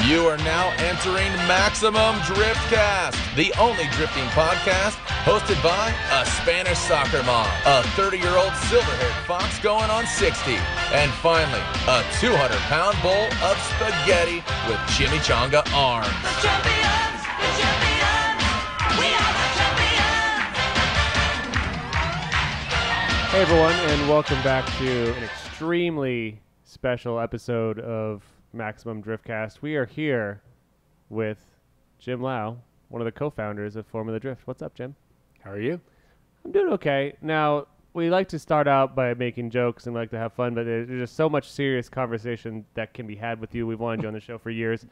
You are now entering Maximum Driftcast, the only drifting podcast hosted by a Spanish soccer mom, a 30-year-old silver-haired fox going on 60, and finally, a 200-pound bowl of spaghetti with chimichanga arms. The champions, we are the champions. Hey everyone, and welcome back to an extremely special episode of Maximum Driftcast. We are here with Jim Liaw, one of the co-founders of Formula Drift. What's up, Jim? How are you? I'm doing okay. Now, we like to start out by making jokes and like to have fun, but there's just so much serious conversation that can be had with you. We've wanted you on the show for years,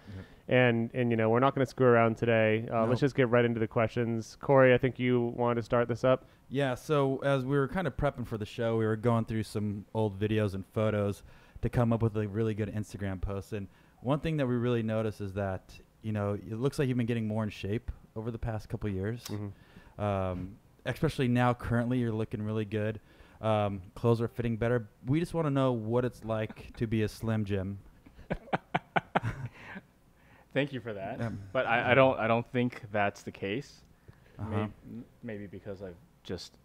and you know, we're not going to screw around today. Nope. Let's just get right into the questions. Corey, I think you wanted to start this up. Yeah, so as we were kind of prepping for the show, we were going through some old videos and photos to come up with a really good Instagram post. And one thing that we really noticed is that, you know, it looks like you've been getting more in shape over the past couple of years. Mm-hmm. Especially now, currently, you're looking really good. Clothes are fitting better. We just want to know what it's like to be a Slim Jim. Thank you for that. Yeah. But I don't think that's the case. Uh-huh. Maybe because I've just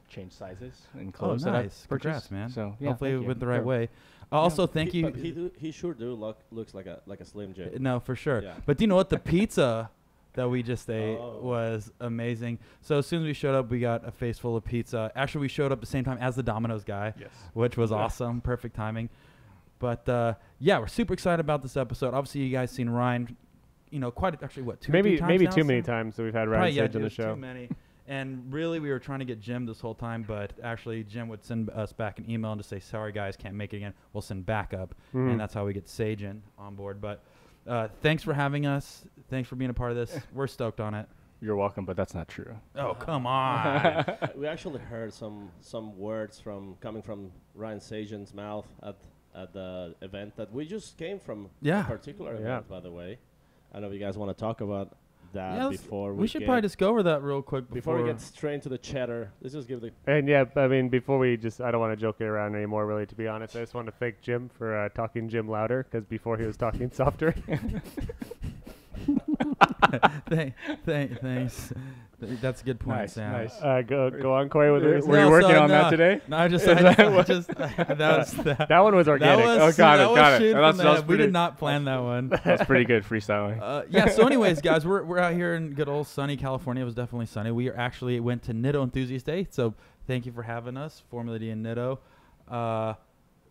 changed sizes and Oh, clothes that nice. I've Congrats, purchased. man. So yeah, Hopefully it thank you. went the right Yeah. way. Also, thank you. But he sure looks like a Slim Jim. No, for sure. Yeah. But do you know what? The pizza that we just ate Oh. was amazing. So as soon as we showed up, we got a face full of pizza. Actually, we showed up the same time as the Domino's guy, Yes. which was awesome. Perfect timing. But yeah, we're super excited about this episode. Obviously, you guys seen Ryan, you know, quite actually what two or three times Maybe now, too many Sam? times that we've had Probably, Ryan yeah, Sage on it the was show. Too many. And really, we were trying to get Jim this whole time, but actually, Jim would send us back an email and just say, "Sorry, guys, can't make it again. We'll send backup," Mm. and that's how we get Sagen on board. But thanks for having us. Thanks for being a part of this. We're stoked on it. You're welcome, but that's not true. Oh, come on. We actually heard some words coming from Ryan Sajan's mouth at the event that we just came from. Yeah. A particular Yeah. event, by the way. I know you guys want to talk about that Yeah, before we should probably just go over that real quick before we get straight into the chatter. Let's just give the And yeah, I mean, before we I don't want to joke it around anymore, really, to be honest. I just want to thank Jim for talking Jim louder, because before he was talking softer. Thanks. That's a good point, Nice, Sam. nice. Go on, Corey. With yours. Were you No, working so on that no. today? No, I just, Is that that what- was that. That one was organic. got that it, was got it. shooting That's- from the that was hip. We pretty- did not plan that one. That's pretty good freestyling. Yeah. So, anyways, guys, we're out here in good old sunny California. It was definitely sunny. We actually went to Nitto Enthusiast Day, so thank you for having us, Formula D and Nitto.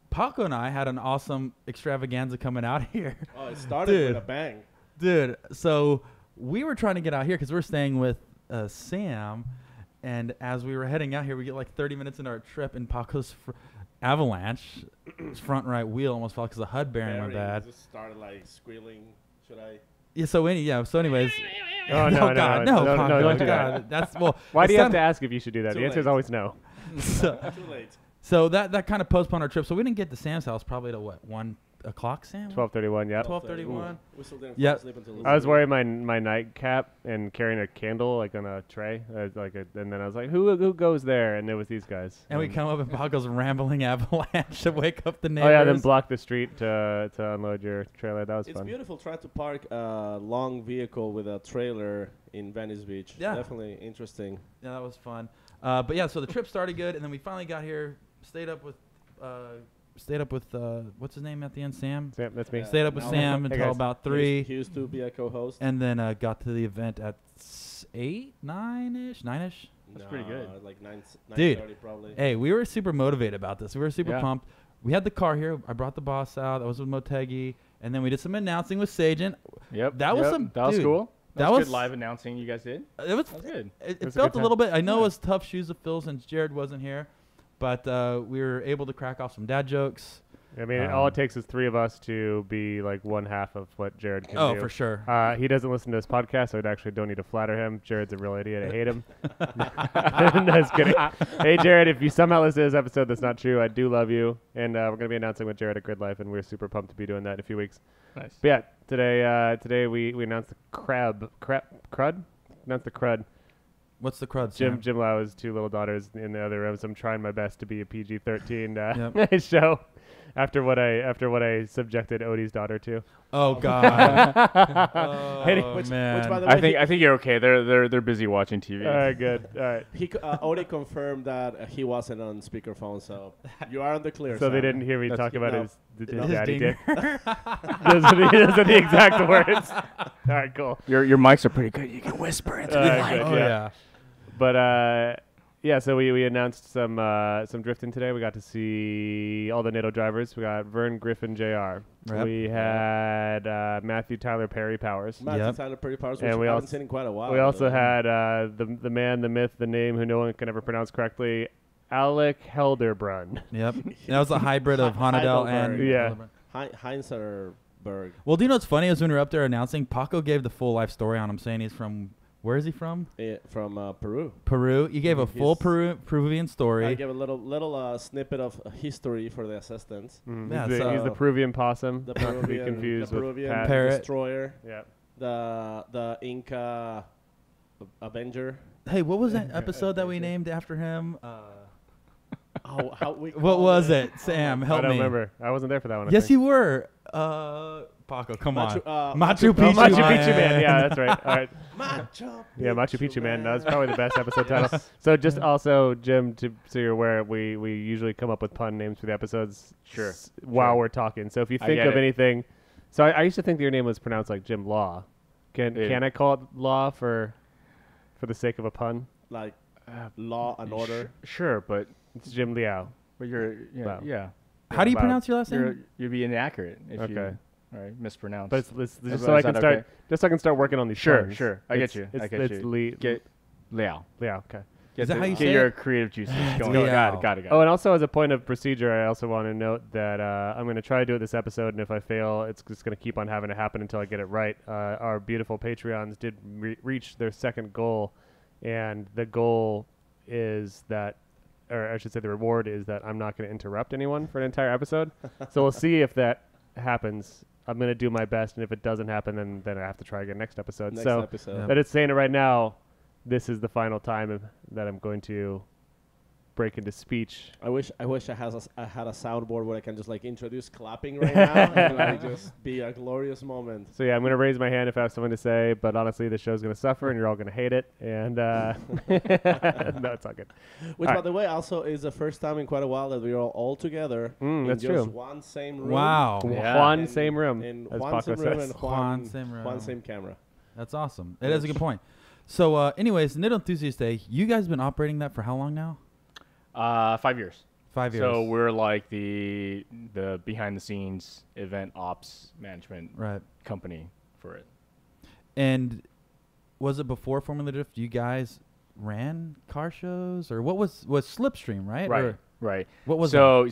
Paco and I had an awesome extravaganza coming out here. Oh, it started Dude. with a bang. Dude, so we were trying to get out here because we're staying with Sam, and as we were heading out here, we get like 30 minutes into our trip, and Paco's Avalanche, his front right wheel almost fell because the HUD bearing went Barry bad. just started like squealing. Should I? Yeah. So anyways. Oh, no, God, no, no, no, Paco, no, don't do God, that. that's well. Why do you have sounded- to ask if you should do that? Too The answer is late. always no. So, Too late. so that kind of postponed our trip. So we didn't get to Sam's house probably to what 1 o'clock, Sam? 12:31. Yep. 12:31. We still didn't Yeah. fall asleep until I was wearing my nightcap and carrying a candle like on a tray, and then I was like, who goes there? And it was these guys. And we come up and Paco's rambling Avalanche to wake up the Oh neighbors. yeah, then block the street to unload your trailer. That was It's fun. beautiful trying to park a long vehicle with a trailer in Venice Beach. Yeah. Definitely interesting. Yeah, that was fun. But yeah, so the trip started good, and then we finally got here. Stayed up with what's his name at the end, Sam. Sam, that's me. Yeah. Stayed up with Now- Sam Hey, until guys. about He 3, used to be a co-host. and then got to the event at 8, 9ish. That's pretty good. Like 9:30 Dude. probably. Hey, we were super motivated about this. We were super Yeah. pumped. We had the car here. I brought the boss out. I was with Motegi, and then we did some announcing with Sagen. Yep. That was yep. some- That was dude, cool. that That was was- good live announcing you guys did. It was. That was good. It was a felt good a little bit. I know Yeah. it was tough shoes to fill since Jared wasn't here, but we were able to crack off some dad jokes. I mean, all it takes is 3 of us to be like one half of what Jared can do. Oh, for sure. He doesn't listen to this podcast, so I actually don't need to flatter him. Jared's a real idiot. I hate him. No, just kidding. Hey, Jared, if you somehow listen to this episode, that's not true. I do love you. And we're going to be announcing with Jared at Grid Life, and we're super pumped to be doing that in a few weeks. Nice. But yeah, today we announced the crud? Announced the crud. What's the crud, Jim Sam? Liaw has 2 little daughters in the other room, so I'm trying my best to be a PG-13 Yep. show. after what I subjected Odie's daughter to. Oh God. Which, man. by the way, I think you're okay. They're busy watching TV. All right, good. All right. Odie confirmed that he wasn't on speakerphone, so you are on the clear. So they Sam. didn't hear me That's talk good. about No. his His daddy dinger. dick. Those are the exact words. All right, cool. Your mics are pretty good. You can whisper into All the right, mic. good, Oh yeah. yeah. But yeah, so we announced some drifting today. We got to see all the NATO drivers. We got Vern Griffin Jr. Yep. We had Matthew Tyler Perry Powers. Matthew Yep. Tyler Pretty Powers, And which we we haven't also- seen in quite a while. We also had the man, the myth, the name who no one can ever pronounce correctly, Alec Helderbrunn. Yep. That was a hybrid of Honadel and Yeah. Heinzerberg. Well, do you know what's funny is when we were up there announcing, Paco gave the full life story on him, saying he's from, where is he from? From Peru. Peru. You gave a full He's- Peruvian story. I gave a little snippet of history for the assistants. Yeah, he's the so- Peruvian possum. The not to be Peruvian, confused the with Peruvian Pat. Parrot. destroyer, Yeah. the Inca Avenger. Hey, what was that episode that we named after him? How we What called was it? it? Sam, I help don't me. remember. I wasn't there for that one. I Yes, think. you were. Paco, come on. Machu Oh, Picchu. Machu Picchu Man. Yeah, that's right. All right. Machu Yeah, Machu Picchu Man. That's probably the best episode title. So just also, Jim, so you're aware, we usually come up with pun names for the episodes Sure. while Sure. we're talking. So if you I think get of it. anything, so I used to think that your name was pronounced like Jim Law. Can I call it Law for the sake of a pun? like Law and Order. Sure, but It's Jim Liaw. you're Wow. yeah. How do you Wow. pronounce your last name? You'd be inaccurate if you Okay. mispronounce. But it's Is just that- so I is can that start, okay? just so I can start working on these Sure, puns. sure. I get It's- you. It's, I get it's you. Get Liao. Yeah, okay. Is that how you Get say your it? creative juices going? Liao. Got it. Oh, and also as a point of procedure, I also want to note that I'm going to try to do it this episode, and if I fail, it's just going to keep on having to happen until I get it right. Our beautiful Patreons did reach their second goal, and the goal is that, or I should say the reward is that I'm not going to interrupt anyone for an entire episode. So we'll see if that happens. I'm going to do my best, and if it doesn't happen, then I have to try again next episode. Next so episode. Yeah. that it's saying it right now, this is the final time that I'm going to break into speech. I wish I had a soundboard where I can just like introduce clapping right now and like just be a glorious moment. So yeah, I'm going to raise my hand if I have something to say, but honestly, the show's going to suffer, and you're all going to hate it. And no, it's all good. Which, All by the way, also is the first time in quite a while that we are all together in that's just true. one same room. Wow. Yeah. One And- same room, In as one Paco same room says. and Juan same room. one same camera. That's awesome. It is a good point. So, anyways, Knit Enthusiast Day, you guys been operating that for how long now? 5 years. 5 years. So we're like the behind the scenes event ops management right. company for it. And was it before Formula Drift you guys ran car shows, or what was Slipstream, right? Or Right. what was So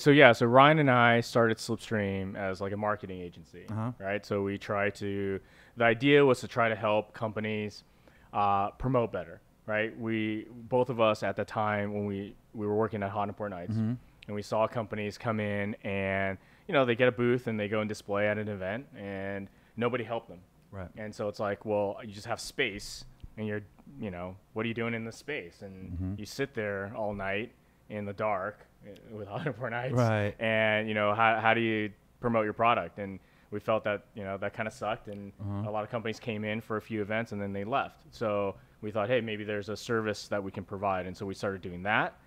Ryan and I started Slipstream as like a marketing agency, Uh-huh. right? So we try to, the idea was to try to help companies promote better, right? We, both of us at the time when we were working at Hot and Port Nights, Mhm. and we saw companies come in and, you know, they get a booth and they go and display at an event and nobody helped them. Right. And so it's like, well, you just have space and you're, you know, what are you doing in the space? And Mhm. you sit there all night in the dark with 104 nights. Right. And, you know, how do you promote your product? And we felt that, you know, that kind of sucked. And Uh-huh. a lot of companies came in for a few events and then they left. So we thought, hey, maybe there's a service that we can provide. And so we started doing that.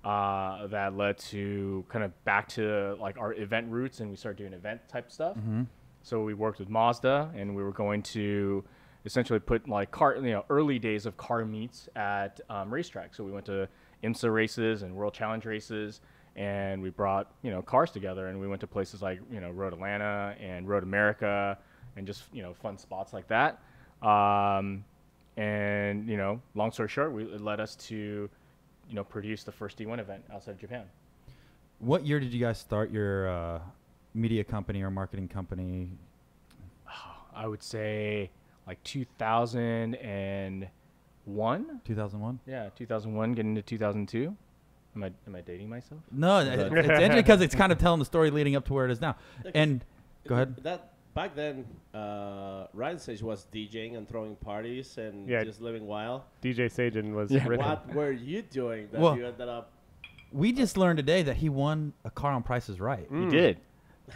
That led to kind of back to like our event roots, and we started doing event type stuff. Mhm. So we worked with Mazda, and we were going to essentially put like early days of car meets at racetracks. So we went to IMSA races and World Challenge races, and we brought, you know, cars together, and we went to places like, you know, Road Atlanta and Road America, and just, you know, fun spots like that. And, you know, long story short, it led us to, you know, produce the first D1 event outside of Japan. What year did you guys start your media company or marketing company? I would say like 2001. 2001? Yeah, 2001, getting into 2002. Am I dating myself? No, it's interesting because it's kind of telling the story leading up to where it is now. And go ahead. That back then, Ryan Sage was DJing and throwing parties and Yeah. just living wild. DJ Sajin was Yeah. written. What were you doing that Well- you ended up? We just learned today that he won a car on Price is Right. He did.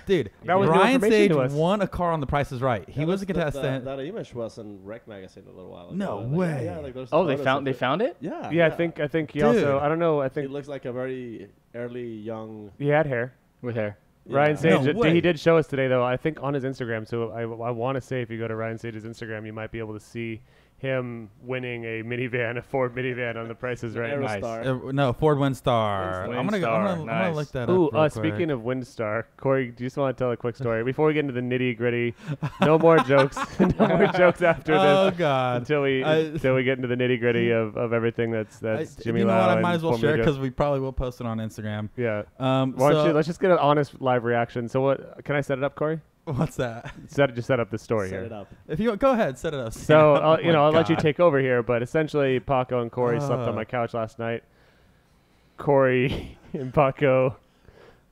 Dude, That was new Ryan information Sage to us. won a car on The Price is Right. He was a contestant. That image was in Rec Magazine a little while ago. No Like, way. Yeah, like there's Oh, they photos found of it. found it. Yeah. Yeah, I think he also. Dude. I don't know. I He think looks like a very early young. he had hair. With hair. Ryan Yeah. Sage, No way. he did show us today, though, I think on his Instagram. So I want to say if you go to Ryan Sage's Instagram, you might be able to see him winning a Ford minivan on The Price is Right. Aerostar. No, Ford Windstar. I'm gonna Nice. look that Ooh, up. real speaking quick. of Windstar, Corey, do you just want to tell a quick story before we get into the nitty gritty? No more jokes. No more jokes after Oh this God. until we get into the nitty gritty of everything that's Jimmy you know Liaw what? I and might as well Formula share Joe. because we probably will post it on Instagram. Yeah. Why Why don't you, let's just get an honest live reaction. So what? Can I set it up, Corey? What's that? Just set up the story Set here. it up. If you go ahead, set it up. So Sam. Oh I'll my let you God. take over here. But essentially, Paco and Corey slept on my couch last night. Corey and Paco.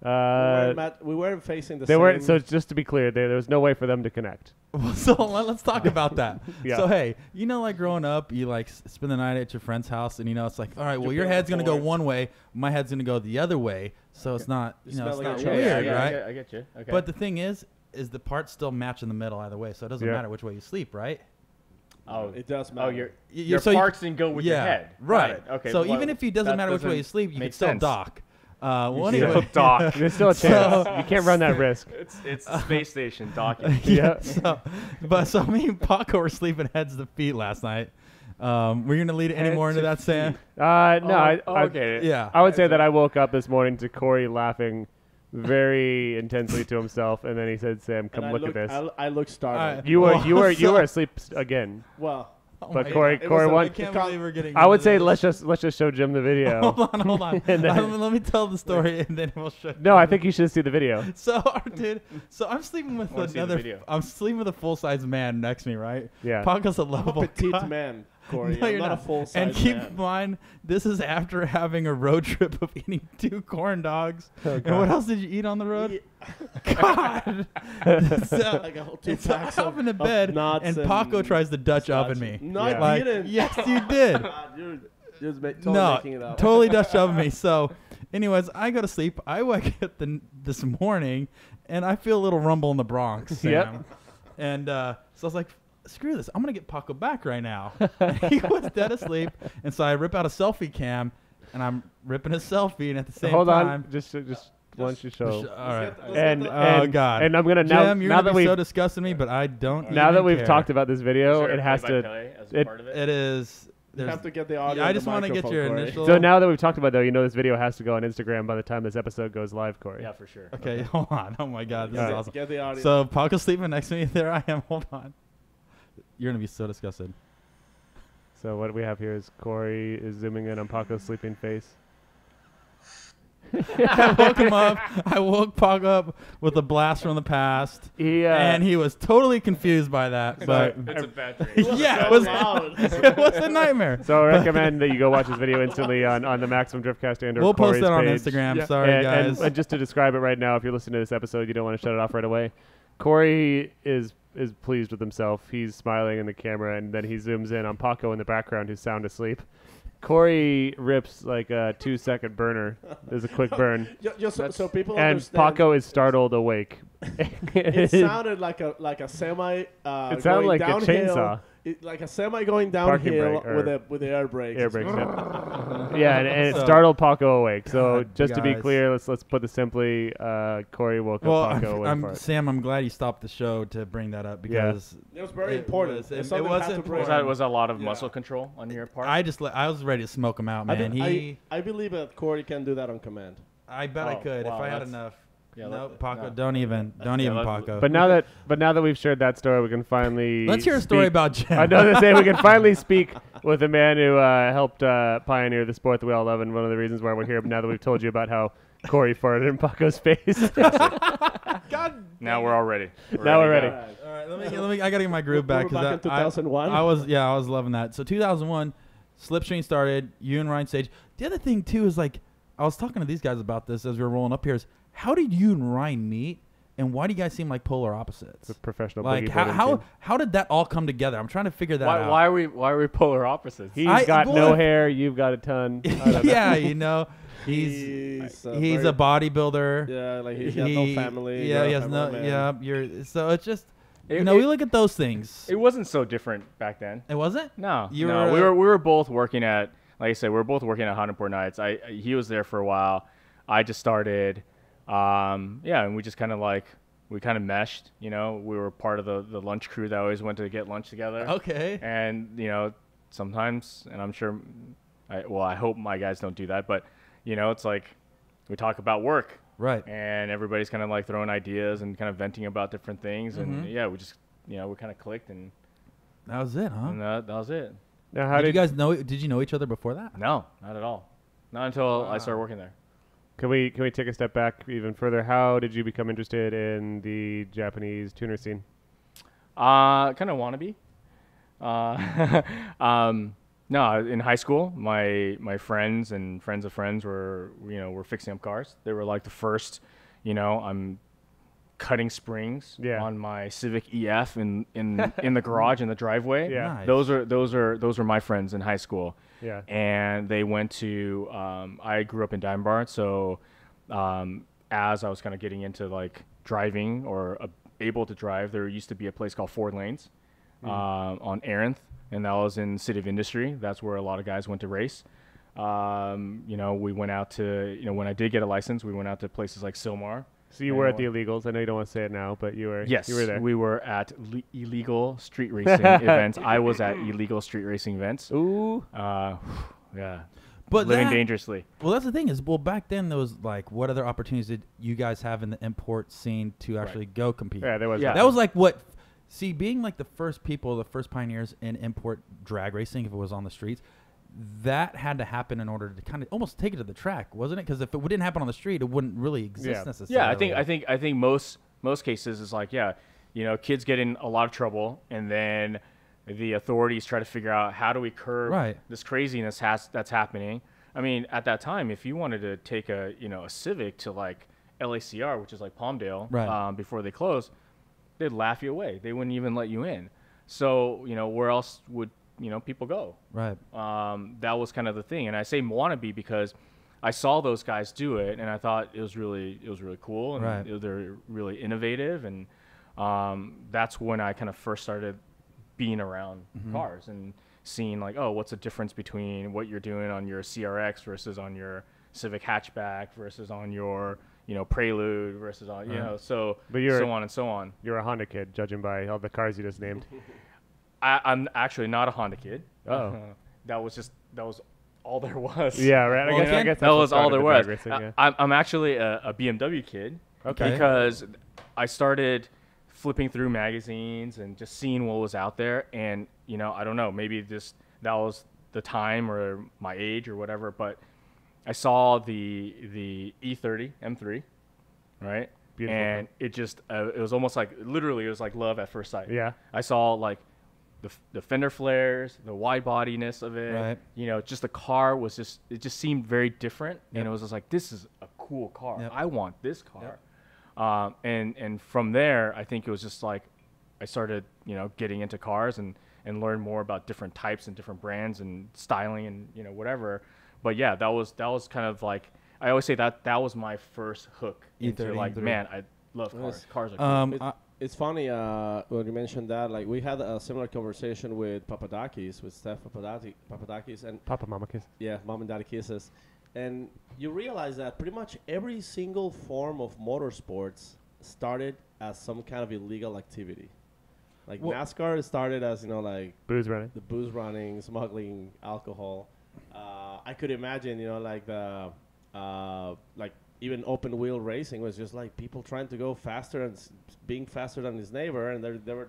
We weren't facing the They same. weren't. So just to be clear, there was no way for them to connect. So let's talk about that. Yeah. So hey, like growing up, you like spend the night at your friend's house, and it's like, all right, well, your head's gonna go one way, my head's gonna go the other way, so it's not, it's smelling not each weird, other. right? I get you. Okay. But the thing is the parts still match in the middle either way, so it doesn't Yeah. matter which way you sleep, right? oh, It does oh, matter. your so you- parts didn't go with your yeah, head. right? Got it. Okay. So well, even if it doesn't that matter which way you sleep, you can make still sense. dock. Well, You anyway, still dock. There's still a chance. You can't run that risk. It's a space station docking. Yeah. So me and Paco were sleeping heads to feet last night. Were you gonna lead any more into that, Sam? No, I okay. Yeah. I would say that I woke up this morning to Corey laughing very intensely to himself, and then he said, "Sam, come And look at this." I look startled. You were Well, you were asleep again. Well, But my Corey, God. It Corey, was a one. I can't believe we're getting. I would into say this. let's just show Jim the video. Hold on. And then- Let me tell the story, and then we'll show. No, I think you should see the video. So, dude, I'm sleeping with wanna see the another. video. I'm sleeping with a full size man next to me, right? Yeah. Paco's a I'm lovable a petite guy. man, Corey. No, I'm you're not a not. full size And keep man. in mind, this is after having a road trip of eating 2 corn dogs. Oh, And God. what else did you eat on the road? Yeah, God. so, like a whole 2 so packs I'm of, in the of bed, nuts and Paco tries to Dutch oven me. No, Yeah. I Like, didn't. yes, you did. God, you're just totally No, making it up. totally Dutch oven me. So, anyways, I go to sleep. I wake up this morning, and I feel a little rumble in the Bronx. Sam. Yep. And so I was like, screw this. I'm going to get Paco back right now. He was dead asleep. And so I rip out a selfie cam, and I'm ripping his selfie. And at the same Hold time. on, just why don't you show? All right. And Oh, God. And I'm gonna Jim, you're now gonna that be we've so disgusting me, but I don't. now that even we've care. talked about this video, Is there it a has play-by-play to. as a part of it. It is. You There's, have to get the audio. I on just the want to get microphone, your Corey. initial. So now that we've talked about it, though, you know this video has to go on Instagram by the time this episode goes live, Corey. Yeah, for sure. Okay, hold on. Oh my God, this is Alright. awesome. Get the audio. So Paco's sleeping next to me. There I am. Hold on. You're gonna be so disgusted. So what we have here is Corey is zooming in on Paco's sleeping face. I woke him up. I woke Paco up with a blast from the past, He and he was totally confused by that. But It's a bad dream. yeah, so it was loud. it was a nightmare. so I recommend that you go watch this video instantly on the Maximum Driftcast and or We'll post Corey's that on page. Instagram. Yeah. Sorry, and, guys. and just to describe it right now, if you're listening to this episode, you don't want to shut it off right away. Corey is pleased with himself. He's smiling in the camera, and then he zooms in on Paco in the background, who's sound asleep. Corey rips like a 2-second burner. There's a quick burn, Just so people and understand. Paco is startled awake. It sounded like a semi. It sounded going like a downhill, chainsaw. Like a semi going Parking downhill brake, with the air brakes. Air brakes. Yeah, and it So- startled Paco awake. So God, just to be guys. clear, let's put this simply. Corey woke well, up Paco awake. for it. Sam, I'm glad you stopped the show to bring that up because It was very It important. was- If it something was had to important. break- Was that a lot of Yeah. muscle control on your part? I was ready to smoke him out, man. I believe that Corey can do that on command. I bet I Oh, could wow, if I had that's- enough. Yeah, no, that- Paco, no. don't even that- Paco. But now that we've shared that story, we can finally. let's hear a story speak- about Jim. I know to say we can finally speak with a man who helped pioneer the sport that we all love, and one of the reasons why we're here. Now that we've told you about how Corey farted in Paco's face. God. Now we're all ready. Now we're ready. All right. All right, let me. I gotta get my groove We were back back in 2001? I was loving that. So 2001, Slipstream started. You and Ryan Sage. The other thing too is like I was talking to these guys about this as we were rolling up here. Is how did you and Ryan meet? And why do you guys seem like polar opposites? It's a professional Like boogie boarding team. how did that all come together? I'm trying to figure that out. Why are we polar opposites? He's I- got well, no if- hair. You've got a ton. I don't know. Yeah, you know, he's a bodybuilder. Yeah, like he's got no family. Yeah, you're he a has no. family man. Yeah, you're. So it's just, It- you know, we it- look at those things. It wasn't so different back then. It wasn't. No, You no, were, we were both working at, like I said, we were both working at Huntingport Nights. He was there for a while. I just started, and we just kind of meshed. You know, we were part of the lunch crew that always went to get lunch together. Okay. And you know, sometimes, and I'm sure, I hope my guys don't do that, but you know, it's like we talk about work. Right. And everybody's kind of like throwing ideas and kind of venting about different things, and yeah, we just, you know, we kind of clicked, and That was it, huh? that was it. Now, how Did you did guys know? Did you know each other before that? No, not at all. Not until I started working there. can we take a step back even further? How did you become interested in the Japanese tuner scene? Kind of wannabe. No, in high school, my friends and friends of friends were fixing up cars. They were like the first, you know, I'm cutting springs on my Civic EF in the garage in the driveway. Yeah. Nice. Those were my friends in high school. Yeah. And they went to I grew up in Diamond Bar, so as I was kind of getting into like driving or able to drive, there used to be a place called Four Lanes on Arinth, and that was in City of Industry. That's where a lot of guys went to race. You know, we went out to, you know, when I did get a license, we went out to places like Silmar. So you were at the illegals. I know you don't want to say it now, but you were. Yes, You were there. we were at illegal street racing events. I was at illegal street racing events. Ooh. Yeah. But Living that- dangerously. Well, that's the thing is, well, back then there was like, what other opportunities did you guys have in the import scene to actually go compete? Yeah, there was. Yeah. That was like what. See, being like the first people, the first pioneers in import drag racing, if it was on the streets, that had to happen in order to kind of almost take it to the track, wasn't it? Because if it didn't happen on the street, it wouldn't really exist necessarily. Yeah, I think most cases is like, yeah, you know, kids get in a lot of trouble, and then the authorities try to figure out how do we curb this craziness that's happening. I mean, at that time, if you wanted to take a Civic to like LACR, which is like Palmdale, before they closed, they'd laugh you away. They wouldn't even let you in. So, you know, where else would, you know, people go? Right. That was kind of the thing. And I say wannabe because I saw those guys do it, and I thought it was really cool, and they're really innovative, and that's when I kind of first started being around cars and seeing like, oh, what's the difference between what you're doing on your CRX versus on your Civic hatchback versus on your, you know, Prelude versus on, you know, so on and so on. You're a Honda kid, judging by all the cars you just named. I'm actually not a Honda kid. Oh. That was all there was. Yeah, right. I guess that's that what was all started there the was. drag racing, yeah. I'm actually a BMW kid. Okay. Because I started flipping through magazines and just seeing what was out there, and you know, I don't know, maybe that was the time or my age or whatever, but I saw the E30 M3, right? Beautiful. And it just it was almost like literally it was like love at first sight. Yeah. I saw like the fender flares, the wide bodiness of it. Right. You know, just the car was it just seemed very different, and it was just like, this is a cool car. Yep. I want this car. And from there, I think it was just like I started, you know, getting into cars and learn more about different types and different brands and styling and, you know, whatever. But yeah, that was kind of like, I always say that was my first hook into E30, like, E30. man, I love cars. Yes. Cars are cool. It's funny when you mentioned that. Like, we had a similar conversation with Papadakis, with Steph Papadakis, and Papa Mama Kiss. yeah, Mom and Daddy Kisses. And you realize that pretty much every single form of motorsports started as some kind of illegal activity. Like, NASCAR started as, you know, like Booze running. the booze running, smuggling alcohol. I could imagine, you know, like the like even open wheel racing was just like people trying to go faster and being faster than his neighbor, and they were,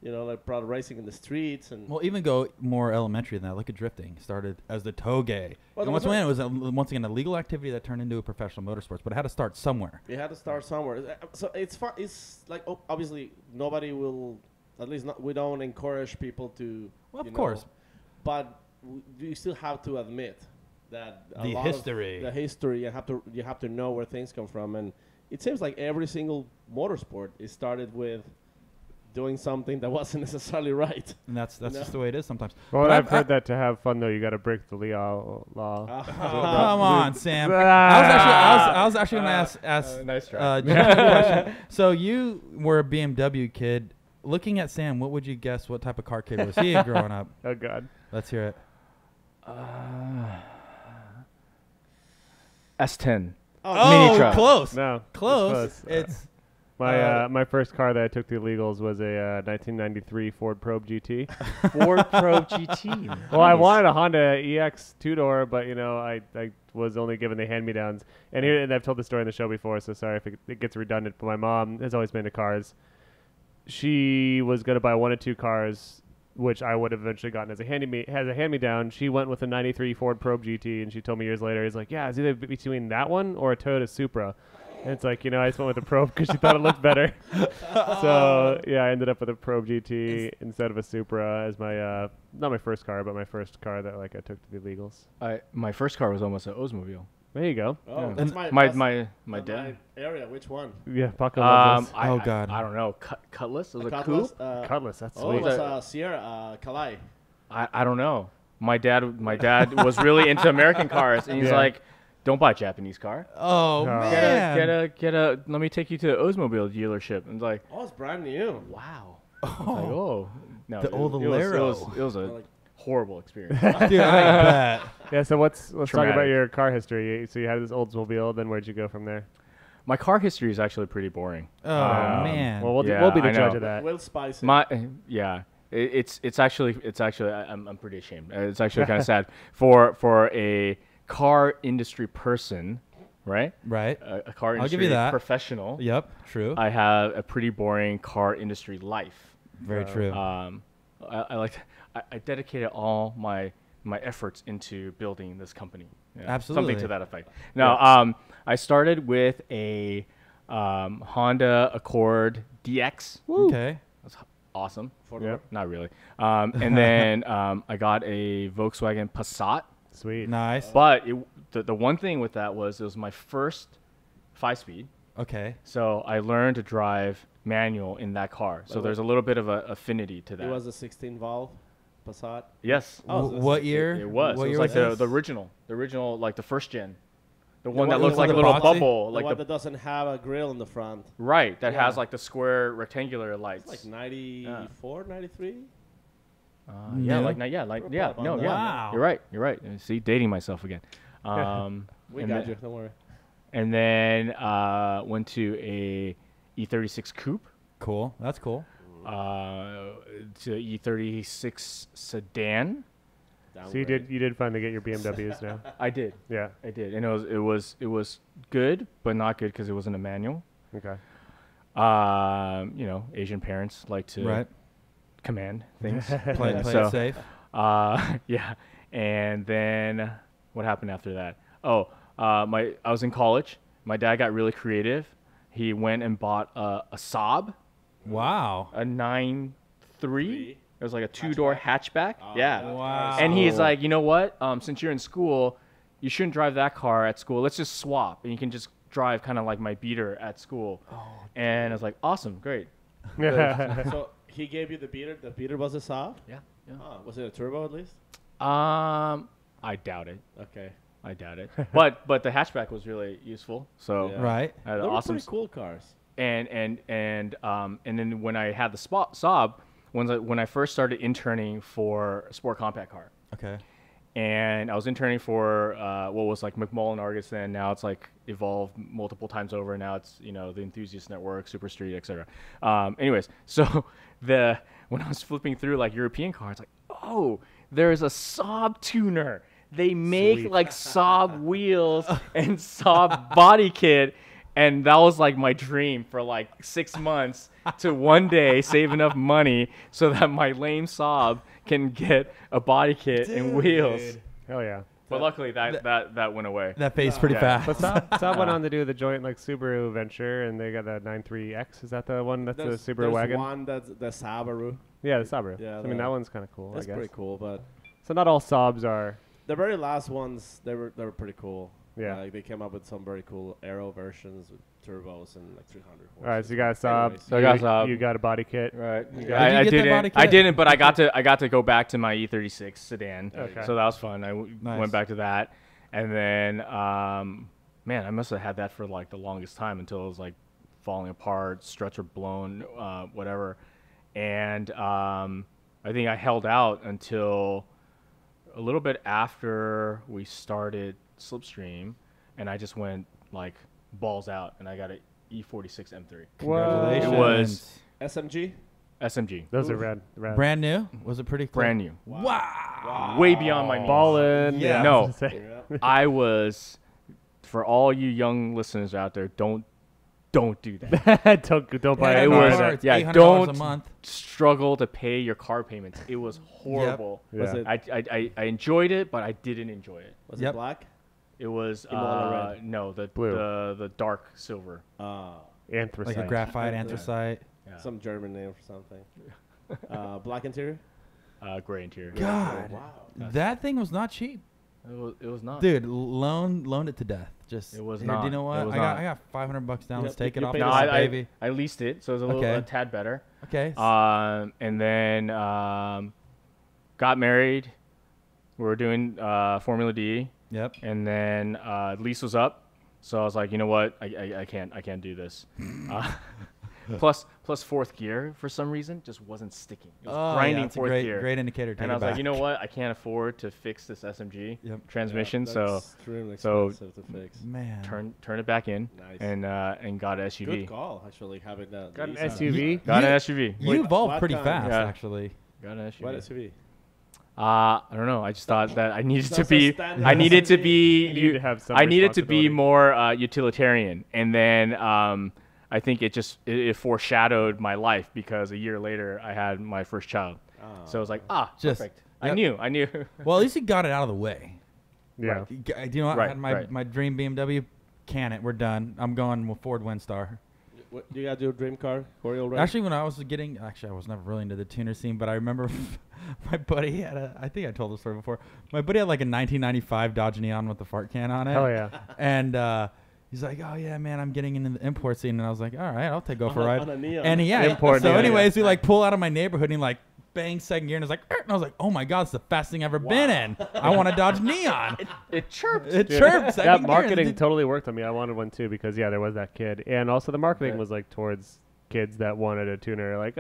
you know, like probably racing in the streets. And Well, even go more elementary than that. Look at drifting. Started as the toge. Well, And once again, it was once again a legal activity that turned into a professional motorsports, but it had to start somewhere. you had to start somewhere. So it's fun. It's like, obviously nobody will, at least not, we don't encourage people to. Well, of you course. know, but you still have to admit that The history. the history, you have to know where things come from, and it seems like every single motorsport is started with doing something that wasn't necessarily right. And that's just the way it is sometimes. Well, But I've heard that to have fun though, you got to break the Liaw law. Come on, Sam. Ah. I was actually going to ask Nice try. Jeff a question. So you were a BMW kid. Looking at Sam, what would you guess? What type of car kid was he growing up? Oh God. Let's hear it. S10. Oh, truck. close. No. Close. It's It's my first car that I took the illegals was a 1993 Ford Probe GT. Ford Pro GT. Well, I wanted a Honda EX two-door, but I was only given the hand-me-downs. And I've told the story in the show before, so sorry if it gets redundant. But my mom has always been into cars. She was going to buy one of two cars, which I would have eventually gotten as a hand-me-down. She went with a 93 Ford Probe GT, and she told me years later, it's like, yeah, it's either between that one or a Toyota Supra. And it's like, I just went with the Probe because she thought it looked better. So, yeah, I ended up with a Probe GT instead of a Supra as my, not my first car, but my first car that I took to the illegals. My first car was almost an Oldsmobile. There you go. Oh, Yeah. that's My that's dad. my area. Which one? Yeah, Paco loves this. Oh, God. I don't know. Cutlass? It was a Cutlass? coupe? Cutlass, that's Oh, sweet. it was Sierra, Calais. I don't know. My dad was really into American cars, and he's Yeah. like, "Don't buy a Japanese car. Oh, No. man. Get a. Let me take you to the Oldsmobile dealership." And it's like, Oh, it's brand new. wow. Like, oh, no, The old it Alero. was a Like- horrible experience. Dude, I bet. Yeah, so let's talk about Traumatic. your car history. So you had this Oldsmobile, then where'd you go from there? My car history is actually pretty boring. Oh, Um, man. Well, we'll Yeah, be the I judge know. of that. We'll spice it. My yeah, it's actually I'm pretty ashamed. It's actually kind of sad for a car industry person, right? Right. A car I'll industry give you that. professional. Yep. True. I have a pretty boring car industry life. Very true. I dedicated all my efforts into building this company. Yeah, Absolutely. something to that effect. No, I started with a Honda Accord DX. Okay. That's awesome. Yep. Not really. And then I got a Volkswagen Passat. Sweet. Nice. But the one thing with that was it was my first 5-speed. Okay. So I learned to drive manual in that car. So there's a little bit of an affinity to that. It was a 16 valve Passat. Yes. Oh, so What it's- year? It was. What It year was like this? the original, like the first gen. The one one that looks with like a the little boxy? bubble. The Like one the that doesn't have a grill in the front. right. That has Yeah. like the square rectangular lights. It's like 94, 93. Yeah, No. like yeah. About No, that. yeah. Wow. You're right. You're right. See, dating myself again. We and got then- you. Don't worry. And then went to a E36 coupe, Cool. That's cool. to E36 sedan. So you did finally get your BMWs now. I did, Yeah. and it was good, but not good because it wasn't a manual. Okay. Asian parents like to Right. command things. Play So, it safe. yeah. And then what happened after that? Oh, I was in college. My dad got really creative. He went and bought a Saab, Wow. a 9.3. It was like a two-door hatchback. Yeah. Wow. And he's like, you know what? Since you're in school, you shouldn't drive that car at school. Let's just swap, and you can just drive kind of like my beater at school. And I was like, awesome, great. So he gave you the beater. The beater was a Saab. Yeah. Oh, was it a turbo at least? I doubt it. Okay. I doubt it. but the hatchback was really useful. So Yeah. Right. I had They an were awesome pretty cool cars. and then when I had the Saab, when I first started interning for a sport compact car, Okay. and I was interning for what was like McMullen Argus then. Now it's like evolved multiple times over. Now it's the Enthusiast Network, Super Street, etc. Anyways, so when I was flipping through like European cars, like oh, there's a Saab tuner. They make Sweet. like Saab wheels and Saab body kit. And that was like my dream for like 6 months to one day save enough money so that my lame Saab can get a body kit and wheels. Hell yeah. But luckily that went away. That phased pretty Yeah. fast. But Saab went on to do the joint like Subaru venture, and they got that 93X. Is that the one? That's the Subaru there's wagon. one that's the Subaru. Yeah, the Subaru. Yeah, I mean, the- that one's kind of cool. That's I guess. pretty cool, but So not all Saabs are. the very last ones they were pretty cool. Yeah. Like they came up with some very cool aero versions with turbos and like 300 horses. All right, so you got a Saab. Anyways. So I got a Saab. You got a body kit. Right. Did you I get that body didn't. I kit? didn't, but I got to go back to my E36 sedan. Okay. So that was fun. Nice. Went back to that, and then man, I must have had that for like the longest time until it was like falling apart, stretcher blown, whatever. And I think I held out until a little bit after we started Slipstream, and I just went like balls out, and I got an E46 M3. Congratulations. It was SMG. SMG, Those are rad. brand new. Was it pretty cool? brand new, Wow. way beyond my means. Ballin'. Yeah. No. I was gonna say. Yeah. I was, for all you young listeners out there, don't do that. don't buy Yeah, a it car. was car, it's yeah, $800 don't a month. struggle to pay your car payments. It was horrible. Was Yeah. it I enjoyed it, but I didn't enjoy it. was Yep. it black? It was Imola red. no, the Blue. the dark silver. Anthracite. Like a graphite Yeah. anthracite. Yeah. Some German name for something. Black interior. Gray interior. God, Wow. that thing was not cheap, It was not. dude. Loaned it to death. Just It was here, not. Do you know It what? was I got not. I got $500 down. You Let's got- take it you off paid this us- baby. I leased it, so it was a little Okay. a tad better. Okay. And then got married. We were doing Formula D. Yep. And then lease was up, so I was like, you know what, I can't do this. Plus fourth gear for some reason just wasn't sticking. It was grinding it's a fourth great, gear. great indicator. And I was like, you know what, I can't afford to fix this SMG Yep. transmission, Yeah, so that's extremely so expensive to fix. man, turn it back in Nice. and got an SUV. Good call, actually, having that. Got an lease on it. SUV. Got You- an SUV. you Wait, evolved what pretty kind? fast, Yeah. actually. Got an SUV. What SUV? I don't know. I just thought that I needed to That's a be. standard I needed to SUV. be. You need to have some I needed to be responsibility. more utilitarian, and then I think it foreshadowed my life because a year later I had my first child. So I was like, Just- perfect. yep. I knew. Well, at least you got it out of the way. Yeah. Do you know what? I Right, had my, right. my dream BMW. Can it? We're done. I'm going with Ford Windstar. What, you got your dream car, Corey already? Actually, when I was getting, I was never really into the tuner scene, but I remember my buddy had I think I told the story before. My buddy had like a 1995 Dodge Neon with the fart can on it. Hell yeah. And he's like, oh yeah, man, I'm getting into the import scene. And I was like, all right, I'll go for a ride. on a Neon. And yeah, Import so Neon, anyways, we like pull out of my neighborhood and he like bang second gear and it's like, and I was like, oh my god, it's the fastest thing I've ever been in. I want a Dodge Neon. It chirped. It Dude, chirps. that marketing totally worked on me. I wanted one too because there was that kid, and also the marketing Okay. was like towards kids that wanted a tuner. Like,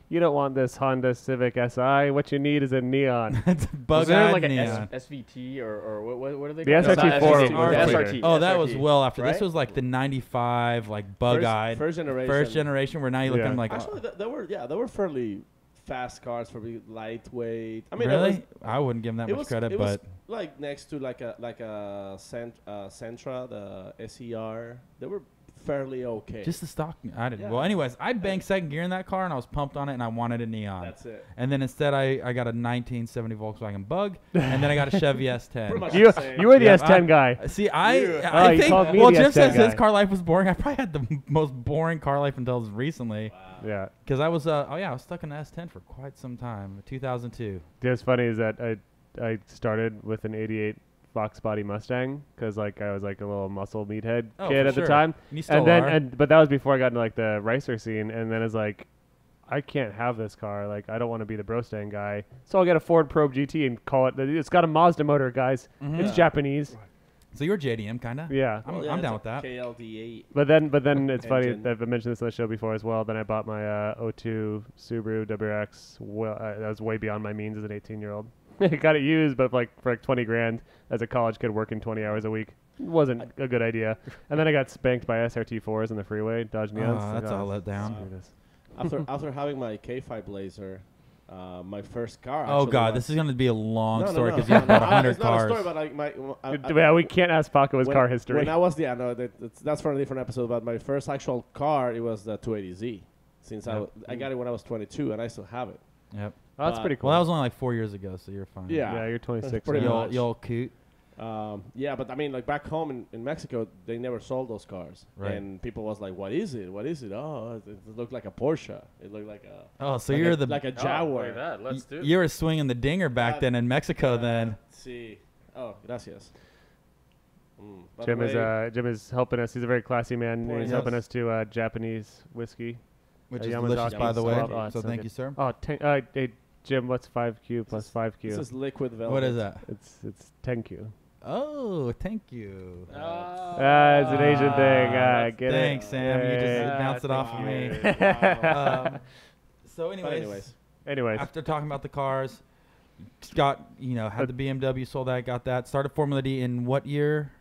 you don't want this Honda Civic Si. What you need is a Neon. It's bug Was there eyed like an Neon. SVT or what are they? The called? SRT4 Not SVT, was the later. SRT. Oh, that was SRT, well after. This right? was like the 95, like bug-eyed. First generation. First generation, where now you look at Yeah. them like, Actually, they were fairly fast cars for being lightweight. I mean, really? I wouldn't give them that it much was, credit, it was but like next to like a Sentra, the SER. They were fairly okay. just the stock. I didn't. Yeah. Well, anyways, I banked second gear in that car, and I was pumped on it, and I wanted a Neon. That's it. And then instead, I got a 1970 Volkswagen Bug, and then I got a Chevy S10. Pretty much you the same. you were the Yeah, S10 guy. See, You. I you think, called me well, the Jim S10 says his guy. car life was boring. I probably had the most boring car life until recently, Yeah. because I was, I was stuck in the S10 for quite some time, 2002. What's funny is that I started with an '88 Fox body Mustang because like I was like a little muscle meathead Oh, kid for at the sure. time. And you still And then are. but that was before I got into like the racer scene, and then it's like I can't have this car. Like I don't want to be the Brostang guy, so I'll get a Ford Probe GT and call it. It's got a Mazda motor, guys. Mhm. It's Yeah. Japanese. So you're JDM, kind of? Yeah. I'm Well, down it's with that. KLD8. But then it's funny. Engine. I've mentioned this on the show before as well. Then I bought my 02 Subaru WRX. Well, that was way beyond my means as an 18-year-old. I got it used, but for like 20 grand as a college kid working 20 hours a week. Wasn't a good idea. And then I got spanked by SRT4s on the freeway, Dodge Neons. Oh, that's all let down. Screw this. After having my K5 Blazer, my first car. Oh actually God, was- this is gonna be a long No, no, story no. because you have about No, 100 it's not a cars. story, but like Yeah, we can't ask Paco his car history. When I was that's for a different episode. But my first actual car, it was the 280Z. Since Yep. I got it when I was 22, and I still have it. Yep. Oh, that's pretty cool. Well, that was only like 4 years ago, so you're fine. Yeah. Yeah, you're 26 pretty now. much. You old coot. Yeah, but I mean, like back home in Mexico, they never sold those cars, Right. and people was like, "What is it? What is it? Oh, it looked like a Porsche. It looked like a Oh, so like you're a, the like a Oh, Jaguar." look at that. Let's do it. you were swinging the dinger back Uh, then in Mexico. Then See, oh, gracias. By the way, Jim is helping us. He's a very classy man. And he's Yes. helping us to Japanese whiskey. Which A is Yamazaki delicious, by the way. swell. Oh, it's So so thank good. you, sir. Oh, hey, Jim, what's 5Q plus 5Q? this is liquid velvet. What is that? It's 10Q. Oh, thank you. It's an Asian thing. Get Thanks, it? Sam. You just Yeah. bounced it off of me. Wow. So, But anyways, Anyways, after talking about the cars, got had the BMW, sold that, got that. Started Formula D in what year?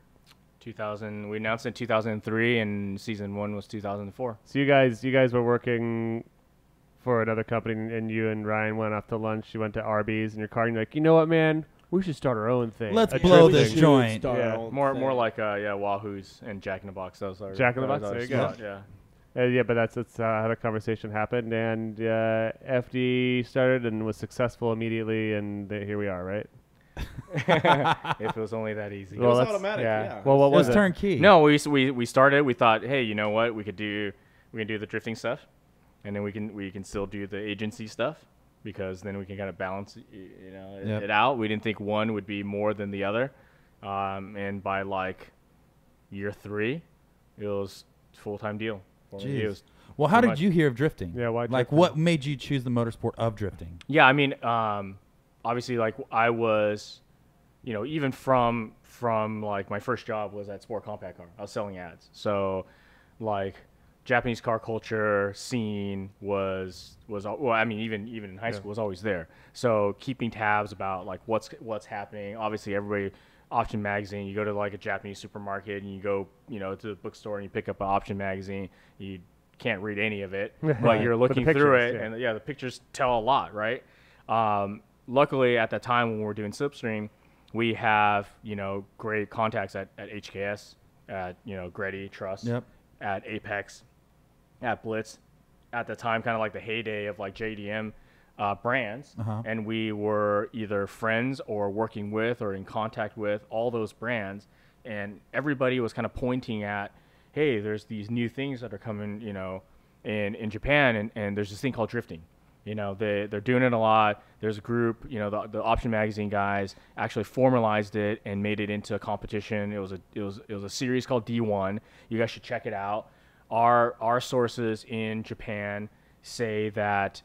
2000. We announced in 2003, and season 1 was 2004. so you guys were working for another company, and you and Ryan went off to lunch. You went to Arby's in your car, and you're like, you know what, man? We should start our own thing. Let's A blow drifting- this joint. Yeah. More like Wahoo's and Jack in the Box. Those are Jack in the those Box, are there you smart, go. Yeah. Yeah, but that's how the conversation happened, and FD started and was successful immediately, and here we are, right? If it was only that easy. It was that's- automatic, yeah. Well, what It was was it? turnkey. No, we started. We thought, hey, you know what? We can do the drifting stuff, and then we can still do the agency stuff, because then we can kind of balance Yep. it out. We didn't think one would be more than the other, and by like year 3, it was full-time deal. For me. It Jeez. was Well, how pretty did much- you hear of drifting? Yeah, why Like, drifting? what made you choose the motorsport of drifting? Yeah, I mean, obviously, like I was, even from like my first job was at Sport Compact Car. I was selling ads, so like Japanese car culture scene was well, I mean, even in high school was always there. So keeping tabs about like what's happening. Obviously, everybody. Option magazine. You go to like a Japanese supermarket and you go, to the bookstore and you pick up an option magazine. You can't read any of it, but you're But the looking through pictures, it, and the pictures tell a lot, right? Luckily, at that time when we were doing Slipstream, we have great contacts at HKS, at Gretty Trust, Yep. at Apex, at Blitz. At the time, kind of like the heyday of like JDM brands, and we were either friends or working with or in contact with all those brands, and everybody was kind of pointing at, hey, there's these new things that are coming, in Japan, and there's this thing called drifting. They're doing it a lot. There's a group, the Option Magazine guys actually formalized it and made it into a competition. It was a series called D1. You guys should check it out. Our sources in Japan say that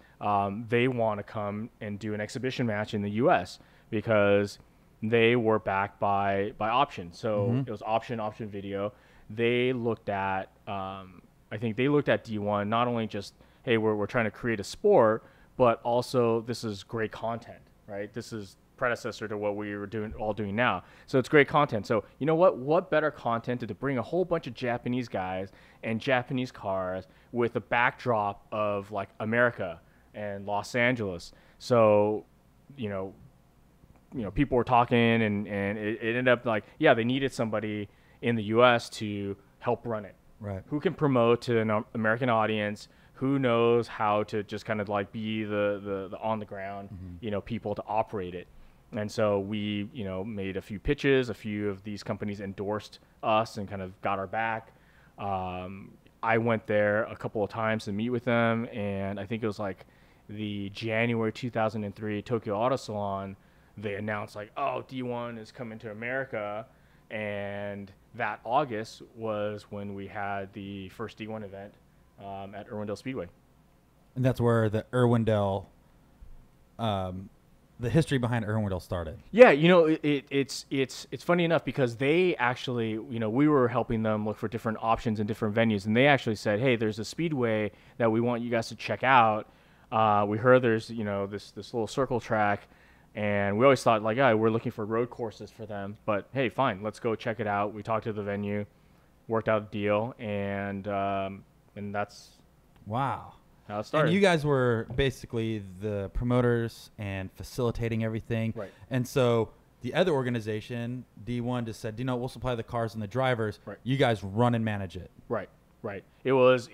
they want to come and do an exhibition match in the U.S. because they were backed by Option. So it was Option Video. They looked at, I think they looked at D1 not only just, hey, we're trying to create a sport, but also this is great content, right? This is predecessor to what we were doing now. So it's great content. So you know what better content to bring a whole bunch of Japanese guys and Japanese cars with a backdrop of like America and Los Angeles. So, people were talking and it ended up like, yeah, they needed somebody in the US to help run it. Right. Who can promote to an American audience? Who knows how to just kind of like be the on the ground, people to operate it. And so we, made a few pitches. A few of these companies endorsed us and kind of got our back. I went there a couple of times to meet with them, and I think it was like the January 2003 Tokyo Auto Salon. They announced like, oh, D1 is coming to America, and that August was when we had the first D1 event at Irwindale Speedway. And that's where the Irwindale, the history behind Irwindale started. Yeah, it's funny enough because they actually, we were helping them look for different options and different venues, and they actually said, hey, there's a speedway that we want you guys to check out. We heard there's, this little circle track, and we always thought like, we're looking for road courses for them, but hey, fine, let's go check it out. We talked to the venue, worked out a deal, and that's Wow. how it started. And you guys were basically the promoters and facilitating everything. Right. And so the other organization, D1, just said, we'll supply the cars and the drivers. Right. You guys run and manage it. Right. It was,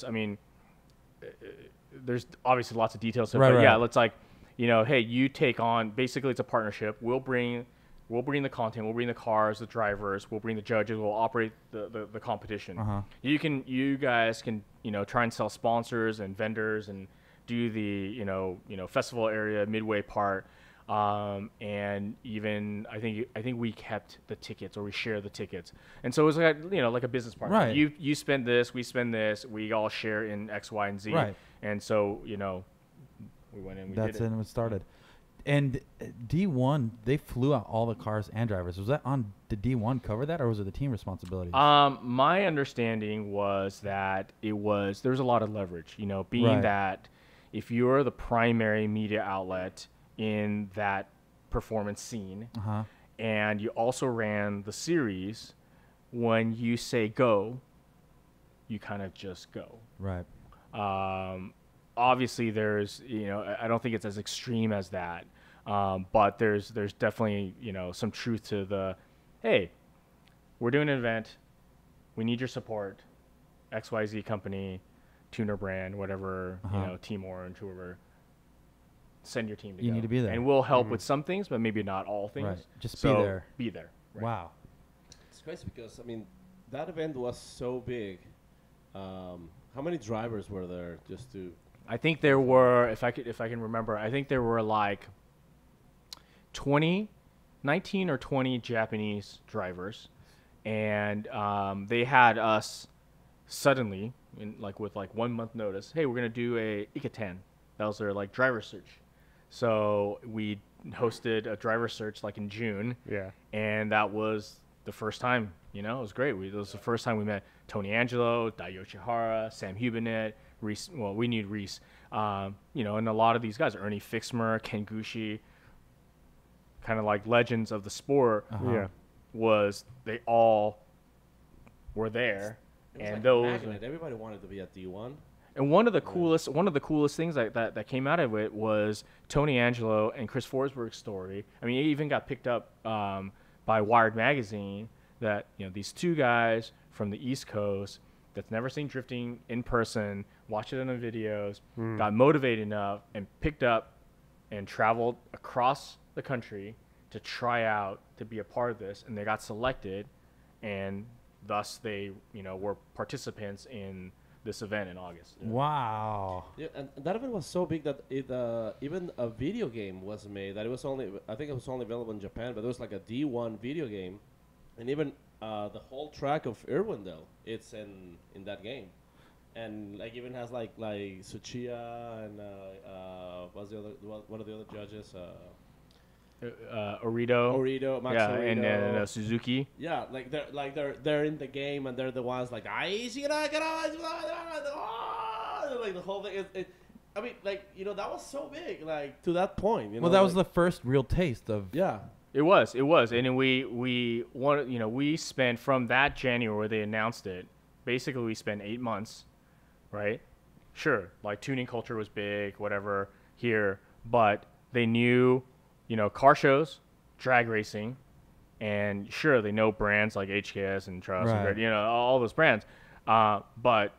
I mean, there's obviously lots of details to it, Right, but right. yeah, let's like, hey, you take on, basically it's a partnership. We'll bring the content, we'll bring the cars, the drivers, we'll bring the judges, we'll operate the competition. You guys can, try and sell sponsors and vendors and do the, festival area, midway part. And even I think we kept the tickets, or we shared the tickets, and so it was like, like a business partner. Right. You spend this, we spend this, we all share in X, Y, and Z. Right. And so we went in. We That's did it. when it started. And D1, they flew out all the cars and drivers. Was that on the D1 cover that, or was it the team responsibility? My understanding was that there was a lot of leverage, being Right. that if you're the primary media outlet in that performance scene, and you also ran the series, when you say go, you kind of just go. Right. Obviously, there's, I don't think it's as extreme as that, but there's definitely, some truth to the, hey, we're doing an event, we need your support, XYZ company, tuner brand, whatever, Team Orange, whoever, send your team to You go. need to be there. And we'll help with some things, but maybe not all things. Right. Just So be there. Be there. Right. Wow. It's crazy because that event was so big. How many drivers were there just to? I think there were, if I can remember, I think there were like 19 or 20 Japanese drivers, and they had us suddenly, with 1 month notice. Hey, we're gonna do a Ikaten. That was their driver search. So we hosted a driver search in June. Yeah. And that was the first time. It was great. It was the first time we met Tony Angelo, Dai Yoshihara, Sam Hubinet, Reese. Well, we knew Reese. And a lot of these guys, Ernie Fixmer, Ken Gushi, kind of like legends of the sport. Yeah. They all were there, It was and like a those. magnet. Everybody wanted to be at D1. And one of the coolest things that came out of it was Tony Angelo and Chris Forsberg's story. I mean, it even got picked up by Wired magazine that these two guys from the East Coast that's never seen drifting in person, watched it on the videos, got motivated enough, and picked up and traveled across the country to try out to be a part of this, and they got selected, and thus they were participants in this event in August. Wow. Yeah, and that event was so big that it even a video game was made. That I think it was only available in Japan, but it was like a D1 video game, and even the whole track of Irwindale, it's in that game, and even has like Tsuchiya and what's the other one of the other judges? Orito, Max yeah, Orito. and Suzuki. Yeah, they're in the game, and they're the ones like the whole thing. That was so big, to that point. Well, that was the first real taste of. Yeah. It was, and then we spent from that January where they announced it. Basically, we spent 8 months, right? Sure, tuning culture was big, whatever here, but they knew, car shows, drag racing, and sure, they know brands like HKS and Trough, Right. and all those brands, but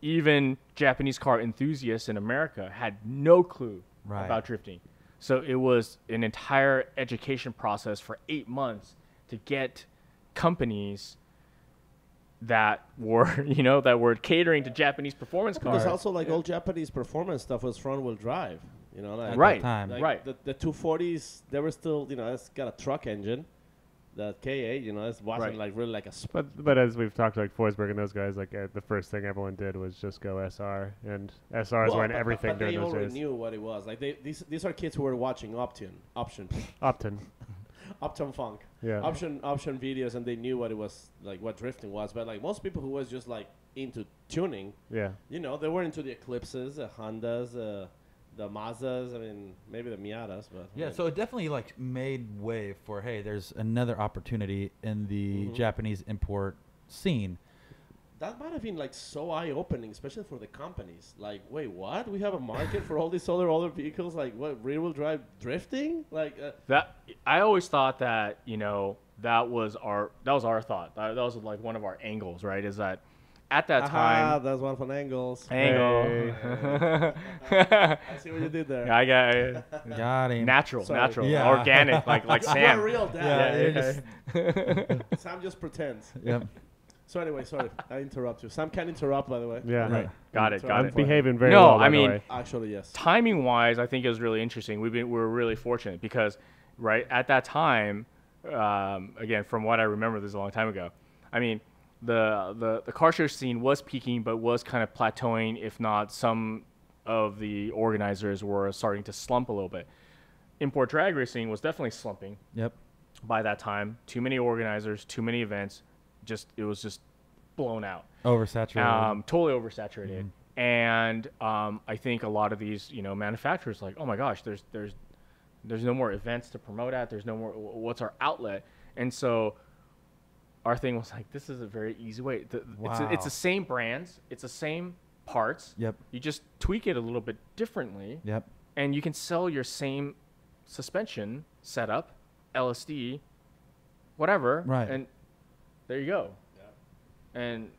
even Japanese car enthusiasts in America had no clue Right. about drifting. So it was an entire education process for 8 months to get companies that were, that were catering to Japanese performance cars. Because also all Japanese performance stuff was front wheel drive. At Right. that time. Right. The 240s, they were still, it's got a truck engine. The K8, it wasn't Right. really like a. But as we've talked Forsberg and those guys, the first thing everyone did was just go SR, and SRs were in everything but during they those already days. knew what it was. These are kids who were watching Option Upton. Funk, Yeah. Option videos, and they knew what it was, what drifting was. But most people who was just into tuning, Yeah. they were into the Eclipses, the Hondas, the Mazdas. I mean, maybe the Miatas, but Yeah, so it definitely made way for, hey, there's another opportunity in the Japanese import scene. that might have been so eye-opening, especially for the companies. Wait, what? We have a market for all these other vehicles? What, rear-wheel drive drifting? That I always thought that that was our thought. That was one of our angles, right? Is that at that time? That's one from Angles. Angle. I see what you did there. I got Got him. natural, Sorry. Yeah. organic, like You're Sam. not real, Dad. Yeah, Sam just pretends. Yep. So anyway, sorry, I interrupt you. Sam can interrupt, by the way. Yeah. Right. Got it. So Got I'm it. behaving very No, well. I by the mean, way. Actually, yes. timing wise, I think it was really interesting. We're really fortunate because, right at that time, again, from what I remember, this is a long time ago. I mean, the car show scene was peaking, but was kind of plateauing. If not, some of the organizers were starting to slump a little bit. Import drag racing was definitely slumping Yep. by that time. Too many organizers, too many events. It was just blown out. Oversaturated. Totally oversaturated. And I think a lot of these, manufacturers like, oh my gosh, there's no more events to promote at. There's no more. What's our outlet? And so our thing was like, this is a very easy way. It's the same brands. It's the same parts. Yep. You just tweak it a little bit differently. Yep. And you can sell your same suspension setup, LSD, whatever. Right. And there you go. Yeah. And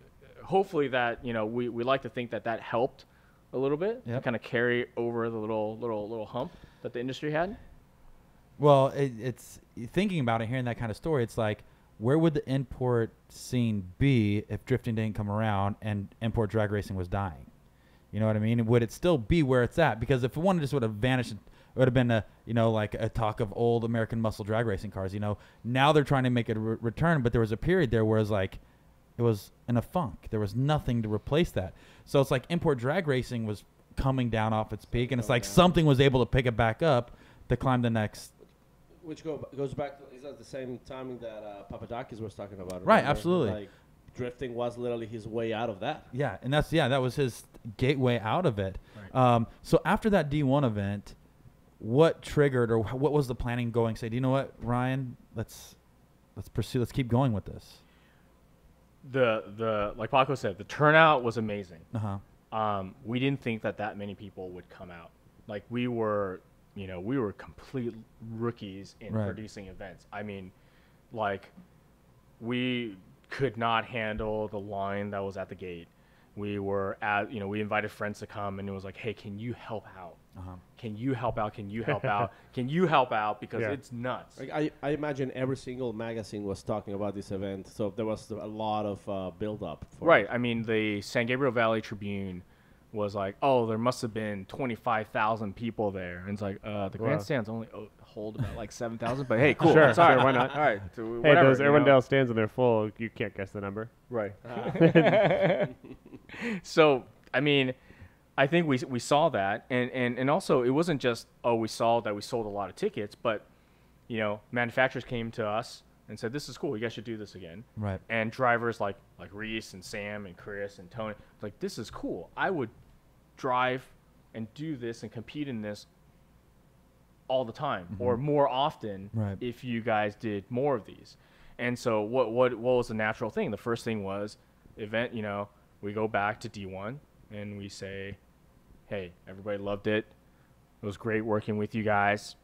hopefully that, we like to think that helped a little bit to Yep. kind of carry over the little hump that the industry had. Well, it's thinking about it, hearing that kind of story. It's like, where would the import scene be if drifting didn't come around and import drag racing was dying? You know what I mean? Would it still be where it's at? Because if one just would have vanished, it would have been like a talk of old American muscle drag racing cars. Now they're trying to make it return, but there was a period there where it was in a funk. There was nothing to replace that. So it's like import drag racing was coming down off its peak, and it's like something was able to pick it back up to climb the next. Which goes back to, is that the same timing that Papadakis was talking about? Right, remember? absolutely. Like, drifting was literally his way out of that. Yeah, and that was his gateway out of it. Right. So after that D1 event, what triggered or what was the planning going? Say, do you know what, Ryan? Let's pursue. Let's keep going with this. The like Paco said, the turnout was amazing. We didn't think that many people would come out. Like we were complete rookies in producing events. I mean, like we could not handle the line that was at the gate. We were we invited friends to come, and it was like, hey, can you help out? Can you help out? Can you help out? Can you help out? Because it's nuts. Like I imagine every single magazine was talking about this event, so there was a lot of build-up. Right. I mean, the San Gabriel Valley Tribune was like, oh, there must have been 25,000 people there. And it's like, the grandstands only hold about like 7,000. But hey, cool. Sure, Sorry. why not? All right. So Hey, whatever, those Irwindale stands and they're full. You can't guess the number. Right. So, I mean, I think we saw that. And also, it wasn't just, we saw that we sold a lot of tickets, but, manufacturers came to us and said, this is cool. You guys should do this again. Right. And drivers like Reese and Sam and Chris and Tony, like, this is cool. I would drive and do this and compete in this all the time or more often if you guys did more of these. And so what was the natural thing? The first thing was event, we go back to D1 and we say, hey, everybody loved it. It was great working with you guys.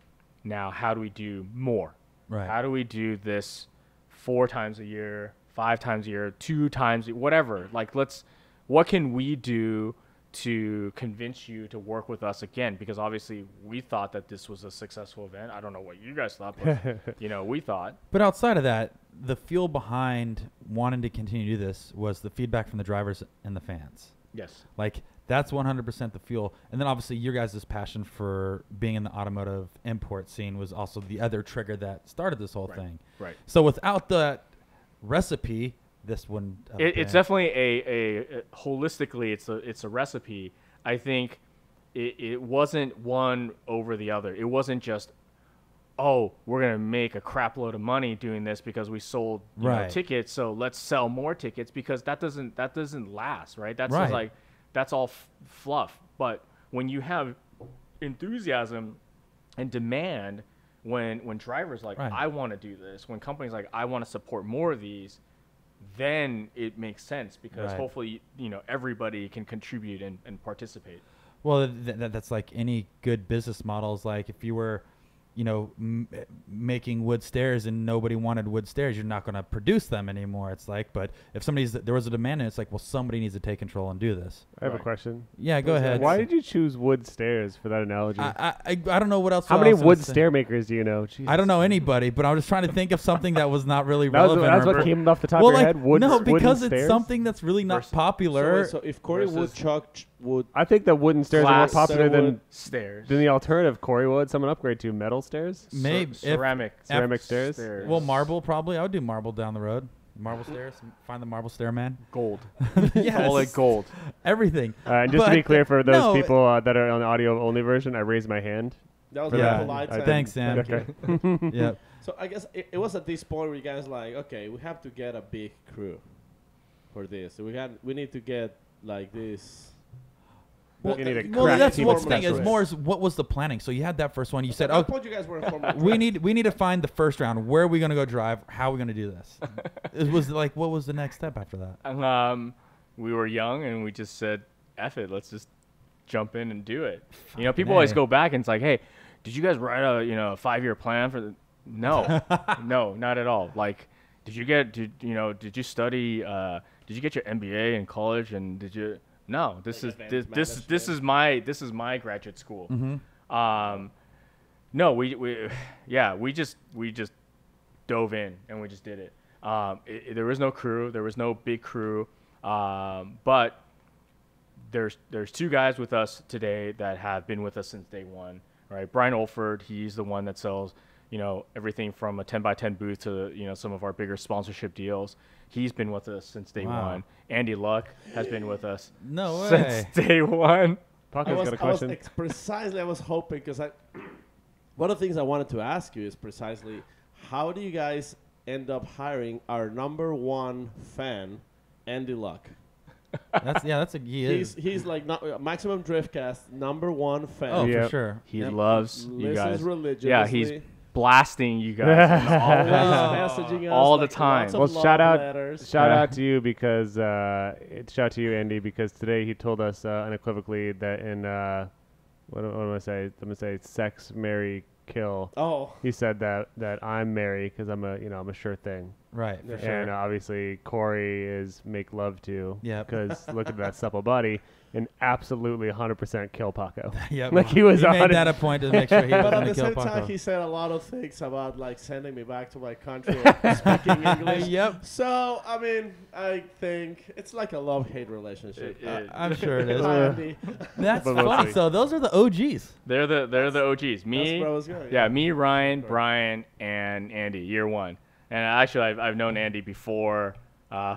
Now, how do we do more? Right. How do we do this 4 times a year, 5 times a year, 2 times, whatever? Like, what can we do to convince you to work with us again? Because obviously we thought that this was a successful event. I don't know what you guys thought, but we thought. But outside of that, the fuel behind wanting to continue to do this was the feedback from the drivers and the fans. Yes. Like, that's 100% the fuel. And then obviously your guys' passion for being in the automotive import scene was also the other trigger that started this whole thing. Right. So without that recipe, this wouldn't have It's been. definitely a holistically, it's a recipe. I think it wasn't one over the other. It wasn't just, oh, we're going to make a crap load of money doing this because we sold tickets, so let's sell more tickets, because that doesn't last, right? That's just like, that's all fluff. But when you have enthusiasm and demand, when drivers like, I want to do this, when companies like, I want to support more of these, then it makes sense, because hopefully everybody can contribute and participate. Well, that's like any good business models. Like if you were making wood stairs and nobody wanted wood stairs, you're not going to produce them anymore. It's like, but if there was a demand, and it's like, well, somebody needs to take control and do this. I have a question. Yeah, go ahead. Why did you choose wood stairs for that analogy? I don't know what else. How many else I wood was stair makers do you know? I don't know anybody, but I was trying to think of something that was not really That was, relevant. that's or- what came off the top well, of your like, head? Wood, no, wooden because it's stairs? something that's really not popular. So if Corey versus Woodchuck would I think that wooden stairs are more Glass popular than wood. Stairs. the alternative. Corey would someone upgrade to metal stairs, Maybe if- ceramic stairs. Well, marble probably. I would do marble down the road. Marble stairs. Find the marble stair man. Gold. Yes. Call it gold. Everything. And just to be But, clear for those no, people that are on the audio only version, I raised my hand. that was For very that. polite. I- and Thanks, Sam. thank you. Okay. Yeah. So I guess it was at this point where you guys like, okay, we have to get a big crew for this. So we need to get like this. You need a Well, crack that's team what's of thing is specialists. more is what was the planning. So you had that first one. You said, At "Oh, that point, you guys were in formal we training. need to find the first round. Where are we gonna go drive? How are we gonna do this?" It was like, what was the next step after that? We were young and we just said, F it, let's just jump in and do it. People always A. go back and it's like, hey, did you guys write a 5-year plan for the? No, no, not at all. Like, did you study? Did you get your MBA in college? And did you? No, this is my graduate school. No, we just dove in and we just did it. There was no crew, there was no big crew, but there's 2 guys with us today that have been with us since day one. Right, Brian Olford, he's the one that sells everything from a 10x10 booth to some of our bigger sponsorship deals. He's been with us since day one. Andy Luck has been with us No way. since day one. Paco's got a question. I was hoping because one of the things I wanted to ask you is precisely how do you guys end up hiring our number 1 fan, Andy Luck? He's like Maximum Driftcast number 1 fan. Oh, Yeah. for sure. He loves you Listens guys. religiously. Yeah, he's blasting you guys Messaging us all the like time. lots of Well, love shout out letters. to you because shout out to you, Andy, because today he told us unequivocally that in what am I say? I'm gonna say sex, marry, kill. Oh, He said that I'm Mary because I'm a sure thing. Right. For Yeah. sure. And obviously Corey is make love to. Yep. Because look at that supple body and absolutely 100% kill Paco. Yep. Like he was He made 100 that a point to make sure he but wasn't at gonna the kill same time, Paco. he said a lot of things about like sending me back to my country speaking English. Yep. So I mean, I think it's like a love-hate relationship. I'm sure it is. Andy. That's But funny. mostly. So those are the OGs. They're the OGs. That's Me, where I was going. yeah, me, Ryan, Brian, and Andy, year 1. And actually, I've known Andy before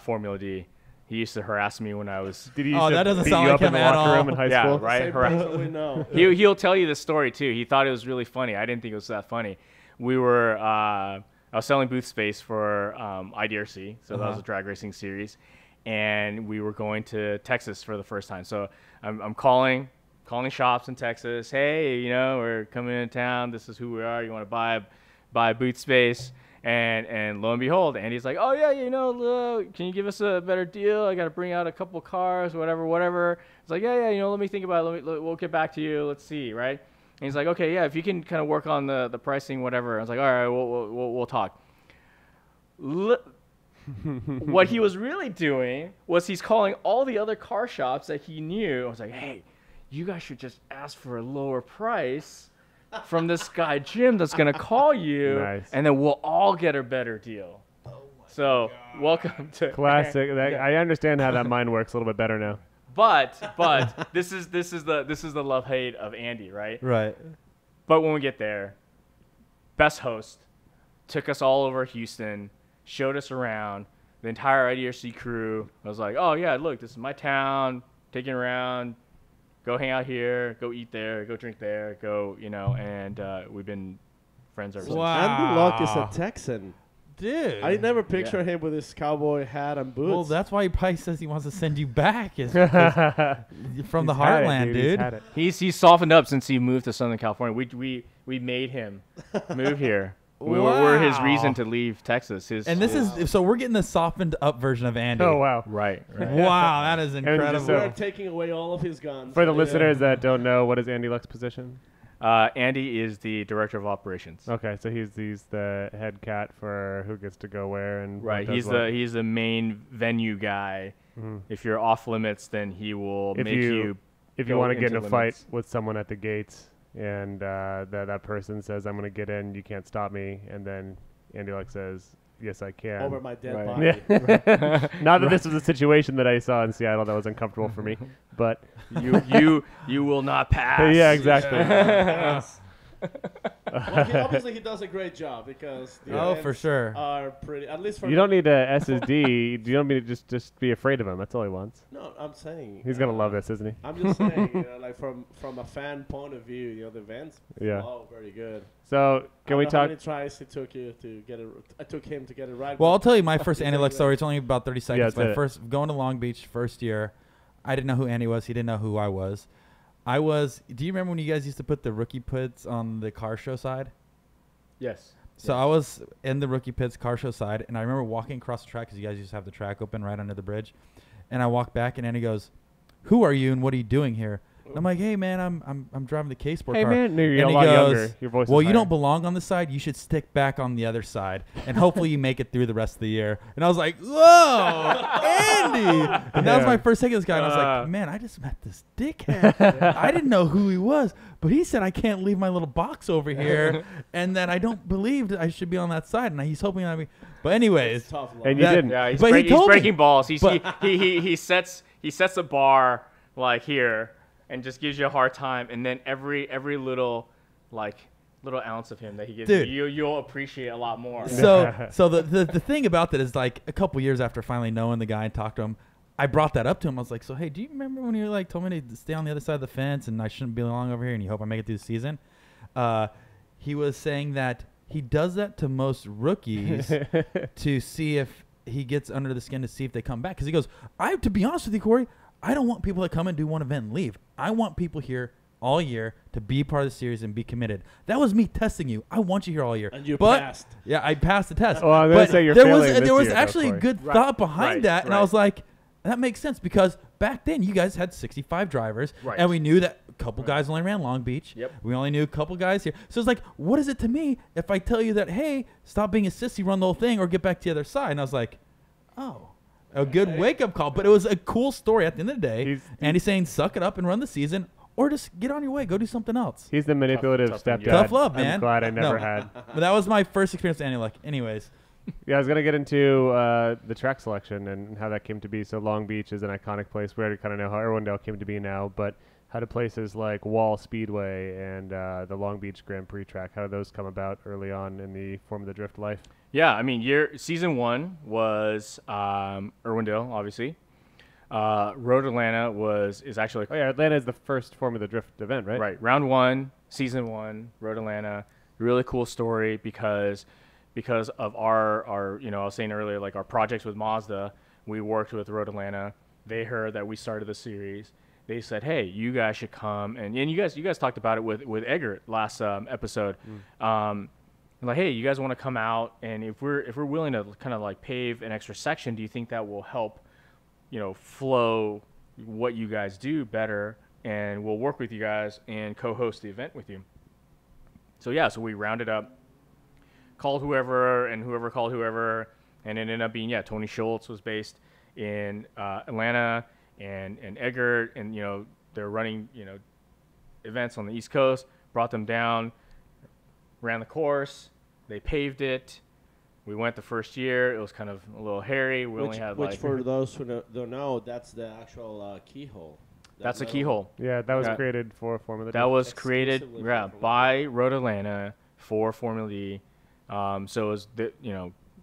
Formula D. He used to harass me when I was. Did he Oh, used to that doesn't beat sound you like up in him the at locker room all. in high Yeah, school? right. Same Harass. person we know. He'll tell you this story too. He thought it was really funny. I didn't think it was that funny. We were I was selling booth space for IDRC, so that was a drag racing series, and we were going to Texas for the first time. So I'm calling shops in Texas. Hey, we're coming into town. This is who we are. You want to buy booth space? And lo and behold, Andy's like, oh yeah, can you give us a better deal? I got to bring out a couple cars, whatever. It's like, yeah, let me think about it. We'll get back to you. Let's see, right? And he's like, okay, yeah, if you can kind of work on the pricing, whatever. I was like, all right, we'll talk. What he was really doing was he's calling all the other car shops that he knew. I was like, hey, you guys should just ask for a lower price from this guy Jim that's gonna call you, Nice. and then we'll all get a better deal. So welcome to Classic. I understand how that mind works a little bit better now. But this is the love hate of Andy, right? Right. But when we get there, best host, took us all over Houston, showed us around, the entire IDRC crew. I was like, oh yeah, look, this is my town, taking around. Go hang out here, go eat there, go drink there, and we've been friends ever since. Wow. Andy Luck is a Texan. Dude. I never picture him with his cowboy hat and boots. Well, that's why he probably says he wants to send you back. Is From from the heartland, dude. He's softened up since he moved to Southern California. We made him move here. We're his reason to leave Texas. And this is so we're getting the softened up version of Andy. Oh wow! right. Wow, that is incredible. just, We're taking away all of his guns. For the Yeah. listeners that don't know, what is Andy Luck's position? Andy is the director of operations. Okay, so he's the head cat for who gets to go where and what Right. does what. He's the main venue guy. Mhm. If you're off limits, then he will If make you if you go want to get in into a fight limits. with someone at the gates and that person says I'm going to get in, you can't stop me, and then Andy Luck says yes I can. Over my dead Right. body. Yeah. Not that this was a situation that I saw in Seattle that was uncomfortable for me, but you will not pass. yeah, exactly. Yes. Well, obviously he does a great job because the Oh, for events sure. are pretty. At least for You don't need a SSD. You don't need to just be afraid of him. That's all he wants. No, I'm saying He's gonna love this, isn't he? I'm just saying, like from a fan point of view, the events. Yeah. Oh, very good. So can we How talk? many tries it took you to get it? I took him to get it right. Well, but I'll tell you my first he's Andy very Luck good. story. It's only about 30 seconds. that's My it. first going to Long Beach first year, I didn't know who Andy was. He didn't know who I was. Do you remember when you guys used to put the rookie pits on the car show side? Yes. So I was in the rookie pits car show side, and I remember walking across the track because you guys used to have the track open right under the bridge. And I walked back, and Andy goes, "Who are you, and what are you doing here?" And I'm like, "Hey man, I'm driving the K Sport Hey car." man, no, you're And a he lot goes, younger. Your voice. "Well, is you higher. don't belong on the side. You should stick back on the other side, and hopefully you make it through the rest of the year." And I was like, "Whoa, Andy!" And that was my first take of this guy. And I was like, "Man, I just met this dickhead. I didn't know who he was, but he said I can't leave my little box over here, and that I don't believe that I should be on that side." And he's hoping that but anyways, It's tough love. And you That- didn't. Yeah, he's, But he he's told me. breaking balls. He sets a bar like here and just gives you a hard time, and then every little ounce of him that he gives Dude. you'll appreciate a lot more. So the thing about that is, like, a couple years after finally knowing the guy and talked to him, I brought that up to him. I was like, "So hey, do you remember when you like told me to stay on the other side of the fence and I shouldn't be along over here and you hope I make it through the season?" He was saying that he does that to most rookies to see if he gets under the skin to see if they come back. Because he goes, to be honest with you, Corey, I don't want people to come and do one event and leave. I want people here all year to be part of the series and be committed. That was me testing you. I want you here all year. And you but, passed. Yeah, I passed the test. Well, I'm gonna But say you're there failing was this there was year, though, actually a Corey. good Right, thought behind right, that, and I right. was like, that makes sense because back then you guys had 65 drivers, Right. and we knew that a couple guys only ran Long Beach. Yep. We only knew a couple guys here. So it's like, what is it to me if I tell you that, hey, stop being a sissy, run the whole thing, or get back to the other side? And I was like, oh, a good wake-up call. But it was a cool story at the end of the day. Andy saying, suck it up and run the season, or just get on your way, go do something else. He's the manipulative tough stepdad. young. Tough love, man. I'm glad I never No. had. But that was my first experience with Andy Luck. Anyways. Yeah, I was gonna get into the track selection and how that came to be. So Long Beach is an iconic place. We already kind of know how Irwindale came to be now, but how do places like Wall Speedway and the Long Beach Grand Prix track, how do those come about early on in the Form of the Drift life? Yeah, I mean, season 1 was Irwindale, obviously. Road Atlanta is actually Oh yeah, Atlanta is the first Form of the Drift event, right? right. Round 1, season 1, Road Atlanta. Really cool story because of our I was saying earlier, like our projects with Mazda, we worked with Road Atlanta. They heard that we started the series. They said, "Hey, you guys should come." And you guys talked about it with Eggert last episode. Like, hey, you guys want to come out, and if we're willing to kind of like pave an extra section, do you think that will help, flow what you guys do better? And we'll work with you guys and co-host the event with you. So so we rounded up, called whoever, and whoever called whoever, and it ended up being Tony Schultz was based in Atlanta, and Eggert, and they're running events on the East Coast. Brought them down, ran the course, they paved it. We went the first year. It was kind of a little hairy. We only had Which for those who don't know, that's the actual keyhole. that's a little- keyhole. Yeah, that was Yeah. created for Form of the That Drift. was created Exclusively for Formula by Road Atlanta for Formula D. So it was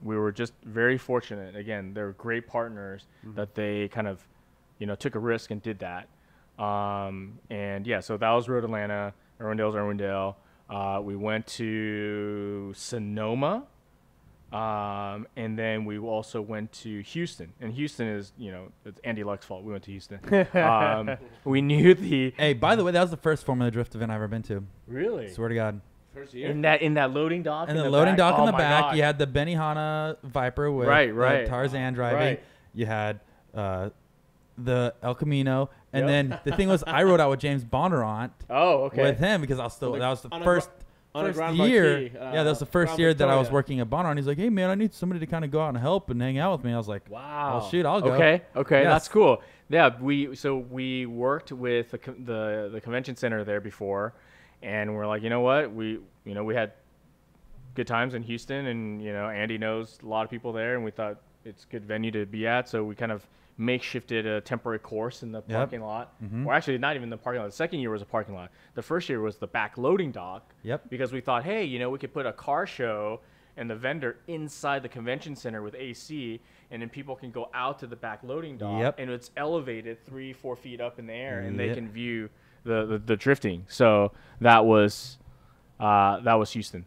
we were just very fortunate. Again, they're great partners that they kind of took a risk and did that. So that was Road Atlanta. Irwindale's Irwindale. We went to Sonoma. And then we also went to Houston. And Houston is, it's Andy Luck's fault. We went to Houston. We knew the... Hey, by the way, that was the first Formula Drift event I've ever been to. Really? Swear to God. First year. In that loading dock? And in the loading back? dock Oh in the my back, God. you had the Benihana Viper with Right. Tarzan driving. Right. You had the El Camino, And then the thing was, I rode out with James Bondurant Oh, okay. with him because that was the on a first on a first Grand year. Marquis, Yeah, that was the first Grand year that I was Victoria. working at Bondurant. He's like, hey man, I need somebody to kind of go out and help and hang out with me. I was like, Wow. well, shoot, I'll go. Okay, Yes. that's cool. Yeah, we worked with the convention center there before, and we're like, you know what, we had good times in Houston, and Andy knows a lot of people there, and we thought it's a good venue to be at, so we kind of makeshifted a temporary course in the parking lot. Or actually, not even the parking lot. The second year was a parking lot. The first year was the back loading dock. Yep. Because we thought, hey, we could put a car show and the vendor inside the convention center with AC, and then people can go out to the back loading dock, Yep. and it's elevated 3-4 feet up in the air, and they Yep. can view the drifting. So that was Houston.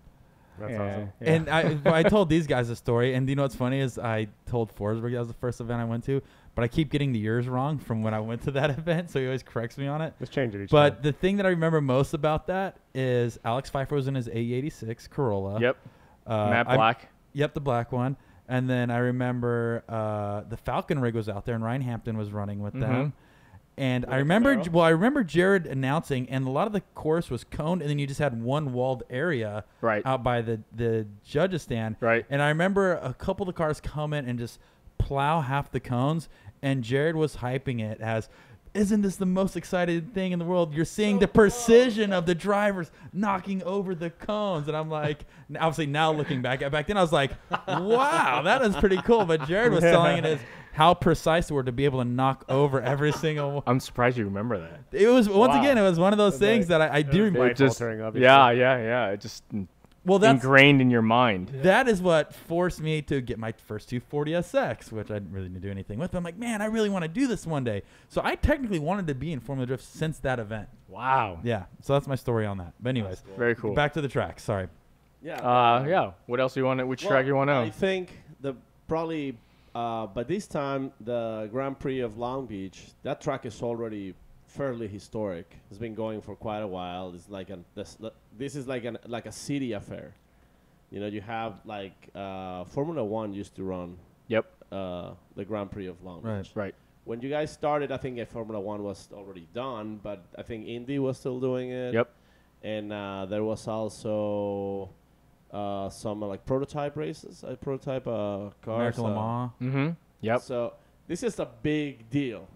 That's Yeah. awesome. Yeah. And I told these guys a story, and you know what's funny is I told Forsberg that was the first event I went to, but I keep getting the years wrong from when I went to that event, so he always corrects me on it. Just change it each But time. the thing that I remember most about that is Alex Pfeiffer was in his AE86 Corolla. Yep. Matt Black. Yep, the black one. And then I remember the Falcon rig was out there, and Ryan Hampton was running with them. And I remember Jared announcing, and a lot of the course was coned, and then you just had one walled area Right. out by the judges stand. Right. And I remember a couple of the cars come in and just plow half the cones, and Jared was hyping it as, isn't this the most exciting thing in the world? You're seeing the precision of the drivers knocking over the cones. And I'm like, obviously now looking back then, I was like, wow, that is pretty cool. But Jared was telling it as how precise they were to be able to knock over every single one. I'm surprised you remember that. It was, once Wow. again, it was one of those things that I do remember. Life altering, obviously. Yeah. It just Well, that's ingrained in your mind. that is what forced me to get my first 240 SX, which I didn't really do anything with. But I'm like, man, I really want to do this one day. So I technically wanted to be in Formula Drift since that event. Wow. Yeah, so that's my story on that. But anyways, Very cool. back to the track. Sorry. Yeah. Yeah. What else do you want to? Which Well, track you want to I know? think probably by this time the Grand Prix of Long Beach, that track is already fairly historic. It's been going for quite a while. It's like this is like a city affair. You have like Formula One used to run Yep. the Grand Prix of Long Right. Beach. Right. When you guys started, I think Formula One was already done, but I think Indy was still doing it. Yep. And there was also some like prototype races, prototype cars. American Le Mans. Mm-hmm. Yep. So this is a big deal.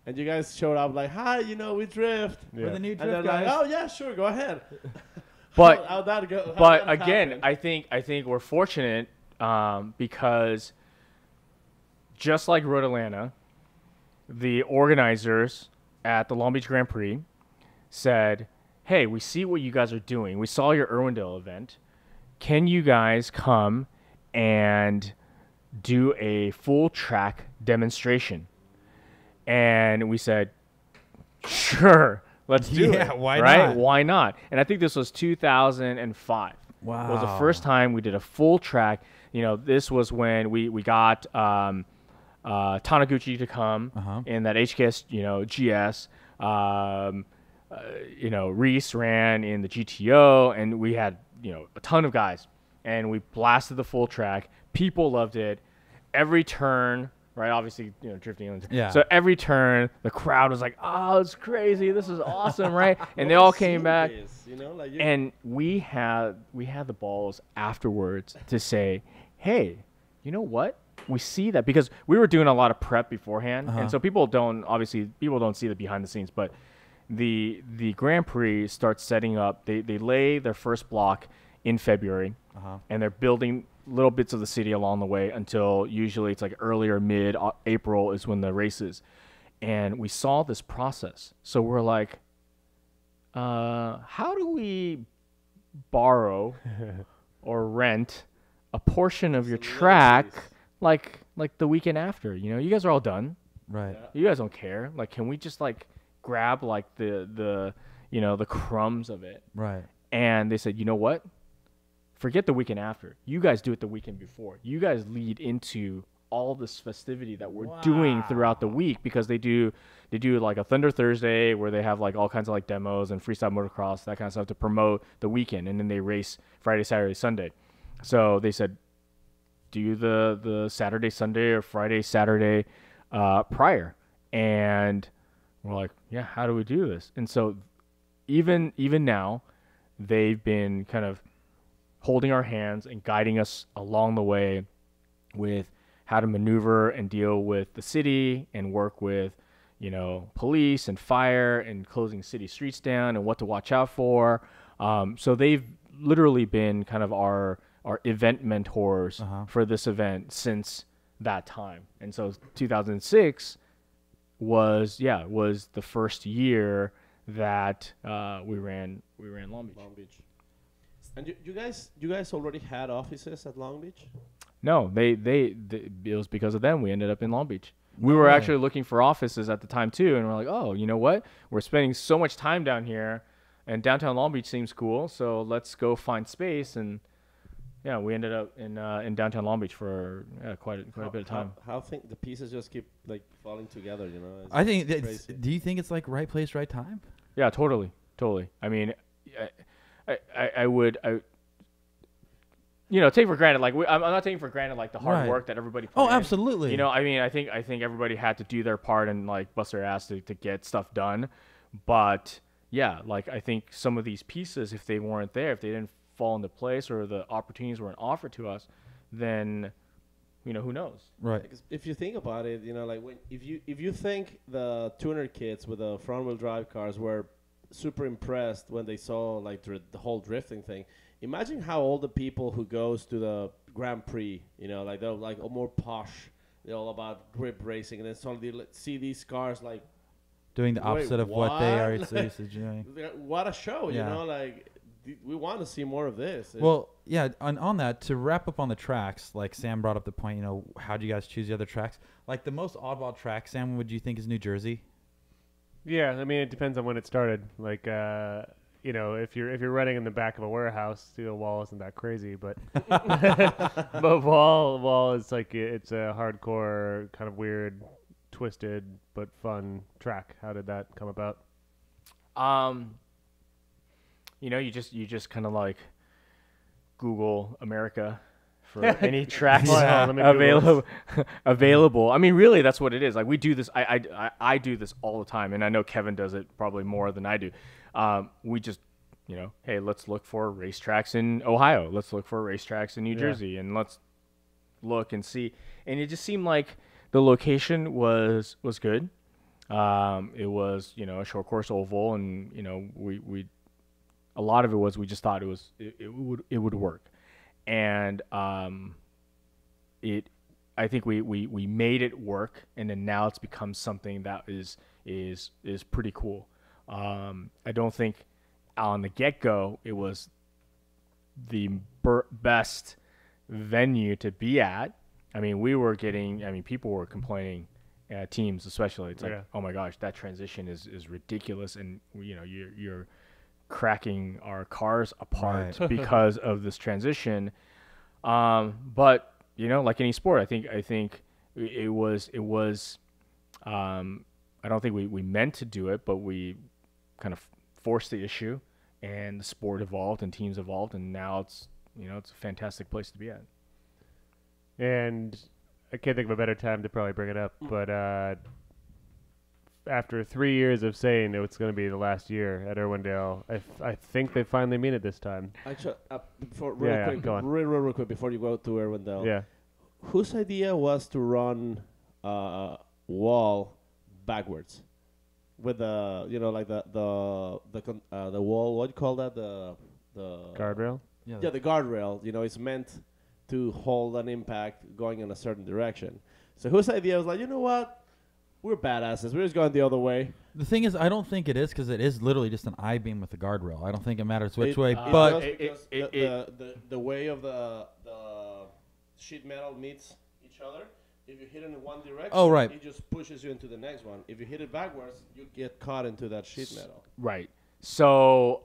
And you guys showed up like, hi, we drift. Yeah. We're the new And drift they're guys. like, oh, yeah, sure, go ahead. But How'd that go? How'd but that again, happen? I think we're fortunate because just like Road Atlanta, the organizers at the Long Beach Grand Prix said, hey, we see what you guys are doing. We saw your Irwindale event. Can you guys come and do a full track demonstration? And we said, sure, let's do it. Yeah, why right? not? Why not? And I think this was 2005. Wow. It was the first time we did a full track. This was when we got Taniguchi to come in that HKS, GS. Reese ran in the GTO, and we had, a ton of guys. And we blasted the full track. People loved it. Every turn, right? Obviously, drifting. Yeah. So every turn, the crowd was like, "Oh, it's crazy! This is awesome!" Right? And they all came back. And we had the balls afterwards to say, "Hey, you know what? We see that because we were doing a lot of prep beforehand, and so people don't see the behind the scenes, but the Grand Prix starts setting up. They lay their first block in February, and they're building little bits of the city along the way until usually it's like early or mid April is when the race is. And we saw this process. So we're like, how do we borrow or rent a portion of your track like the weekend after? You guys are all done. Right. You guys don't care. Like, can we just like grab like the crumbs of it? Right. And they said, you know what? Forget the weekend after. You guys do it the weekend before. You guys lead into all this festivity that we're doing throughout the week, because they do like a Thunder Thursday where they have like all kinds of like demos and freestyle motocross, that kind of stuff to promote the weekend, and then they race Friday, Saturday, Sunday. So they said, do the Saturday, Sunday, or Friday, Saturday prior. And We're like, yeah, how do we do this? And so even now, they've been kind of holding our hands and guiding us along the way with how to maneuver and deal with the city and work with, police and fire and closing city streets down and what to watch out for. So they've literally been kind of our event mentors for this event since that time. And so 2006 was the first year that we ran Long Beach. Long Beach. And you guys already had offices at Long Beach? No, it was because of them we ended up in Long Beach. We were actually looking for offices at the time too, and we're like, oh, you know what? We're spending so much time down here, and downtown Long Beach seems cool, so let's go find space. And yeah, we ended up in downtown Long Beach for quite a bit of time. How think the pieces just keep like falling together? It's I think. crazy. Do you think it's like right place, right time? Yeah, totally. I mean, I would take for granted. Like I'm not taking for granted like the hard work that everybody put Oh, in. absolutely. I mean, I think everybody had to do their part and like bust their ass to get stuff done. But yeah, like I think some of these pieces, if they weren't there, if they didn't fall into place or the opportunities weren't offered to us, then who knows? Right. Because if you think about it, like if you think the tuner kids with the front wheel drive cars were super impressed when they saw like the whole drifting thing. Imagine how all the people who goes to the Grand Prix, like they're like more posh, they're all about grip racing, and then suddenly see these cars like Doing the opposite of what they are used to doing. what a show, Yeah. like we want to see more of this. Well, yeah, on that, to wrap up on the tracks, like Sam brought up the point, how do you guys choose the other tracks? Like the most oddball track, Sam, would you think is New Jersey? Yeah, I mean, it depends on when it started. Like, if you're running in the back of a warehouse, the wall isn't that crazy, but but wall is like it's a hardcore kind of weird, twisted but fun track. How did that come about? You just kind of like Google America for any tracks available. I mean, really, that's what it is. Like we do this. I do this all the time, and I know Kevin does it probably more than I do. We just, hey, let's look for racetracks in Ohio. Let's look for racetracks in New Jersey, and let's look and see. And it just seemed like the location was good. It was, a short course oval, and we a lot of it was we just thought it would work. And I think we made it work, and then now it's become something that is pretty cool. I don't think on the get-go it was the best venue to be at. I mean, people were complaining, teams especially. It's like, oh my gosh, that transition is ridiculous, and you're cracking our cars apart because of this transition. But like any sport, I think it was I don't think we meant to do it, but we kind of forced the issue, and the sport evolved and teams evolved, and now it's it's a fantastic place to be at. And I can't think of a better time to probably bring it up, but after 3 years of saying it's going to be the last year at Irwindale, I think they finally mean it this time. Actually, Go on. real quick before you go to Irwindale. Yeah. Whose idea was to run wall backwards with the the wall? What do you call that? The Guardrail? Yeah, the guardrail. It's meant to hold an impact going in a certain direction. So whose idea was like, you know what? We're badasses. We're just going the other way. The thing is, I don't think it is, because it is literally just an I-beam with a guardrail. I don't think it matters which way. But It- the way of the sheet metal meets each other. If you hit it in one direction, it just pushes you into the next one. If you hit it backwards, you get caught into that sheet metal. Right. So,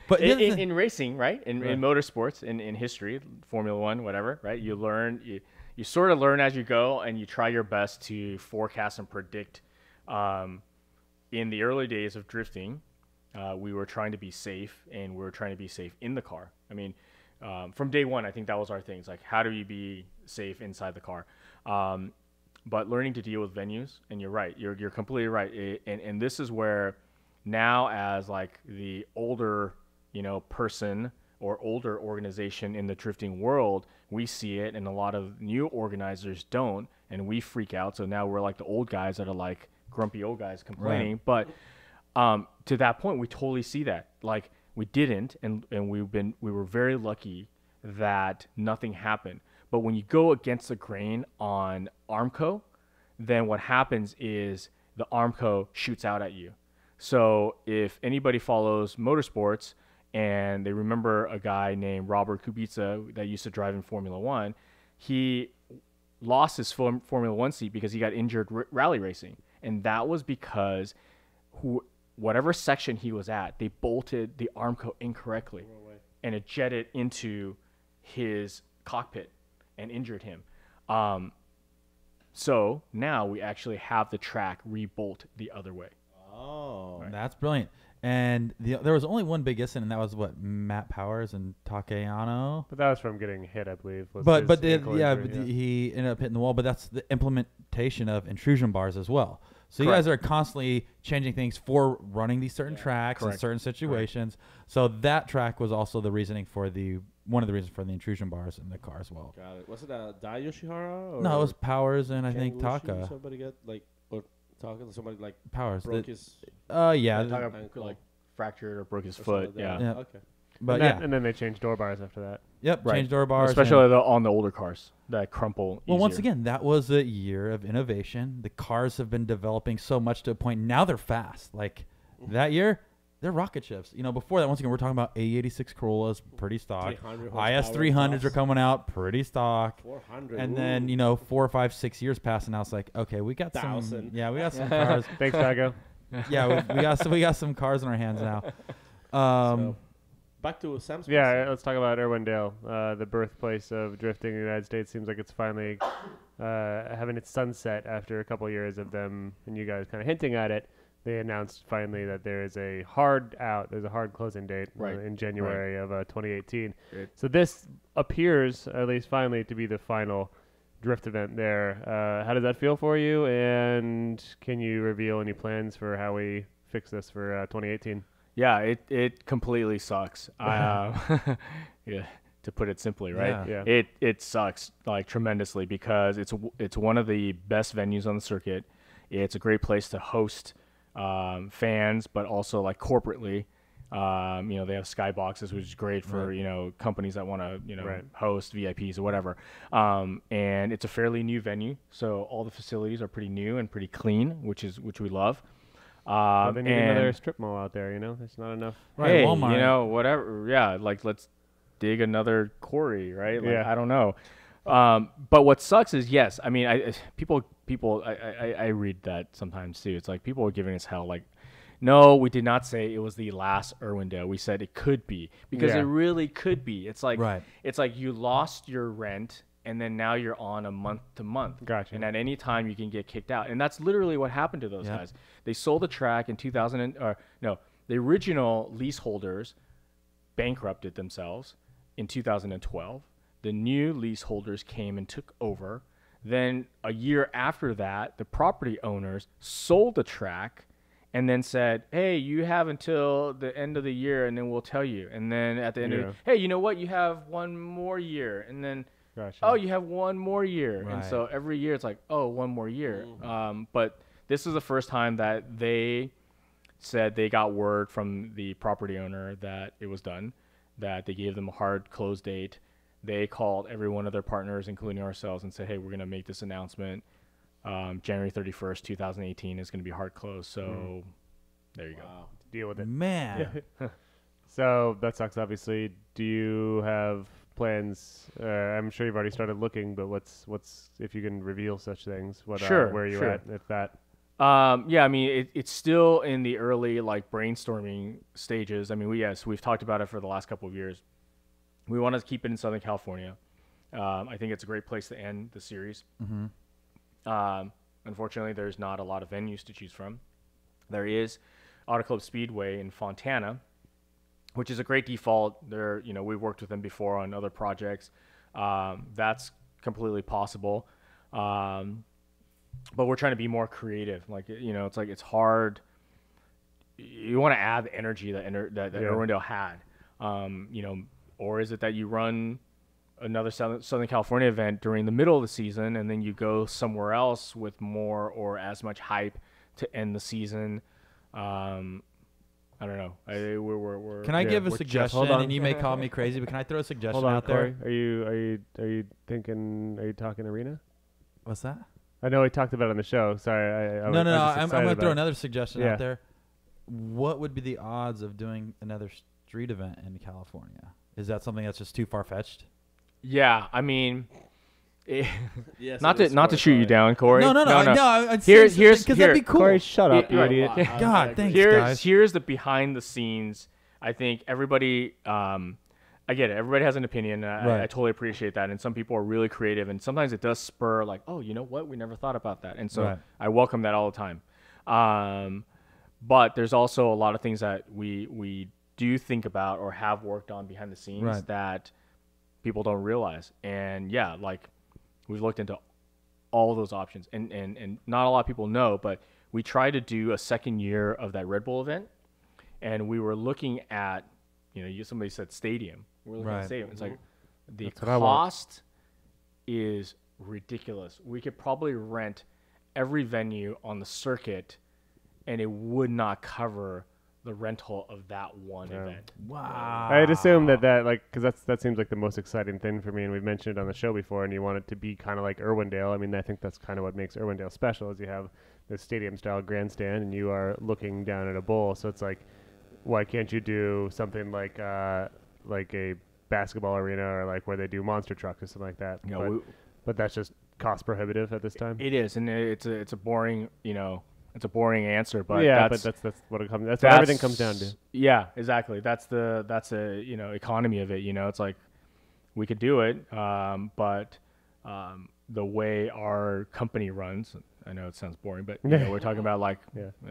But in racing, right? In motorsports, in history, Formula One, whatever, right? You learn, you sort of learn as you go, and you try your best to forecast and predict. In the early days of drifting, we were trying to be safe, and we were trying to be safe in the car. I mean, from day one, I think that was our thing. It's like, how do you be safe inside the car? but learning to deal with venues. And you're right. You're completely right. And this is where now, as like the older, person or older organization in the drifting world, we see it, and a lot of new organizers don't, and we freak out. So now we're like the old guys that are like grumpy old guys complaining. But to that point, we totally see that. Like we didn't, and we were very lucky that nothing happened. But when you go against the grain on Armco, then what happens is the Armco shoots out at you. So if anybody follows motorsports and they remember a guy named Robert Kubica that used to drive in Formula One, he lost his Formula One seat because he got injured rally racing. And that was because whatever section he was at, they bolted the Armco incorrectly. And it jetted into his cockpit and injured him. So now we actually have the track rebolt the other way. Oh, That's brilliant. And there was only one big incident, and that was what, Matt Powers and Takayano. But that was from getting hit, I believe. He ended up hitting the wall. But that's the implementation of intrusion bars as well. So you guys are constantly changing things for running these certain tracks in certain situations. Right. So that track was also the reasoning for one of the reasons for the intrusion bars in the car as well. Got it. Was it Dai Yoshihara? Or No, it was Powers and I think Wushi, Taka. Somebody get somebody like Powers broke his Taka ankle. like fractured or broke his or foot. something like Yeah. that. Okay. But and then they changed door bars after that. Yep, Right. changed door bars. Especially on the older cars that crumple Well, once easier. again, that was a year of innovation. The cars have been developing so much to a point now they're fast. Like that year, they're rocket ships. Before that, once again, we're talking about A86 Corollas, pretty stock. 300 IS 300s are coming out, pretty stock. 400. And then 4 or 5, 6 years pass, and now it's like, okay, we got 1,000. we got some cars. Thanks, Tago. Yeah, we got some cars in our hands now. So, back to Sam's. Yeah, let's talk about Irwindale, the birthplace of drifting in the United States. Seems like it's finally having its sunset after a couple years of them and you guys kind of hinting at it. They announced finally that there's a hard closing date in January of 2018. Great. So this appears, at least finally, to be the final drift event there. How does that feel for you? And can you reveal any plans for how we fix this for 2018? Yeah, it completely sucks. Yeah, to put it simply, right? Yeah. It sucks like tremendously because it's one of the best venues on the circuit. It's a great place to host fans, but also like corporately. They have skyboxes, which is great for companies that want to host VIPs or whatever. And it's a fairly new venue, so all the facilities are pretty new and pretty clean, which we love. They need another strip mall out there. There's not enough. Hey, Walmart. whatever. Yeah, like let's dig another quarry, right? Like, Yeah. I don't know. But what sucks is, yes, I mean, people, I read that sometimes too. It's like people are giving us hell. Like, no, we did not say it was the last Irwindale. We said it could be because it really could be. It's like it's like you lost your rent and then now you're on a month to month. Gotcha. And at any time you can get kicked out. And that's literally what happened to those guys. They sold the track in the original leaseholders bankrupted themselves in 2012. The new leaseholders came and took over. Then a year after that, the property owners sold the track and then said, hey, you have until the end of the year and then we'll tell you. And then at the end of hey, you know what? You have one more year. And then, you have one more year. Right. And so every year it's like, one more year. But this is the first time that they said they got word from the property owner that it was done, that they gave them a hard close date. They called every one of their partners, including ourselves, and said, hey, we're going to make this announcement. January 31st, 2018 is going to be hard close. So there you go. Deal with it. Man. So that sucks, obviously. Do you have plans? I'm sure you've already started looking, but what's if you can reveal such things? Where are you at if that? I mean, it's still in the early like brainstorming stages. I mean, we've talked about it for the last couple of years. We want to keep it in Southern California. I think it's a great place to end the series. Unfortunately, there's not a lot of venues to choose from. There is Auto Club Speedway in Fontana, which is a great default. We've worked with them before on other projects. That's completely possible. but we're trying to be more creative. Like, it's like it's hard. You want to add the energy that Irwindale had, or is it that you run another Southern California event during the middle of the season and then you go somewhere else with more or as much hype to end the season? I don't know. Can I give a Hold suggestion? on. And you may call me crazy, but can I throw a suggestion Hold on, out there? Corey. Are you talking arena? What's that? I know we talked about it on the show. Sorry. No. I'm I'm going to throw it. another suggestion Yeah. out there. What would be the odds of doing another street event in California? Is that something that's just too far fetched? Yeah, I mean, Yes, not it is to shoot you quite down, Corey. No. Here's because that'd be cool. Corey, shut up, you Here- idiot. Wow. God, thanks, guys. Here's the behind the scenes. I think everybody, I get it. Everybody has an opinion. And Right. I totally appreciate that. And some people are really creative, and sometimes it does spur like, oh, you know what? We never thought about that. And so Right. I welcome that all the time. But there's also a lot of things that we do think about or have worked on behind the scenes Right. that people don't realize. And yeah, like we've looked into all those options, and not a lot of people know, but we tried to do a second year of that Red Bull event, and we were looking at, somebody said stadium. We're looking Right. at stadium. It's like the That's what I want. cost is ridiculous. We could probably rent every venue on the circuit, and it would not cover the rental of that one event. Wow. I'd assume that because that seems like the most exciting thing for me, and we've mentioned it on the show before. And you want it to be kind of like Irwindale. I mean, I think that's kind of what makes Irwindale special, is you have the stadium-style grandstand, and you are looking down at a bowl. So it's like, why can't you do something like a basketball arena, or like where they do monster trucks or something like that? But that's just cost prohibitive at this time. It is, and it's a boring, it's a boring answer, but yeah, that's, but that's what it comes. That's what everything comes down to. Yeah, exactly. That's a economy of it. It's like we could do it, but the way our company runs, I know it sounds boring, but we're talking about like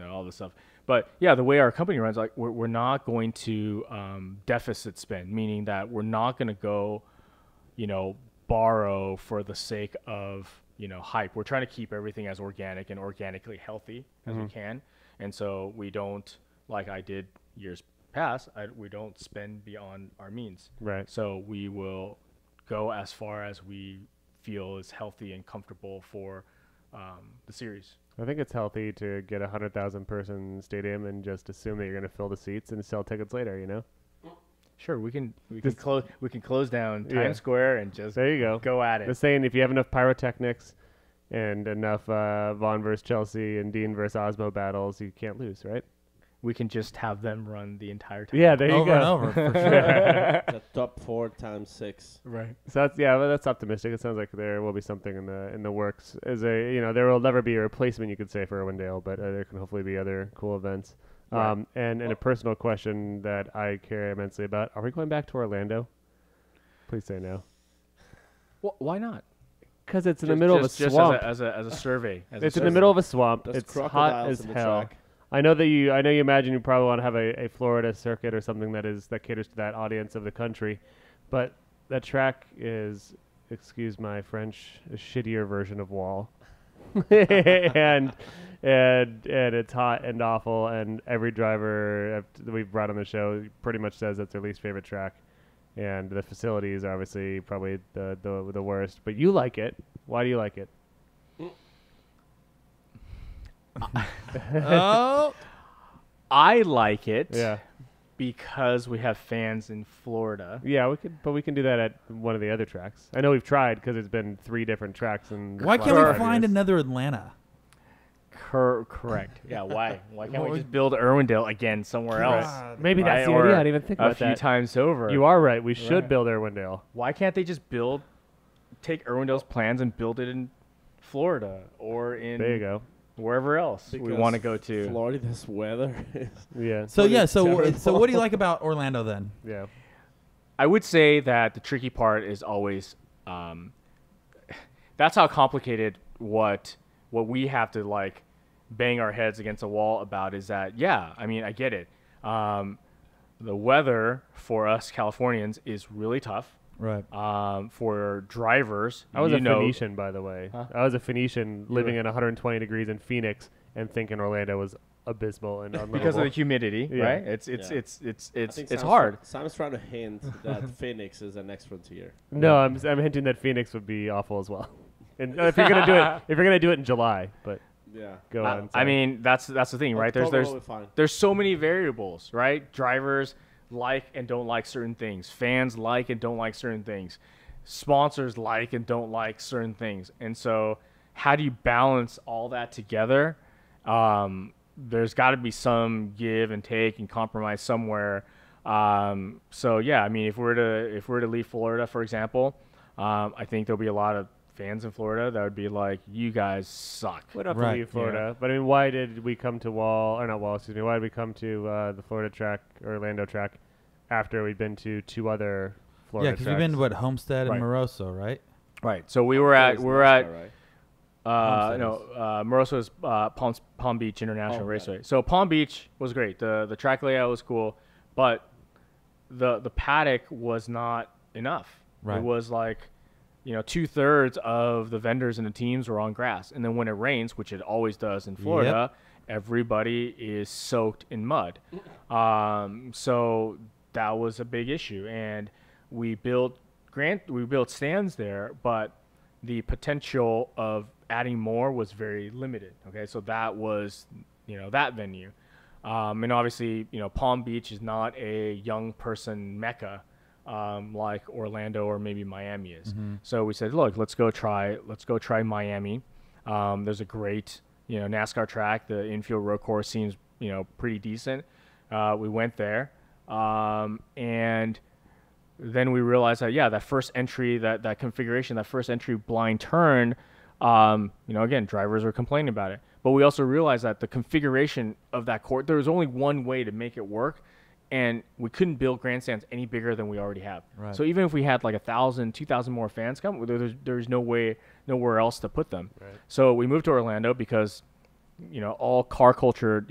all this stuff. But yeah, the way our company runs, like we're not going to deficit spend, meaning that we're not going to go, borrow for the sake of hype. We're trying to keep everything as organic and organically healthy as we can, and so we don't, like I did years past, we don't spend beyond our means. Right. So we will go as far as we feel is healthy and comfortable for the series. I think it's healthy to get 100,000 person stadium and just assume that you're going to fill the seats and sell tickets later. Sure, we can close down Times Yeah. Square and just There you go. go at The it. saying, if you have enough pyrotechnics and enough Vaughn versus Chelsea and Dean versus Osmo battles, you can't lose, right? We can just have them run the entire time. Yeah, there you Over go. and over, for sure. The top 4 times 6. Right. So that's optimistic. It sounds like there will be something in the works. There will never be a replacement, you could say, for Irwindale, but there can hopefully be other cool events. Right. And a personal question that I care immensely about: are we going back to Orlando? Please say no. Well, why not? Because it's in the middle of a swamp. Just as a survey. It's in the middle of a swamp. There's It's hot crocodiles as in the hell. track. I know you imagine you probably want to have a Florida circuit or something that caters to that audience of the country, but that track is, excuse my French, a shittier version of Wall. and it's hot and awful, and every driver that we've brought on the show pretty much says that's their least favorite track, and the facilities are obviously probably the worst. But you like it. Why do you like it? Oh, I like it Yeah. because we have fans in Florida. Yeah, we can do that at one of the other tracks. I know we've tried because it's been 3 different tracks. And why can't we find another Atlanta? Correct. Yeah, why? Why can't we just build Irwindale again somewhere else? Maybe that's Right, the idea. or I didn't even think a about few that. times over. You are right. We should Right. build Irwindale. Why can't they just take Irwindale's plans and build it in Florida or in There you go. wherever else we Because want to go to? Florida's weather is Yeah. So yeah, so terrible. what do you like about Orlando then? Yeah. I would say that the tricky part is always that's how complicated what we have to like bang our heads against a wall about is that, I mean, I get it. The weather for us Californians is really tough. Right. For drivers, I was you a know, Phoenician, by the way. Huh? I was a Phoenician living in 120 degrees in Phoenix and thinking Orlando was abysmal and unlivable. because of the humidity, Yeah. right? It's Yeah. I think Sam's hard. Sam's trying to hint that Phoenix is the next frontier. No, I'm hinting that Phoenix would be awful as well. And if you're gonna do it, in July, but Yeah. go on. I sorry. mean, that's the thing, right? October will be fine. There's so many variables, right? Drivers like and don't like certain things. Fans like and don't like certain things. Sponsors like and don't like certain things. And so how do you balance all that together? There's got to be some give and take and compromise somewhere. So yeah, I mean, if we're to leave Florida, for example, I think there'll be a lot of fans in Florida that would be like, you guys suck. We'd have to Right, leave Florida. But I mean, why did we come to why did we come to the Florida track, Orlando track, after we'd been to two other Florida Yeah, because tracks? you've been to Homestead Right. and Moroso, right? Right. So we were at Right? Moroso is Palm Beach International Oh, Raceway. right. So Palm Beach was great. The track layout was cool, but the paddock was not enough. Right. It was like, 2/3 of the vendors and the teams were on grass, and then when it rains, which it always does in Florida, everybody is soaked in mud. So that was a big issue, and we built stands there, but the potential of adding more was very limited. Okay, so that was that venue, and obviously Palm Beach is not a young person mecca like Orlando or maybe Miami is. So we said, look, let's go try Miami. There's a great NASCAR track. The infield road course seems pretty decent. We went there, and then we realized that that first entry, that configuration, that first entry blind turn, again, drivers were complaining about it. But we also realized that the configuration of that court, there was only one way to make it work, and we couldn't build grandstands any bigger than we already have. Right. So even if we had like 1,000, 2,000 more fans come, there's nowhere else to put them. Right. So we moved to Orlando because all car culture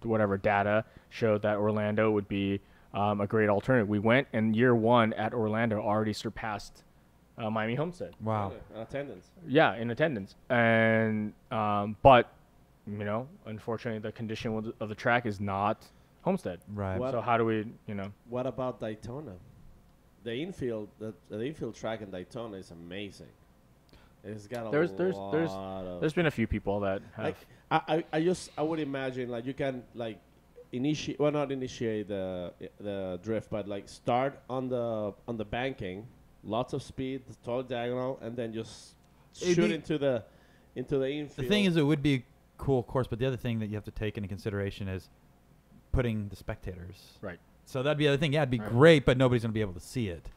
whatever data showed that Orlando would be a great alternative. We went, and year one at Orlando already surpassed Miami Homestead. Wow. Attendance. Yeah, in attendance. And but unfortunately, the condition of the track is not Homestead. Right. What- So how do we What about Daytona? The infield track in Daytona is amazing. It's got a there's been a few people that have like I would imagine like you can like not initiate the drift, but like start on the banking, lots of speed, total diagonal, and then just shoot into the infield. The thing is, it would be a cool course, but the other thing that you have to take into consideration is putting the spectators. Right. So that'd be the other thing. Yeah, it'd be great, but nobody's going to be able to see it.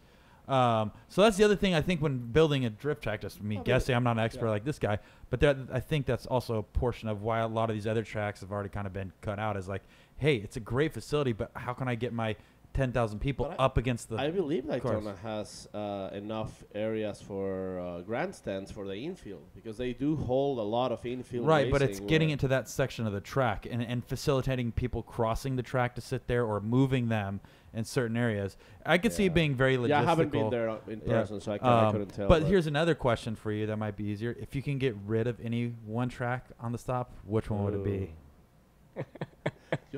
So that's the other thing I think when building a drift track, just me guessing, I'm not an expert like this guy, but I think that's also a portion of why a lot of these other tracks have already kind of been cut out is like, hey, it's a great facility, but how can I get my 10,000 people But up against the I believe Daytona course. has enough areas for grandstands for the infield because they do hold a lot of infield. Right, but it's racing getting where- into that section of the track and facilitating people crossing the track to sit there or moving them in certain areas. I could see it being very logistical. Yeah, I haven't been there in Yeah. person, so I couldn't tell. But here's another question for you that might be easier. If you can get rid of any one track on the stop, which one would it be?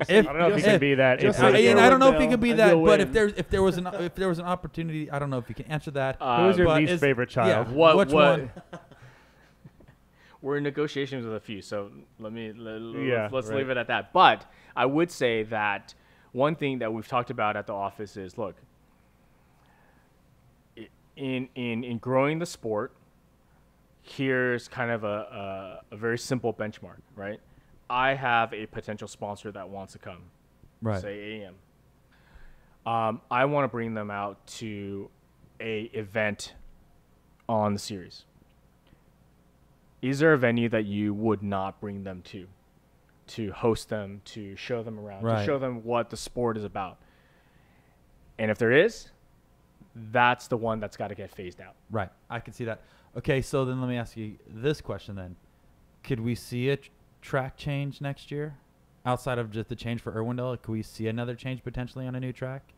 I don't know if you can be that. just into- like And I don't know if you Will, could be and that, you'll but win. if there was an opportunity, I don't know if you can answer that. Who's your but least is- favorite child? Yeah, What- which what- one? we're in negotiations with a few, so let's right. leave it at that. But I would say that one thing that we've talked about at the office is, look, in growing the sport, here's kind of a very simple benchmark, right? I have a potential sponsor that wants to come, Right. say AM. I want to bring them out to a event on the series. Is there a venue that you would not bring them to host them, to show them around, to Right. show them what the sport is about? And if there is, that's the one that's got to get phased out. Right. I can see that. Okay, so then let me ask you this question then. Could we see a track change next year? Outside of just the change for Irwindale, could we see another change potentially on a new track?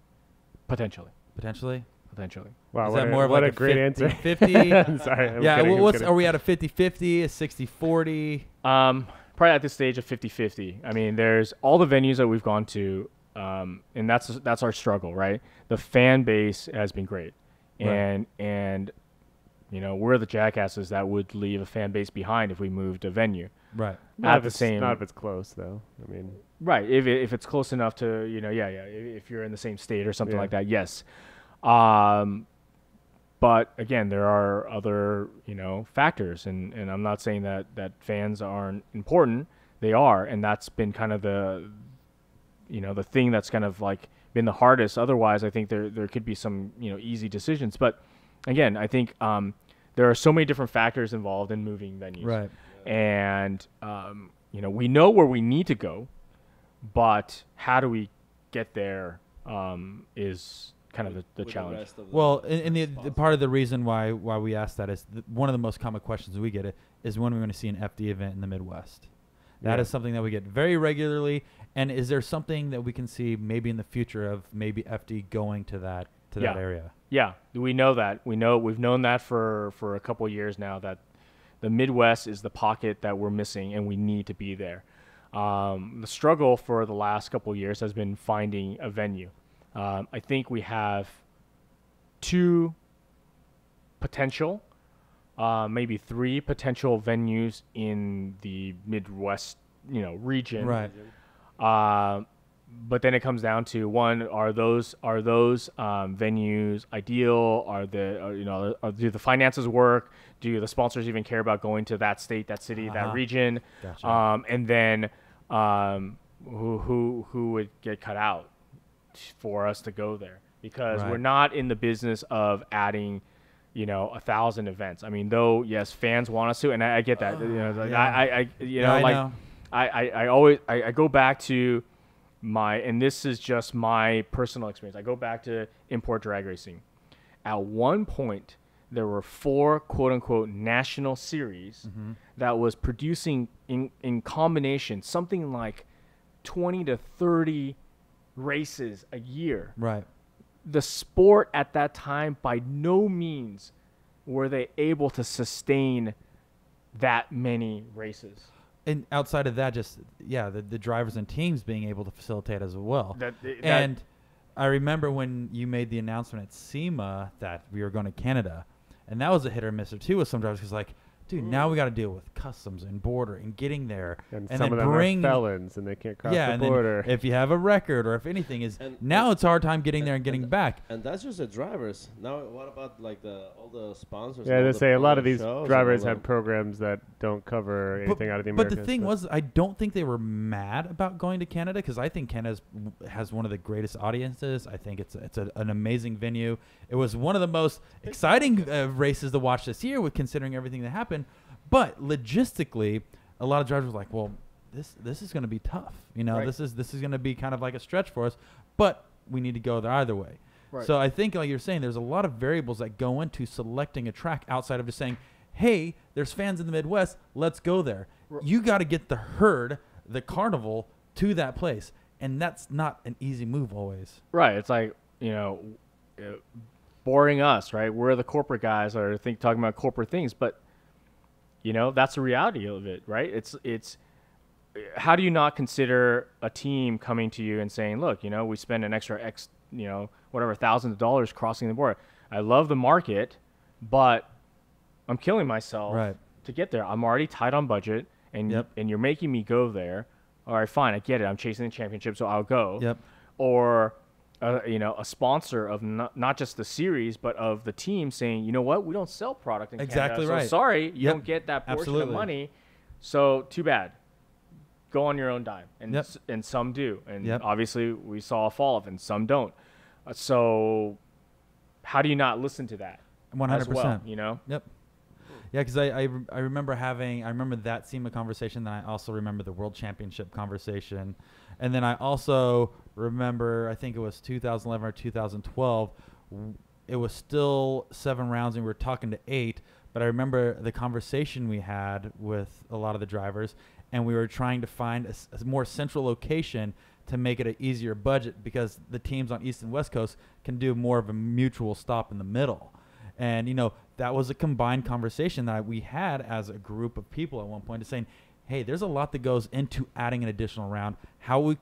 Potentially. Potentially? potentially. Wow, Is what that a, more of what like a great answer. 50? I'm sorry. I'm Yeah, kidding, well, I'm what's kidding. are we at a 50-50, a 60-40? Probably at this stage of 50-50. I mean, there's all the venues that we've gone to, and that's our struggle, right? The fan base has been great, Right. and you know, we're the jackasses that would leave a fan base behind if we moved a venue. Right. Not At if the it's, same, not if it's close, though. I mean, right? If it's close enough to, you know, yeah. If you're in the same state or something Yeah. like that, yes. But again, there are other, you know, factors, and I'm not saying that fans aren't important. They are, and that's been kind of the, you know, the thing that's kind of like been the hardest. Otherwise, I think there could be some, you know, easy decisions. But again, I think there are so many different factors involved in moving venues. Right. And you know, we know where we need to go, but how do we get there is kind of the With challenge. rest of the Well, and the spots. part of the reason why we asked that is one of the most common questions we get is when we're going to see an FD event in the Midwest. That Yeah. is something that we get very regularly. And is there something that we can see maybe in the future of maybe FD going to that Yeah. area? Yeah, we know that. We've known that for a couple of years now, that the Midwest is the pocket that we're missing, and we need to be there. The struggle for the last couple of years has been finding a venue. I think we have two potential, maybe three potential venues in the Midwest, you know, region. Right. But then it comes down to one: are those venues ideal? Do the finances work? Do the sponsors even care about going to that state, that city, that region? Gotcha. And then who would get cut out for us to go there? Because Right. we're not in the business of adding, you know, 1,000 events. I mean, though, yes, fans want us to, and I get that. You know, like, yeah. I always go back to and this is just my personal experience. I go back to import drag racing. At one point, there were 4 quote unquote national series that was producing in combination something like 20 to 30 races a year. Right. The sport at that time, by no means were they able to sustain that many races. And outside of that, just the drivers and teams being able to facilitate as well. That- And I remember when you made the announcement at SEMA that we were going to Canada, and that was a hit or miss too with some drivers because like, dude, now we got to deal with customs and border and getting there, and and some then of them bring are felons and they can't cross the and then border. if you have a record or if anything is And- now it's a hard time getting there and getting back. And that's just the drivers. Now, what about like all the sponsors? Yeah, and all they the say a lot of other these shows and drivers all have the- programs that don't cover anything out of the But Americas. the thing was, I don't think they were mad about going to Canada because I think Canada has one of the greatest audiences. I think it's an amazing venue. It was one of the most exciting races to watch this year, with considering everything that happened. But logistically, a lot of drivers were like, "Well, this is going to be tough. You know, Right. this is going to be kind of like a stretch for us. But we need to go there either way." Right. So I think, like you're saying, there's a lot of variables that go into selecting a track outside of just saying, "Hey, there's fans in the Midwest. Let's go there." You got to get the herd, the carnival, to that place, and that's not an easy move always. Right. It's like, you know, boring us, right? We're the corporate guys that are talking about corporate things, but you know, that's the reality of it, right? It's how do you not consider a team coming to you and saying, look, you know, we spend an extra X, you know, whatever, thousands of dollars crossing the border. I love the market, but I'm killing myself Right. to get there. I'm already tight on budget, and Yep. and you're making me go there. All right, fine, I get it. I'm chasing the championship, so I'll go. Yep. Or you know, a sponsor of not just the series, but of the team saying, you know what, we don't sell product in Exactly Canada, right. so sorry, you Yep. don't get that portion Absolutely. of money. So too bad. Go on your own dime, and Yep. and some do, and Yep. obviously we saw a fall off, and some don't. So how do you not listen to that? 100%. As well, you know. Yep. Yeah, because I remember I remember that SEMA conversation. Then I also remember the World Championship conversation, and then I also remember, I think it was 2011 or 2012. It was still 7 rounds, and we were talking to 8. But I remember the conversation we had with a lot of the drivers, and we were trying to find a more central location to make it an easier budget because the teams on East and West Coast can do more of a mutual stop in the middle. And, that was a combined conversation that we had as a group of people at one point to saying, hey, there's a lot that goes into adding an additional round.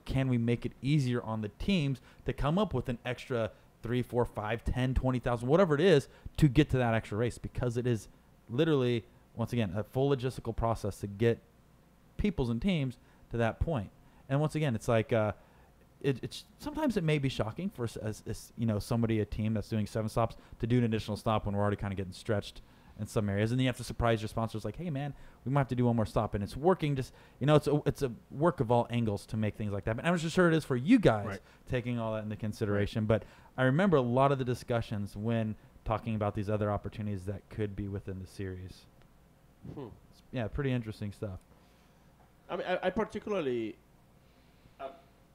Can we make it easier on the teams to come up with an extra 3, 4, 5, 10, 20,000, whatever it is, to get to that extra race? Because it is literally, once again, a full logistical process to get peoples and teams to that point. And once again, it's like it's sometimes it may be shocking for a team that's doing 7 stops to do an additional stop when we're already kind of getting stretched in some areas, and then you have to surprise your sponsors like, hey man, we might have to do one more stop, and it's working. Just it's a work of all angles to make things like that. But I'm just sure it is for you guys taking all that into consideration. But I remember a lot of the discussions when talking about these other opportunities that could be within the series. Yeah, pretty interesting stuff. I mean, I particularly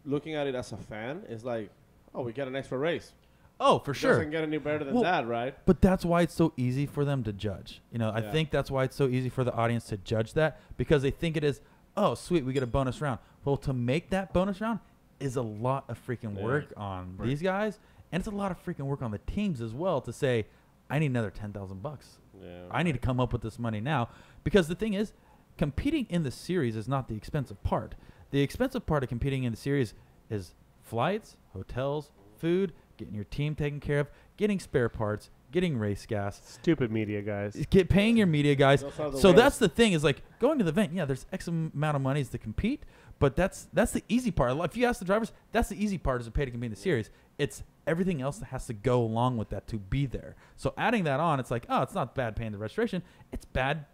looking at it as a fan is like, oh, we get an extra race. Oh, for It sure. doesn't get any better than that, right? But that's why it's so easy for them to judge. I think that's why it's so easy for the audience to judge that, because they think it is, oh, sweet, we get a bonus round. Well, to make that bonus round is a lot of freaking work on these guys, and it's a lot of freaking work on the teams as well to say, I need another $10,000. Yeah. I need to come up with this money now, because the thing is, competing in the series is not the expensive part. The expensive part of competing in the series is flights, hotels, food, getting your team taken care of, getting spare parts, getting race gas. Stupid media guys. Paying your media guys. Those are the So worst. that's the thing, is like going to the event. Yeah, there's X amount of monies to compete, but that's the easy part. If you ask the drivers, that's the easy part, is to pay to compete in the series. It's everything else that has to go along with that to be there. So adding that on, it's like, oh, it's not bad paying the registration. It's bad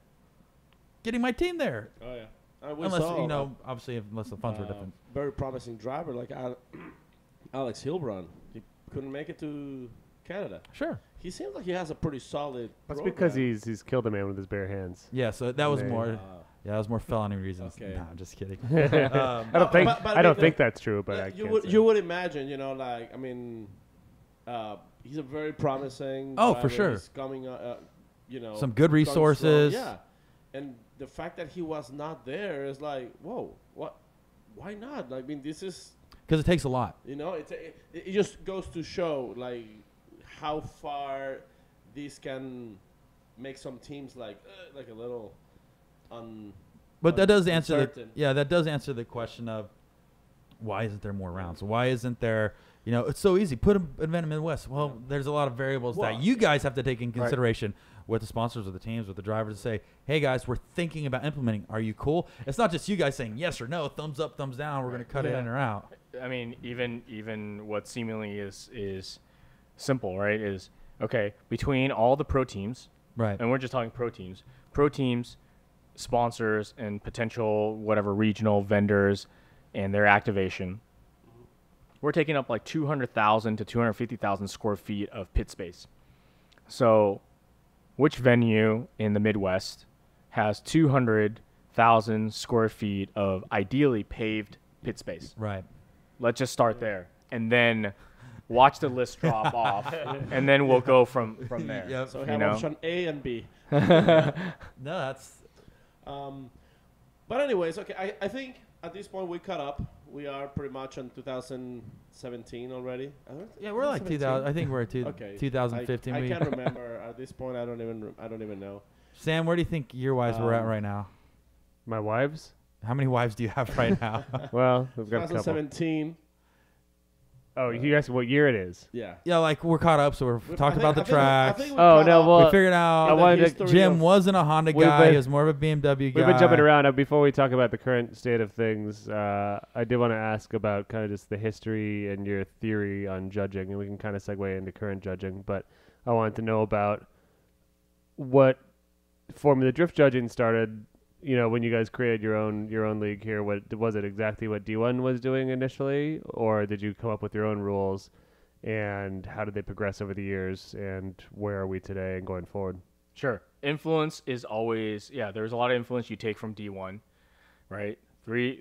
getting my team there. Oh yeah. Unless, obviously, unless the funds were different. Very promising driver like Alex Hilbrun. He couldn't make it to Canada. Sure. He seems like he has a pretty solid. That's program. because he's killed a man with his bare hands. Yeah, so that was They- more. Yeah, that was more felony reasons. Okay. Nah, I'm just kidding. I don't think but I don't the- think that's true, but I you can't would say. you would imagine, he's a very promising. Oh, for driver. sure. He's coming, Some good coming strong. resources. Yeah, and the fact that he was not there is like, whoa, what? Why not? I mean, this is. Because it takes a lot. It just goes to show like how far this can make some teams like a little But that does answer uncertain. that does answer the question of why isn't there more rounds? Why isn't there? It's so easy. Put an event in Midwest. Well, there's a lot of variables Well, that you guys have to take in consideration with the sponsors of the teams, with the drivers, to say, hey guys, we're thinking about implementing. Are you cool? It's not just you guys saying yes or no, thumbs up, thumbs down. We're going to cut it in or out. I mean, even what seemingly is simple, right? Is okay between all the pro teams, Right. and we're just talking pro teams, sponsors, and potential whatever regional vendors and their activation. We're taking up like 200,000 to 250,000 square feet of pit space. So, which venue in the Midwest has 200,000 square feet of ideally paved pit space? Right. Let's just start there, and then watch the list drop off, and then we'll go from there. Yep. So we You have know? option A and B. No, that's But anyways, okay, I think at this point we caught up. We are pretty much on 2017 already. yeah. We're like 2000. I think we're at Okay. 2015. I can't remember at this point. I don't even know. Sam, where do you think year-wise we're at right now? My wives? How many wives do you have right now? Well, we've got a couple. 2017. Oh, you asked what year it is? Yeah. Yeah, like we're caught up, so we're I talking think- about the I think we- I tracks. think we Oh, caught no, up. well, We figured I out wanted to- history Jim of- wasn't a Honda We've guy. been- He was more of a BMW guy. We've been jumping around. Before we talk about the current state of things, I did want to ask about kind of just the history and your theory on judging, and we can kind of segue into current judging. But I wanted to know about what Formula Drift judging started. When you guys created your own league here, what was it exactly? What D1 was doing initially, or did you come up with your own rules? And how did they progress over the years? And where are we today and going forward? Sure. Influence is always, there's a lot of influence you take from D1, right? Three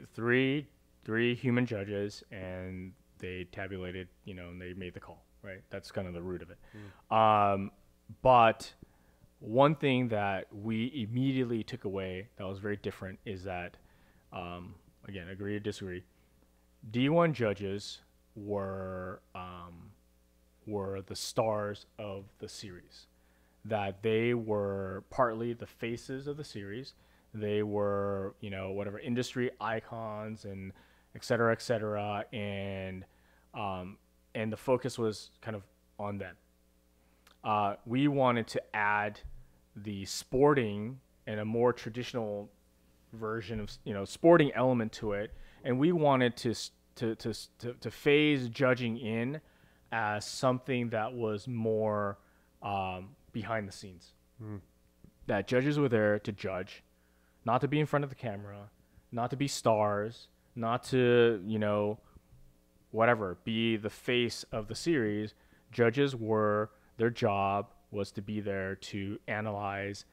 human judges, and they tabulated, and they made the call, right? That's kind of the root of it. But one thing that we immediately took away that was very different is that again, agree or disagree, D1 judges were the stars of the series. That they were partly the faces of the series. They were, whatever industry icons and et cetera, and the focus was kind of on them. We wanted to add the sporting and a more traditional version of sporting element to it, and we wanted to phase judging in as something that was more behind the scenes. That judges were there to judge, not to be in front of the camera, not to be stars, not to be the face of the series. Judges were, their job was to be there to analyze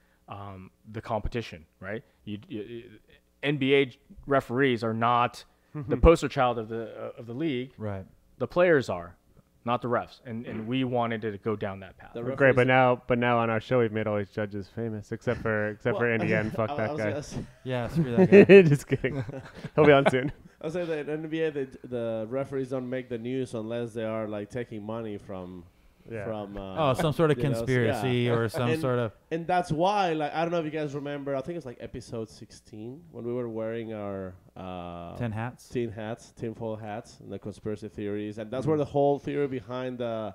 the competition, right? NBA referees are not the poster child of the league. Right. The players are, not the refs, and we wanted to go down that path. Great, but now on our show we've made all these judges famous, except for Indiana. Fuck that guy. Yeah, screw that guy. Just kidding. He'll be on soon. I'll say that in NBA, the referees don't make the news unless they are like taking money from. Some sort of conspiracy or some sort of. And that's why, like, I don't know if you guys remember. I think it's like episode 16 when we were wearing our 10 hats, tinfoil hats, and the conspiracy theories, and that's where the whole theory behind the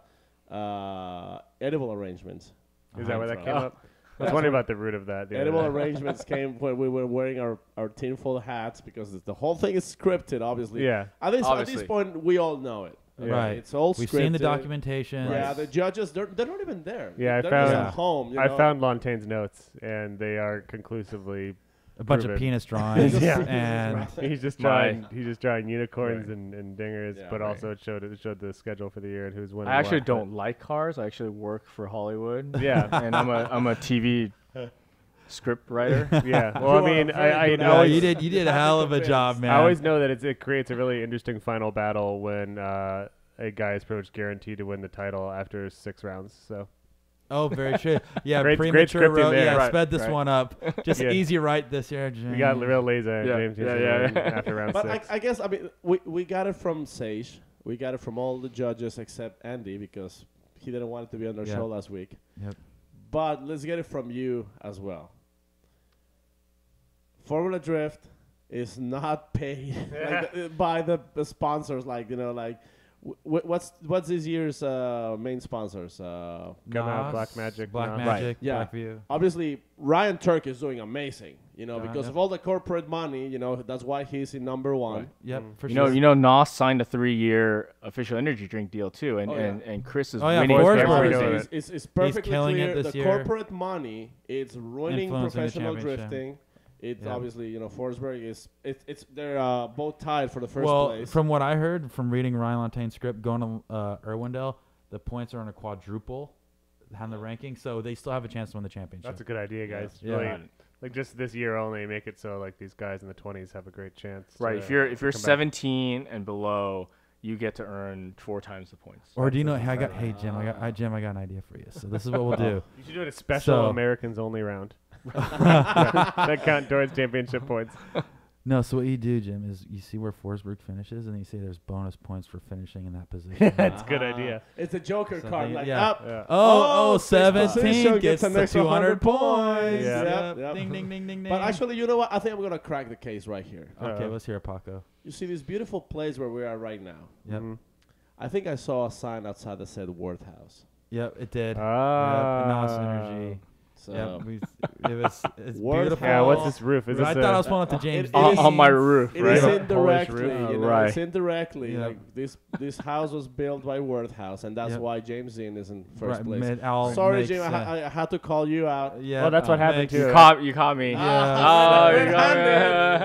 edible arrangements. Is that where that came up? I was wondering about the root of that. Edible arrangements came when we were wearing our tinfoil hats because the whole thing is scripted, obviously. Yeah. At this point, we all know it. Yeah. Right. It's all scripted. We've seen the documentation. Yeah, the judges, they're not even there. Yeah, they're just at home. I found Lontaine's notes, and they are conclusively a bunch of penis drawings. And he's just drawing unicorns and dingers, but also it showed the schedule for the year and who's winning. I actually don't like cars. I actually work for Hollywood. Yeah, and I'm a TV script writer. Yeah. Well, I mean, I know you did a hell of a job, man. I always know that it creates a really interesting final battle when a guy is pretty much guaranteed to win the title after 6 rounds. So. Oh, very true. Yeah, great premature scripting there. Yeah, Right, sped this one up. Just easy right this year, James. We got real lazy James after round 6. But I guess, I mean, we got it from Sage. We got it from all the judges except Andy because he didn't want it to be on our show last week. Yep. But let's get it from you as well. Formula Drift is not paid by the sponsors. What's this year's main sponsors? Black Magic, Magic, Blackview. Obviously, Ryan Turk is doing amazing. Because of all the corporate money. That's why he's in number 1. Right. Yep, for sure. Nos signed a 3-year official energy drink deal too, and Chris is winning. It's perfectly killing clear. it this the year. Corporate money, it's ruining professional drifting. It's obviously, Forsberg is they're both tied for the first place. Well, from what I heard from reading Ryan Lontaine's script, going to Irwindale, the points are on a quadruple on the ranking, so they still have a chance to win the championship. That's a good idea, guys. Yeah. Really, like just this year only, make it so like these guys in the 20s have a great chance. Right. If you're 17 and below, you get to earn 4 times the points. Or do you know? Hey Jim, I got an idea for you. So this is what we'll do. You should do it a special Americans only round. That count towards championship points. No, so what you do, Jim, is you see where Forsberg finishes, and you say there's bonus points for finishing in that position. That's a good idea. It's a Joker card. Oh, 17 gets an the extra 200 points. Yep. Ding, ding, ding, ding, ding. But actually, you know what? I think I'm going to crack the case right here. Okay, let's hear it, Paco. You see this beautiful place where we are right now. Yep. Mm-hmm. I think I saw a sign outside that said Worth House. Yep, it did. Ah. Yep, Energy. So it's beautiful. Yeah, what's this roof? Is I this thought I was pulling up to James. On my roof, It right? is indirectly, right. It's indirectly. Yeah. Like this house was built by Worth House, and that's why James Dean is in first place. Sorry, Jim, I had to call you out. Yeah. Well, that's what happened too. You caught me. Yeah. Oh, you got me.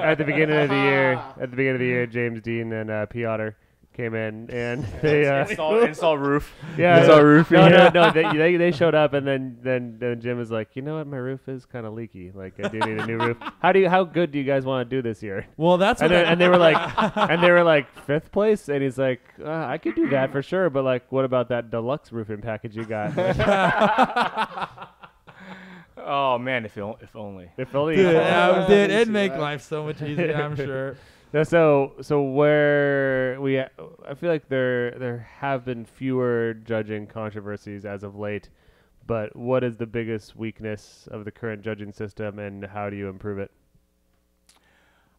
At the beginning of the year, James Dean and Piotr came in and they install roof. Yeah, install roof. No. They showed up and then Jim was like, you know what, my roof is kind of leaky. Like I do need a new roof. How good do you guys want to do this year? Well, that's and they were like 5th place, and he's like, I could do that for sure, but like, what about that deluxe roofing package you got? Oh man, if only. If only. Dude, Yeah, it'd see make that. life so much easier, I'm sure. No, so where I feel like there have been fewer judging controversies as of late, but what is the biggest weakness of the current judging system, and how do you improve it?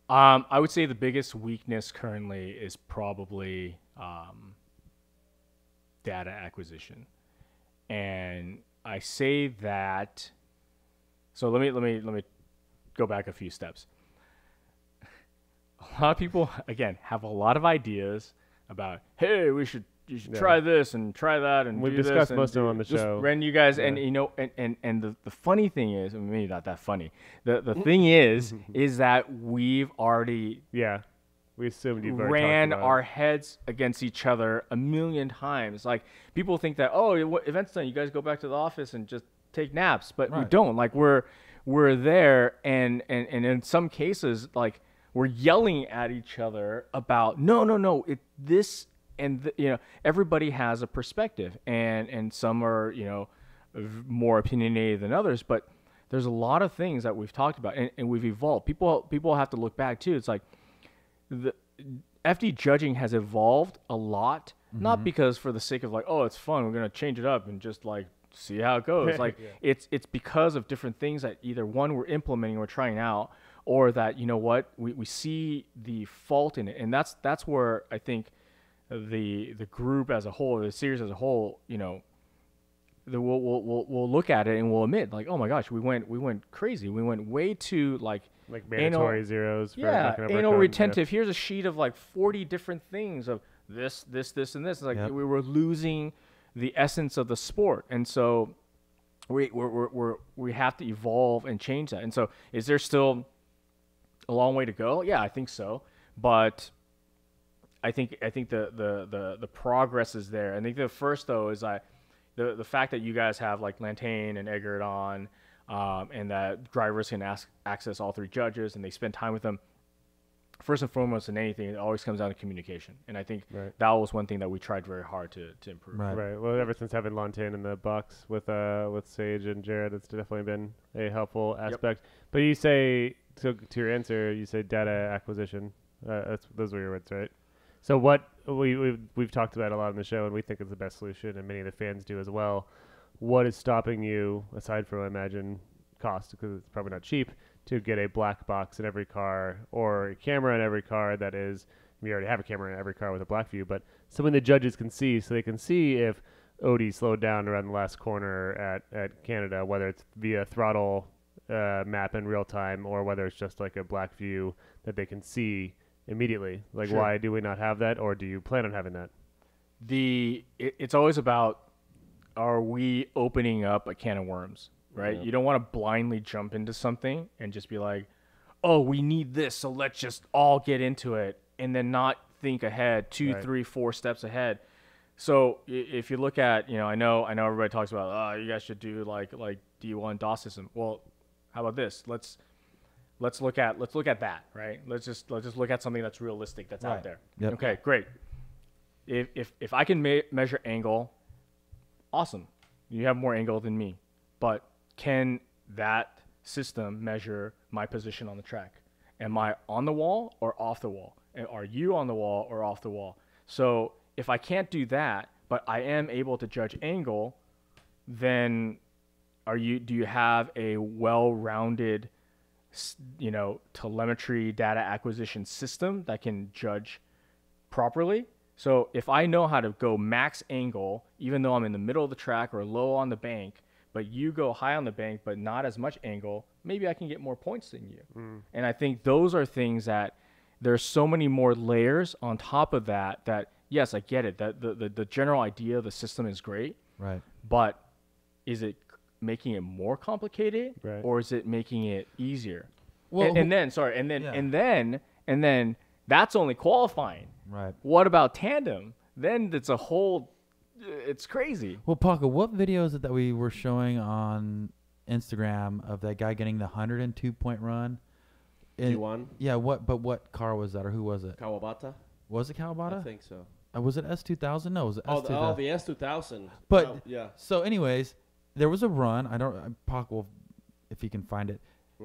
I would say the biggest weakness currently is probably data acquisition, and I say that. So let me go back a few steps. A lot of people again have a lot of ideas about, hey, you should try this and try that, and We've do this discussed and most of them on the just show. When you guys Yeah. and you know and the funny thing is, maybe not that funny. The thing is that we've already Yeah, we assumed you've already ran talked about our it. heads against each other a million times. Like people think that, oh, event's done, you guys go back to the office and just take naps, but we Right. don't. Like we're there, and in some cases, like we're yelling at each other about no, this and everybody has a perspective, and some are more opinionated than others, but there's a lot of things that we've talked about, and we've evolved. People have to look back too. It's like the FD judging has evolved a lot, not because for the sake of like, oh, it's fun, we're gonna change it up and just like see how it goes. Like it's because of different things that either one we're implementing or trying out, or that we see the fault in it, and that's where I think the group as a whole, the series as a whole, we'll look at it and we'll admit like, oh my gosh, we went crazy, we went way too like mandatory zeros. For yeah, knocking over anal code. retentive. Here's a sheet of like 40 different things of this, and this. It's like Yep. we were losing the essence of the sport, and so we have to evolve and change that. And so, is there still a long way to go? Yeah, I think so, but I think the progress is there. I think the first though is the fact that you guys have like Lantane and Eggert on. And that drivers can access all three judges, and they spend time with them. First and foremost, in anything, it always comes down to communication, and I think that was one thing that we tried very hard to improve. Right. Well, ever since having Lantane in the box with Sage and Jared, it's definitely been a helpful aspect. But you say to your answer, you say data acquisition. Those were your words, right? So what we've talked about a lot on the show, and we think is the best solution, and many of the fans do as well. What is stopping you, aside from, I imagine, cost, because it's probably not cheap, to get a black box in every car or a camera in every car that is, we already have a camera in every car with a black view, but something the judges can see, so they can see if Odie slowed down around the last corner at Canada, whether it's via throttle map in real time or whether it's just like a black view that they can see immediately. Like, Sure. Why do we not have that, or do you plan on having that? It's always about, are we opening up a can of worms, right? Yeah. You don't want to blindly jump into something and just be like, oh, we need this, so let's just all get into it, and then not think ahead 2, Right. 3, 4 steps ahead. So if you look at, I know everybody talks about, oh, you guys should do like D1 DOS system. Well, how about this? Let's look at that, right? Let's just look at something that's realistic, that's out Right. there. Yep. Okay, great. If I can measure angle, awesome. You have more angle than me. But can that system measure my position on the track? Am I on the wall or off the wall? And are you on the wall or off the wall? So if I can't do that, but I am able to judge angle, then do you have a well-rounded telemetry data acquisition system that can judge properly? So if I know how to go max angle, even though I'm in the middle of the track or low on the bank, but you go high on the bank, but not as much angle, maybe I can get more points than you. And I think those are things that there's so many more layers on top of that, yes, I get it. That the general idea of the system is great, Right. but is it making it more complicated, Right. or is it making it easier? Well, and then that's only qualifying. Right. What about tandem? Then it's a whole, it's crazy. Well, Paco, what video is it that we were showing on Instagram of that guy getting the 102-point run? G1 Yeah. What car was that, or who was it? Kawabata. Was it Kawabata? I think so. Was it S2000? No, it was S2000. The S2000. But Oh, yeah. So, anyways, there was a run. Pac will if he can find it.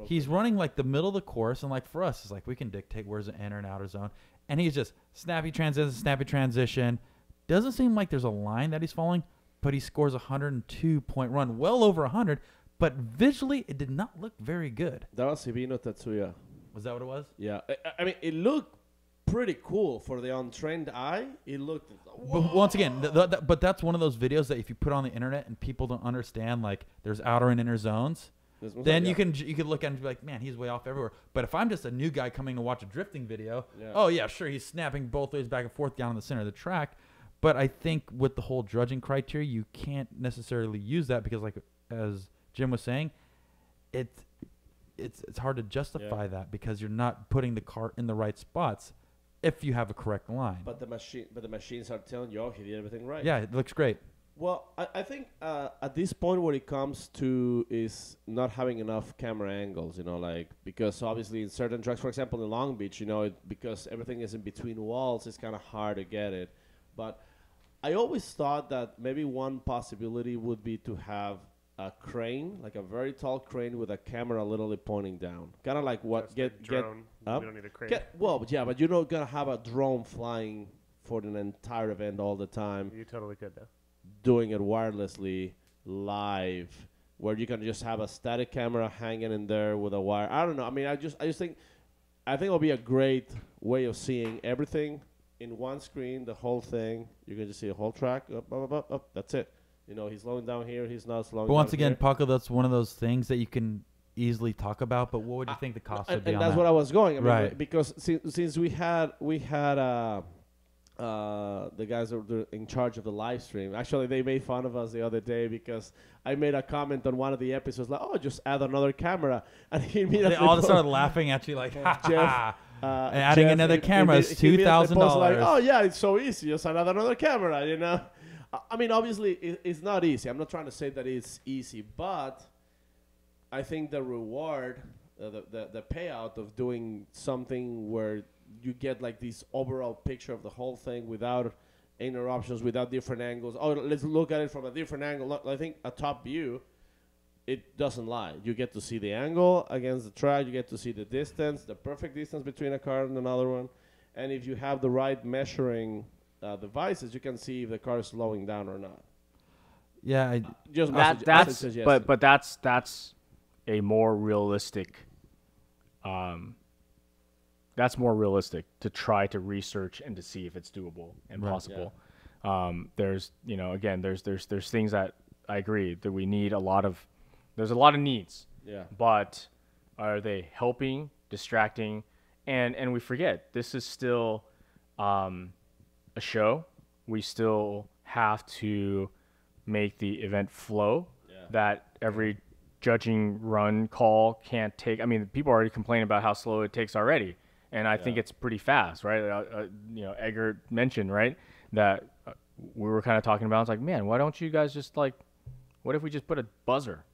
He's running like the middle of the course, and like for us, it's like we can dictate where's the inner and outer zone, and he's just snappy transition. Doesn't seem like there's a line that he's following, but he scores a 102-point run, well over 100. But visually, it did not look very good. That was Hibino Tatsuya. Was that what it was? Yeah, I mean, it looked pretty cool for the untrained eye. It looked. But once again, but that's one of those videos that if you put on the internet and people don't understand, like there's outer and inner zones, then you can look at it and be like, man, he's way off everywhere. But if I'm just a new guy coming to watch a drifting video, oh yeah, sure, he's snapping both ways back and forth down in the center of the track. But I think with the whole judging criteria, you can't necessarily use that because, like as Jim was saying, it's hard to justify that because you're not putting the car in the right spots if you have a correct line. But the machines are telling you, oh, he did everything right. Yeah, it looks great. Well, I think at this point what it comes to is not having enough camera angles, like because obviously in certain tracks, for example, in Long Beach, because everything is in between walls, it's kind of hard to get it. But I always thought that maybe one possibility would be to have a crane, like a very tall crane with a camera literally pointing down, kind of like what drone. We don't need a crane. But you're not gonna have a drone flying for an entire event all the time. You totally could though. Doing it wirelessly live, where you can just have a static camera hanging in there with a wire. I don't know. I mean, I just think it'll be a great way of seeing everything in one screen, the whole thing. You can just see the whole track. Up. That's it. He's slowing down here. He's not slowing down. But once again, here. Paco, that's one of those things that you can easily talk about. But what would you think the cost would be and on that's that? what I was going. I mean, Right. because since we had the guys that were in charge of the live stream. Actually, they made fun of us the other day because I made a comment on one of the episodes like, "Oh, just add another camera," and he immediately They all started laughing at you like, Jeff. adding another camera is $2,000. Like, oh yeah, it's so easy. Just add another camera. I mean, obviously, it's not easy. I'm not trying to say that it's easy, but I think the reward, the payout of doing something where you get like this overall picture of the whole thing without interruptions, without different angles. Oh, let's look at it from a different angle. I think a top view, it doesn't lie. You get to see the angle against the track. You get to see the distance, the perfect distance between a car and another one. And if you have the right measuring devices, you can see if the car is slowing down or not. Yeah, but that's a more realistic. That's more realistic to try to research and to see if it's doable and possible. Yeah. There's there's things that I agree that we need there's a lot of needs. Yeah. But are they helping, distracting, and we forget this is still a show. We still have to make the event flow. Yeah. That every judging run call can't take. I mean, people already complain about how slow it takes already. And I think it's pretty fast, right? Edgar mentioned, right, that we were kind of talking about. It's like, man, why don't you guys just what if we just put a buzzer?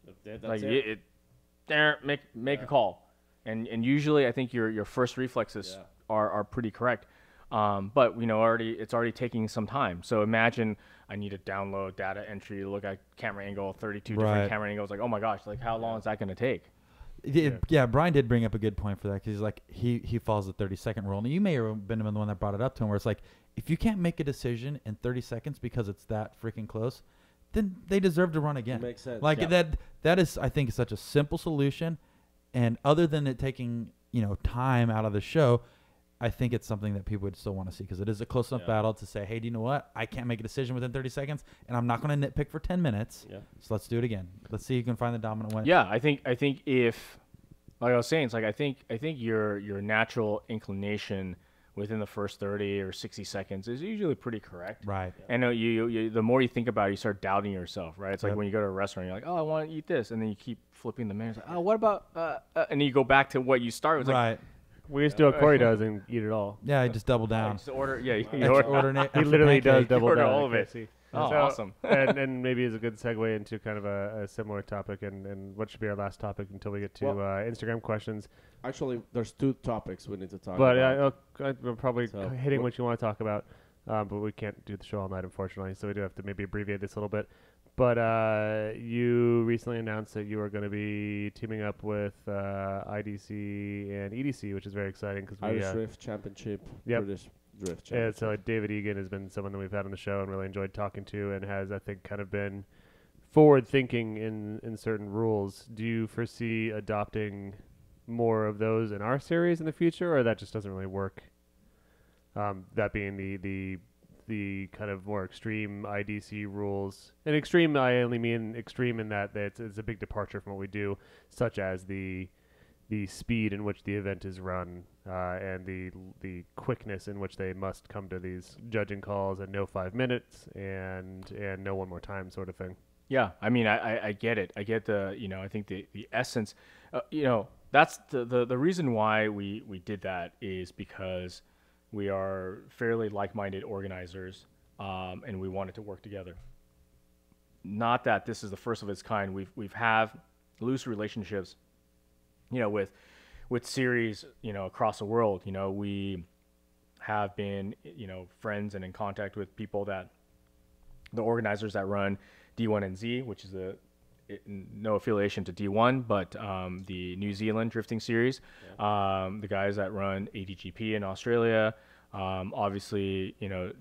Make a call, and usually I think your first reflexes are pretty correct. But it's already taking some time. So imagine I need to download data entry, look at camera angle, 32 different camera angles. Like, oh my gosh, how long is that going to take? Yeah, Brian did bring up a good point for that because he follows the 30-second rule. And you may have been the one that brought it up to him where it's like, if you can't make a decision in 30 seconds because it's that freaking close, then they deserve to run again. It makes sense. That is, I think, such a simple solution. And other than it taking, time out of the show, I think it's something that people would still want to see because it is a close enough battle to say, hey, do you know what? I can't make a decision within 30 seconds, and I'm not going to nitpick for 10 minutes. Yeah. So let's do it again. Let's see who can find the dominant one. Yeah, I think if, like I was saying, it's like I think your natural inclination within the first 30 or 60 seconds is usually pretty correct. Right. Yeah. And you the more you think about it, you start doubting yourself, right? It's like when you go to a restaurant, you're like, oh, I want to eat this, and then you keep flipping the menu. It's like, oh, what about? And then you go back to what you started with. Right. We just do what Corey does and eat it all. Yeah, I just double down. Just order. Yeah, he literally does double down. All of it. Oh, so, awesome. and maybe is a good segue into kind of a similar topic and what should be our last topic until we get to Instagram questions. Actually, there's two topics we need to talk about. But we're probably hitting what you want to talk about, but we can't do the show all night, unfortunately, so we do have to maybe abbreviate this a little bit. But you recently announced that you are going to be teaming up with IDC and EDC, which is very exciting because we Irish Drift Championship, Yep. British Drift Yeah, Championship. so David Egan has been someone that we've had on the show and really enjoyed talking to, and has, I think, kind of been forward thinking in certain rules. Do you foresee adopting more of those in our series in the future, or that just doesn't really work? That being the kind of more extreme IDC rules. And extreme, I only mean extreme in that it's a big departure from what we do, such as the speed in which the event is run, and the quickness in which they must come to these judging calls, and no 5 minutes and no one more time sort of thing. Yeah, I mean, I get it. I get the, I think the essence, that's the reason why we did that is because we are fairly like-minded organizers, and we wanted to work together. Not that this is the first of its kind. We've have loose relationships, with series, across the world. We have been, friends and in contact with people the organizers that run D1NZ, which is no affiliation to D1, but the New Zealand drifting series. Yeah. The guys that run ADGP in Australia, obviously,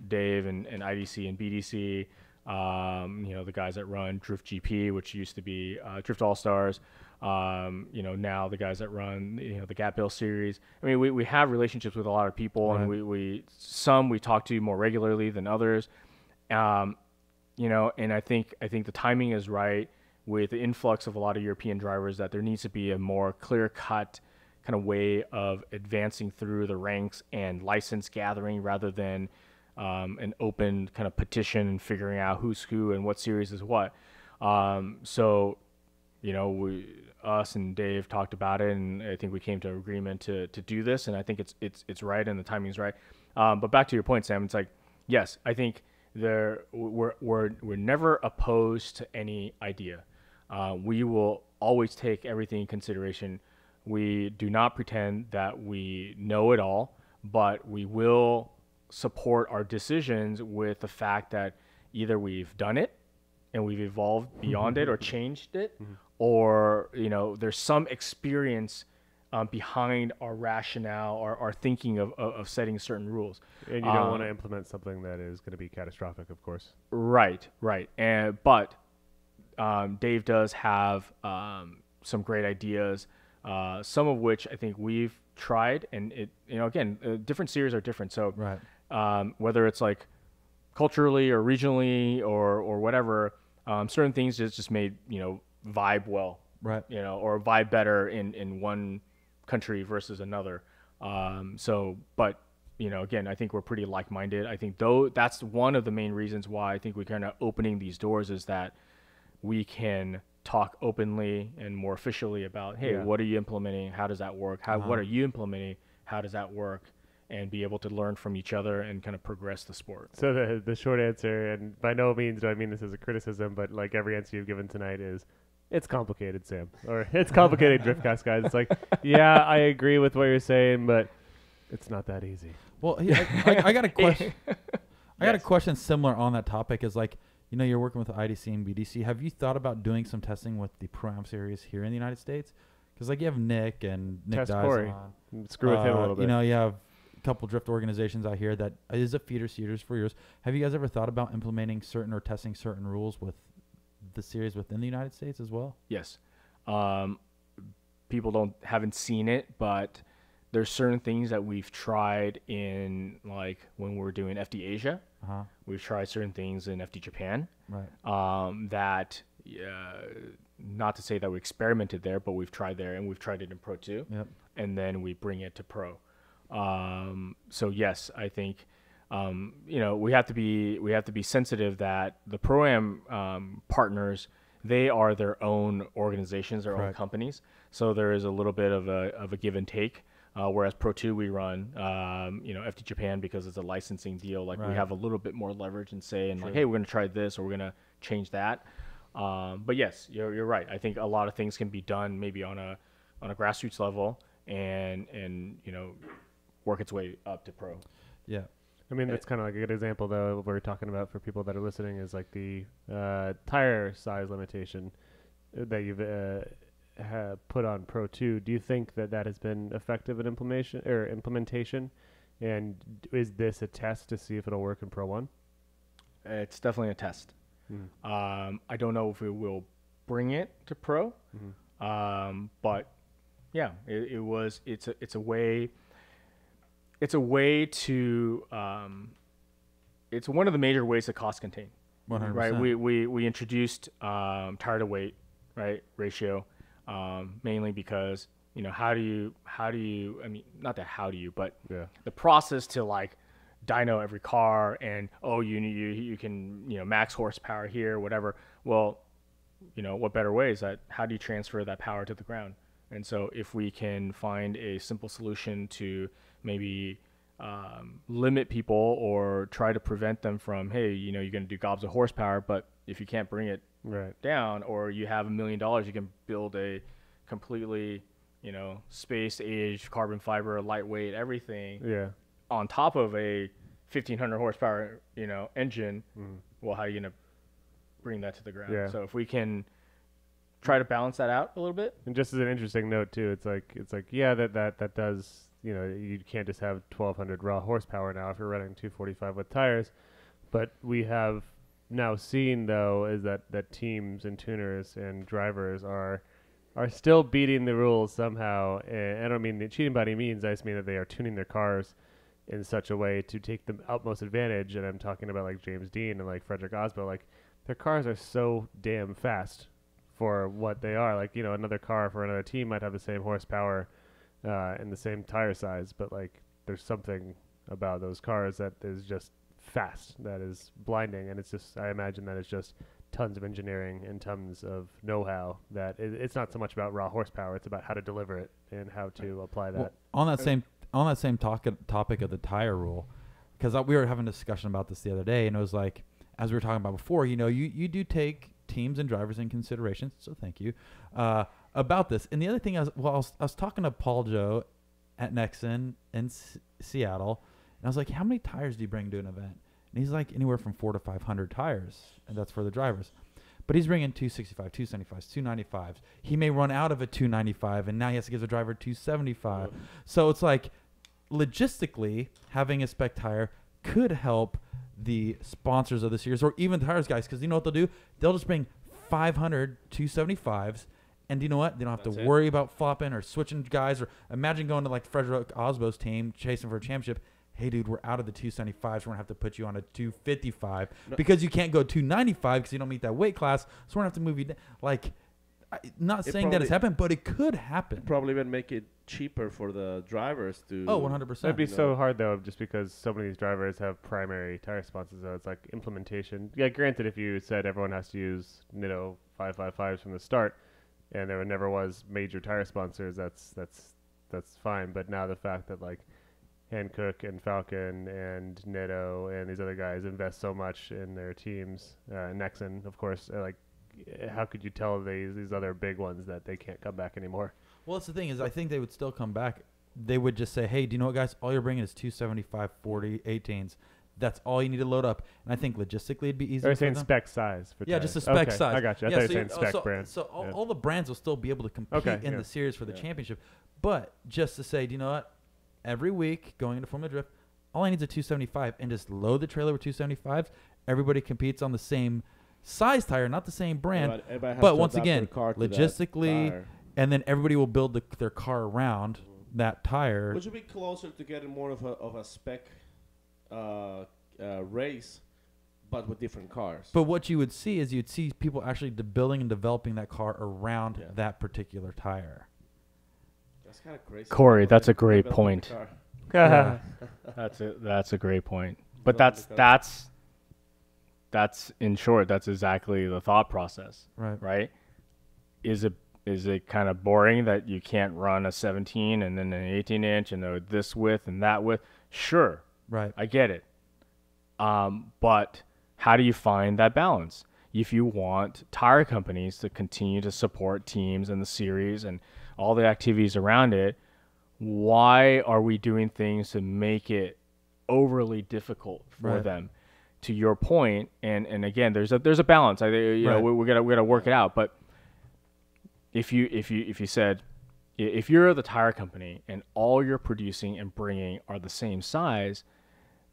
Dave and IDC and BDC, the guys that run Drift GP, which used to be Drift All Stars. Now the guys that run, the Gap Hill series. I mean, we have relationships with a lot of people, right. And some we talk to more regularly than others. And I think the timing is right with the influx of a lot of European drivers, that there needs to be a more clear-cut kind of way of advancing through the ranks and license gathering, rather than an open kind of petition and figuring out who's who and what series is what. Us and Dave talked about it, and I think we came to an agreement to do this, and I think it's right, and the timing's right. But back to your point, Sam, it's like, yes, I think we're never opposed to any idea. We will always take everything in consideration. We do not pretend that we know it all, but we will support our decisions with the fact that either we've done it and we've evolved beyond it or changed it, or there's some experience behind our rationale or our thinking of setting certain rules. And you don't want to implement something that is going to be catastrophic, of course. Right. But Dave does have some great ideas, some of which I think we've tried, and different series are different. So right. Whether it's like culturally or regionally or whatever, certain things just made vibe well, right? Or vibe better in one country versus another. But again, I think we're pretty like-minded. I think that's one of the main reasons why I think we're kind of opening these doors, is that we can talk openly and more officially about, hey, what are you implementing? How does that work? What are you implementing? How does that work? And be able to learn from each other and kind of progress the sport. So the short answer, and by no means do I mean this as a criticism, but like every answer you've given tonight is, it's complicated, Sam. Or it's complicated, Driftcast guys. It's like, yeah, I agree with what you're saying, but it's not that easy. Well, I got a question. I got a question similar on that topic. Is like, you're working with IDC and BDC. Have you thought about doing some testing with the Pro-Am series here in the United States? Because like you have Nick Dies Corey. Screw with him a little bit. You have a couple drift organizations out here that is a feeder series for yours. Have you guys ever thought about implementing certain or testing certain rules with the series within the United States as well? Yes. People haven't seen it, but there's certain things that we've tried in, like when we're doing FD Asia. We've tried certain things in FD Japan. Right. That not to say that we experimented there, but we've tried there, and we've tried it in Pro 2. Yep. And then we bring it to Pro. So yes, I think we have to be sensitive that the Pro-Am partners, they are their own organizations, their own companies. So there is a little bit of a give and take. Whereas Pro 2 we run, FD Japan, because it's a licensing deal. Like we have a little bit more leverage and say, and like, hey, we're going to try this, or we're going to change that. But yes, you're right. I think a lot of things can be done maybe on a grassroots level, and work its way up to Pro. Yeah. I mean, that's kind of like a good example, though, what we're talking about for people that are listening is like the tire size limitation that you've put on Pro 2. Do you think that that has been effective in implementation? And is this a test to see if it'll work in Pro 1? It's definitely a test. I don't know if we will bring it to Pro, but yeah, it's a way. It's a way to. It's one of the major ways to cost contain. 100%. Right. We introduced tire to weight, right, ratio, mainly because how do you I mean, not that how do you, but the process to like dyno every car and you can max horsepower here, whatever. Well, what better way is that? How do you transfer that power to the ground? And so if we can find a simple solution to maybe limit people or try to prevent them from, hey, you're going to do gobs of horsepower, but if you can't bring it down, or you have $1 million, you can build a completely, space age, carbon fiber, lightweight, everything on top of a 1,500 horsepower, engine. Well, how are you going to bring that to the ground? So if we can try to balance that out a little bit. And just as an interesting note too, it's like that does, you can't just have 1,200 raw horsepower now if you're running 245 with tires. But we have now seen though is that teams and tuners and drivers are still beating the rules somehow. And I don't mean cheating by any means. I just mean that they are tuning their cars in such a way to take the utmost advantage. And I'm talking about like James Dean and like Frederick Osbo. Like their cars are so damn fast for what they are. Like, another car for another team might have the same horsepower and the same tire size, but like there's something about those cars that is just fast, that is blinding. And it's just, I imagine that it's just tons of engineering and tons of know-how that it's not so much about raw horsepower, it's about how to deliver it and how to apply that. Well, on that same topic of the tire rule, because we were having a discussion about this the other day, and it was like, as we were talking about before, you do take teams and drivers in consideration, so thank you, about this. And the other thing I was talking to Paul Joe at Nexon in Seattle, and I was like, how many tires do you bring to an event? And he's like, anywhere from 400 to 500 tires, and that's for the drivers. But he's bringing 265, 275s, 295s. He may run out of a 295, and now he has to give the driver 275. So it's like, logistically, having a spec tire could help the sponsors of the series, or even the tires guys, because you know what they'll do? They'll just bring 500 275s, and you know what? They don't have to worry about flopping or switching guys. Or imagine going to like Frederick Osbo's team chasing for a championship. Hey, dude, we're out of the 275s. We're going to have to put you on a 255 because you can't go 295 because you don't meet that weight class. So we're going to have to move you down. Like, not saying that it's happened, but it could happen. Probably even make it cheaper for the drivers to. Oh, 100%. It'd be so hard though, just because so many of these drivers have primary tire sponsors. So it's like implementation. Yeah, granted, if you said everyone has to use Nitto 555s from the start, and there never was major tire sponsors, that's fine. But now the fact that like Hankook and Falcon and Nitto and these other guys invest so much in their teams, Nexon, of course, like, how could you tell these other big ones that they can't come back anymore? Well, that's the thing is, I think they would still come back. They would just say, hey, do you know what, guys? All you're bringing is 275, 40, 18s. That's all you need to load up. And I think logistically it'd be easier. They're saying spec size. For just a spec size. I got you. I thought you were saying spec brand. So all the brands will still be able to compete in the series for the championship. But just to say, do you know what? Every week going into Formula Drift, all I need is a 275 and just load the trailer with 275s. Everybody competes on the same size tire, not the same brand. But once again, logistically, and then everybody will build their car around that tire. Which would be closer to getting more of a spec race, but with different cars. But what you would see is you'd see people actually building and developing that car around that particular tire. That's kind of crazy. Corey, that's a great point. That's a great point. But that's in short, that's exactly the thought process. Right? Is it kind of boring that you can't run a 17 and then an 18-inch and this width and that width? Sure. Right. I get it. But how do you find that balance? If you want tire companies to continue to support teams and the series and all the activities around it, why are we doing things to make it overly difficult for Right. them. To your point, and again, there's a balance. You know, Right. we gotta work it out. But if you said, if you're the tire company and all you're producing and bringing are the same size,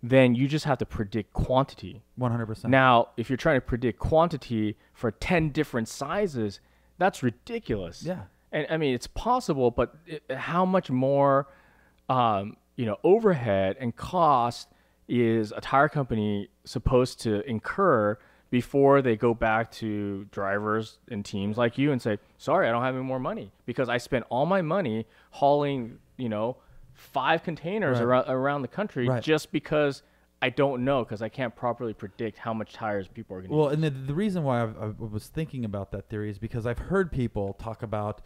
then you just have to predict quantity. 100%. Now, if you're trying to predict quantity for 10 different sizes, that's ridiculous. Yeah. And I mean, it's possible, but how much more, overhead and cost is a tire company supposed to incur before they go back to drivers and teams like you and say, sorry, I don't have any more money because I spent all my money hauling, 5 containers Right. around the country Right. just because I don't know, because I can't properly predict how much tires people are going to Well, and the reason why I was thinking about that theory is because I've heard people talk about,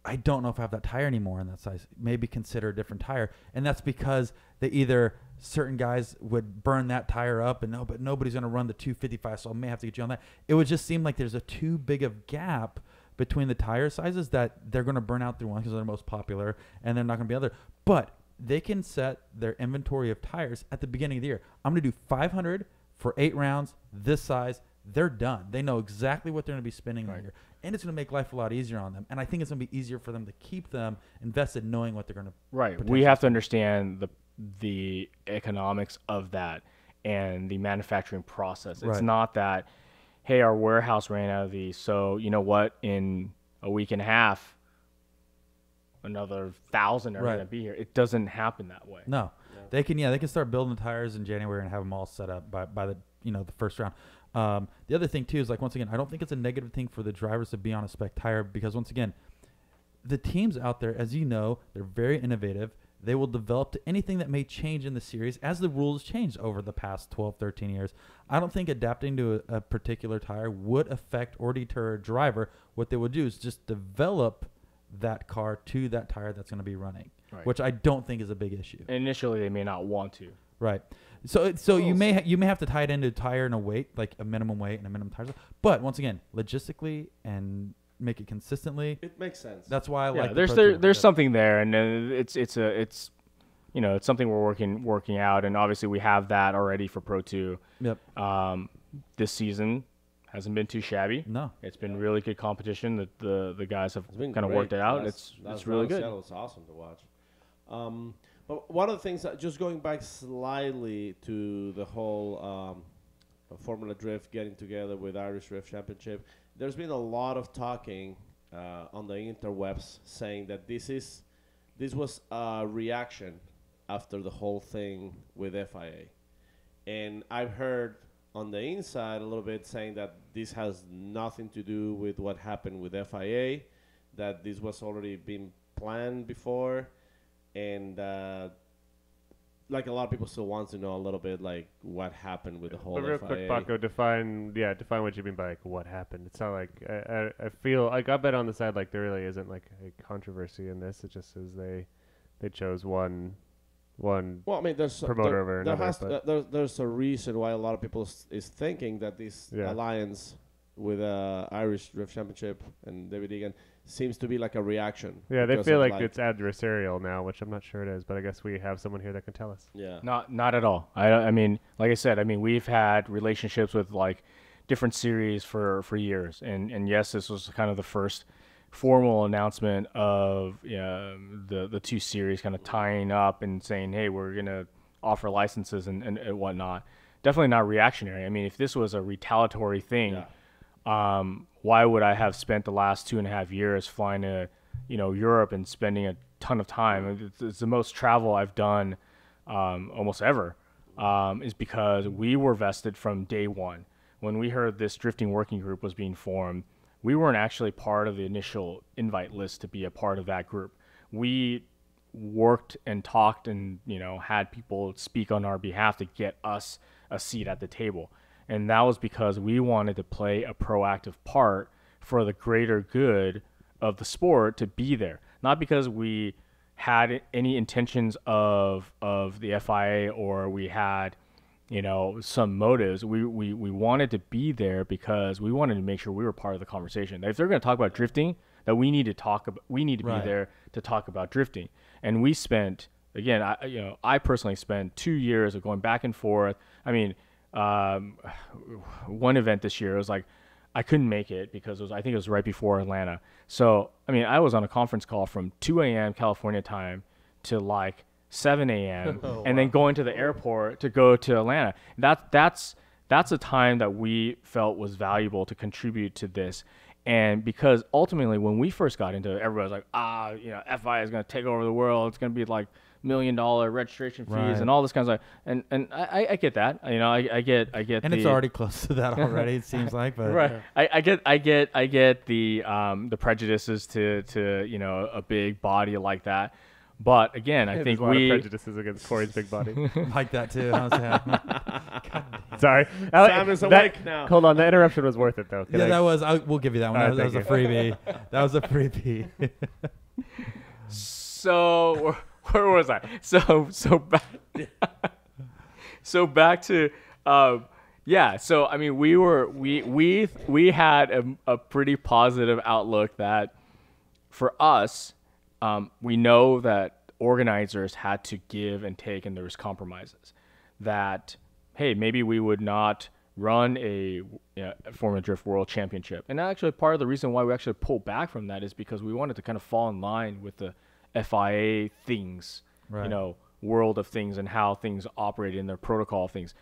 I don't know if I have that tire anymore in that size. Maybe consider a different tire. And that's because they either certain guys would burn that tire up and but nobody's going to run the 255, so I may have to get you on that. It would just seem like there's a too big of gap between the tire sizes that they're going to burn out through one because they're the most popular and they're not going to be other. But they can set their inventory of tires at the beginning of the year. I'm going to do 500 for 8 rounds, this size. They're done. They know exactly what they're going to be spending that year. And it's going to make life a lot easier on them. And I think it's going to be easier for them to keep them invested knowing what they're going to Right. We have to understand the economics of that and the manufacturing process. It's Right. not that, hey, our warehouse ran out of these, so you know what? In a week and a half, another 1,000 are Right. going to be here. It doesn't happen that way. No, they can start building the tires in January and have them all set up by the the first round. The other thing too is, like, once again, I don't think it's a negative thing for the drivers to be on a spec tire because, once again, the teams out there, as you know, they're very innovative. They will develop to anything that may change in the series as the rules change over the past 12, 13 years. I don't think adapting to a particular tire would affect or deter a driver. What they would do is just develop that car to that tire that's going to be running, Right. which I don't think is a big issue. Initially, they may not want to. Right. So you may have to tie it into a tire and a weight, like a minimum weight and a minimum tire size. But once again, logistically and make it consistently. It makes sense. That's why I like. There's something there, and it's something we're working out, and obviously we have that already for Pro 2. Yep. This season hasn't been too shabby. No. It's been really good competition that the guys have It's been kind of great. worked it out. Last It's really round good. Seattle was awesome to watch. But one of the things that, just going back slightly to the whole Formula Drift getting together with Irish Drift Championship, there's been a lot of talking on the interwebs saying that this was a reaction after the whole thing with FIA. And I've heard on the inside a little bit saying that this has nothing to do with what happened with FIA, that this was already been planned before, and like a lot of people still want to know a little bit like what happened with the whole But real FIA. quick, Paco, define what you mean by like what happened. It's not like I feel like I bet on the side like there really isn't like a controversy in this. It just is they chose one. Well, I mean, there's promoter over there another, has but- there's a reason why a lot of people is thinking that this Yeah. alliance with Irish Drift Championship and David Egan seems to be like a reaction. Yeah, they because feel of, like it's adversarial now, which I'm not sure it is, but I guess we have someone here that can tell us. yeah. Not at all. I mean, like I said, we've had relationships with like different series for years, and yes, this was kind of the first formal announcement of the two series kind of tying up and saying, hey, we're gonna offer licenses and whatnot. Definitely not reactionary. I mean, if this was a retaliatory thing, why would I have spent the last 2.5 years flying to Europe and spending a ton of time? It's the most travel I've done almost ever, is because we were vested from day one. When we heard this drifting working group was being formed, we weren't actually part of the initial invite list to be a part of that group. We worked and talked and had people speak on our behalf to get us a seat at the table. And that was because we wanted to play a proactive part for the greater good of the sport to be there. Not because we had any intentions of the FIA or we had some motives. We wanted to be there because we wanted to make sure we were part of the conversation. If they're going to talk about drifting, that we need to be Right. there to talk about drifting. And we spent again, I personally spent 2 years of going back and forth. I mean, one event this year, it was like I couldn't make it because I think it was right before Atlanta. So, I mean, I was on a conference call from 2 a.m. California time to like 7 a.m. and then going to the airport to go to Atlanta. That's a time that we felt was valuable to contribute to this. And because ultimately when we first got into it, everybody was like, FI is going to take over the world. It's going to be like $1 million registration fees and all this kind of stuff. And I get that. I get and it's already close to that already, it seems like. But right. I get the prejudices to a big body like that. But again, I think there's a lot of prejudices against Corey's big body. like that too. Sorry. Sam is awake now. Hold on, the interruption was worth it though. That was. We'll give you that one. All right, that was a freebie. That was a freebie. So where was I? So back to yeah. So I mean, we had a pretty positive outlook that for us. We know that organizers had to give and take, and there was compromises. That, hey, maybe we would not run a Formula Drift World Championship. And actually, part of the reason why we actually pulled back from that is because we wanted to kind of fall in line with the FIA things, right. World of things and how things operate in their protocol of things.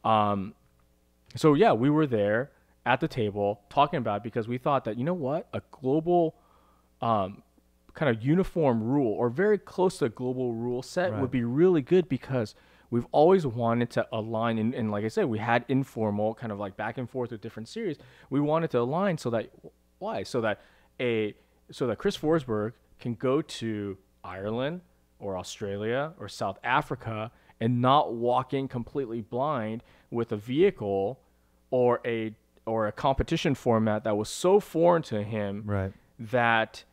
So yeah, we were there at the table talking about it because we thought that, a global kind of uniform rule or very close to a global rule set would be really good because we've always wanted to align and like I said, we had informal kind of like back and forth with different series. We wanted to align so that Chris Forsberg can go to Ireland or Australia or South Africa and not walk in completely blind with a vehicle or a competition format that was so foreign to him that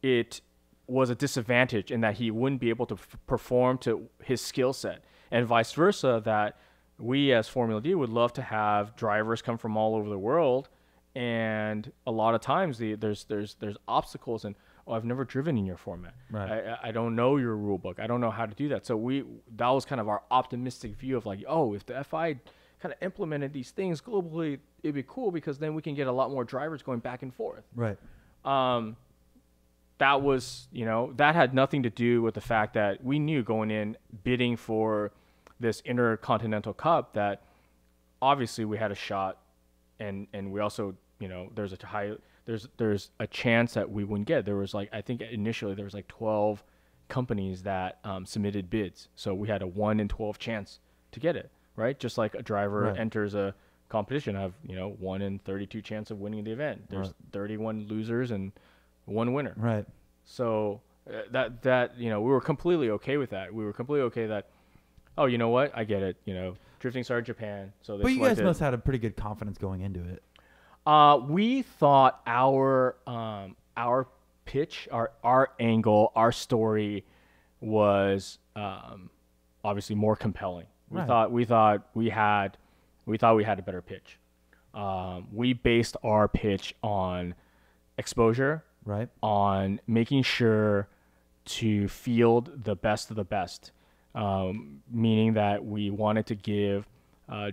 it was a disadvantage in that he wouldn't be able to perform to his skill set, and vice versa, that we as Formula D would love to have drivers come from all over the world, and a lot of times there's obstacles and I've never driven in your format. I don't know your rule book. I don't know how to do that. So that was kind of our optimistic view of like, if the FI kind of implemented these things globally, it'd be cool because then we can get a lot more drivers going back and forth. Right. That was, that had nothing to do with the fact that we knew going in bidding for this Intercontinental Cup that obviously we had a shot, and we also, there's a chance that we wouldn't get. There was I think initially there was 12 companies that submitted bids, so we had a 1 in 12 chance to get it, right? Just like a driver enters a competition, have 1 in 32 chance of winning the event. There's 31 losers and 1 winner. Right. So that we were completely okay with that. We were completely okay that, you know what? I get it. Drifting started Japan. So but you guys must have had a pretty good confidence going into it. We thought our pitch, our angle, our story was obviously more compelling. We thought we had a better pitch. We based our pitch on exposure, on making sure to field the best of the best, meaning that we wanted to give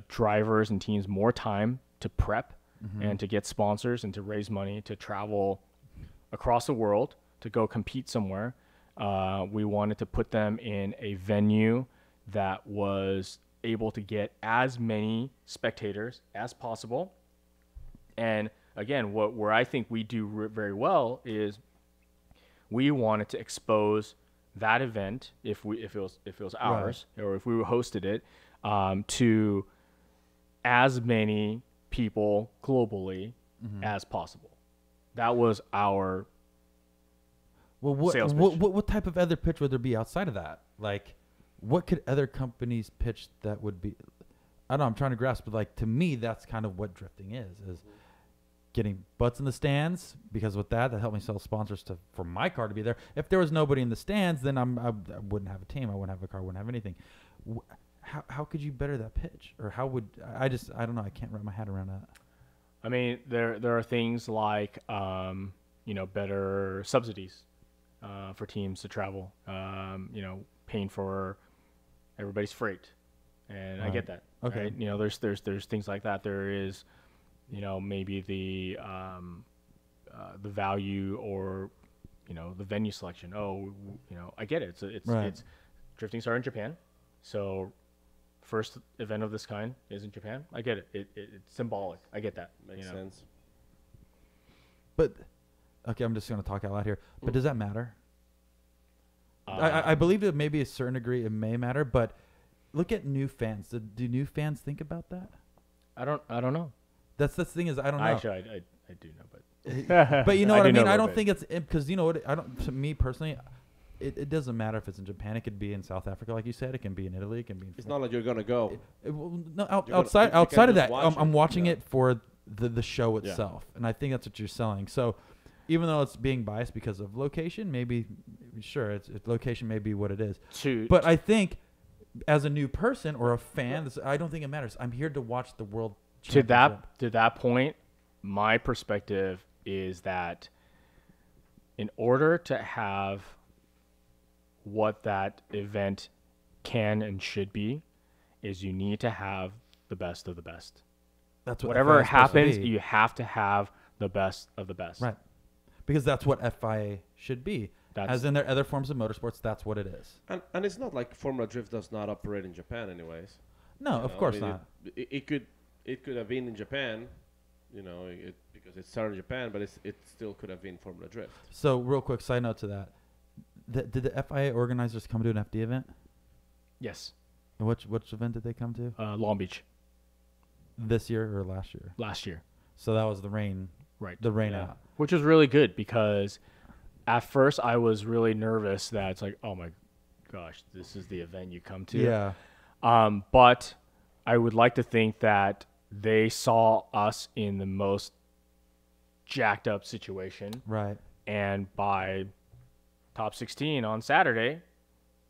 drivers and teams more time to prep and to get sponsors and to raise money to travel across the world to go compete somewhere. We wanted to put them in a venue that was able to get as many spectators as possible. And again, where I think we do very well is we wanted to expose that event if it was ours or if we hosted it to as many people globally as possible. That was our sales pitch. What type of other pitch would there be outside of that? Like, what could other companies pitch that would be? I don't know. I'm trying to grasp, but to me, that's kind of what drifting is getting butts in the stands, because with that helped me sell sponsors for my car to be there. If there was nobody in the stands, then I wouldn't have a team. I wouldn't have a car. Wouldn't have anything. How could you better that pitch? Or how would I don't know. I can't wrap my head around that. I mean, there are things like better subsidies for teams to travel. paying for everybody's freight, and I get that. Okay. Right? You know, there's things like that. There is, you know, maybe the value or, you know, the venue selection. You know, I get it. It's drifting started in Japan, so first event of this kind is in Japan. I get it. It's symbolic. I get that. Makes you know? sense. But okay, I'm just going to talk out loud here. But does that matter? I believe that maybe a certain degree it may matter, but look at new fans. Do new fans think about that? I don't know. That's the thing is I don't know. Actually, I do know, but But you know I what I do know mean? a I little don't bit. think it's because you know what I don't. To me personally, it doesn't matter if it's in Japan. It could be in South Africa, like you said. It can be in Italy. It can be. It's not like you're gonna go. Well, no, You're outside gonna- you can outside of just that, watch I'm it, watching yeah. it for the show Yeah. itself, and I think that's what you're selling. So, even though it's being biased because of location, maybe sure, it's location may be what it is. But I think as a new person or a fan, I don't think it matters. I'm here to watch the world. to Championship. that point, my perspective is that in order to have what that event can and should be, is you need to have the best of the best. That's what Whatever FIA is supposed to happens, be. you have to have the best of the best. Right. Because that's what FIA should be. As in their other forms of motorsports, that's what it is. And it's not like Formula Drift does not operate in Japan, anyways. No, You of know, course I mean, not. It could have been in Japan, you know, because it started in Japan, but it still could have been Formula Drift. So, real quick side note to that. Did the FIA organizers come to an FD event? Yes. And which event did they come to? Long Beach This year or last year? last year. So that was the rain. Right. The rain Yeah. out. Which was really good because at first I was really nervous that it's like, oh my gosh, this is the event you come to. Yeah. But I would like to think that they saw us in the most jacked up situation. Right. And by top 16 on Saturday,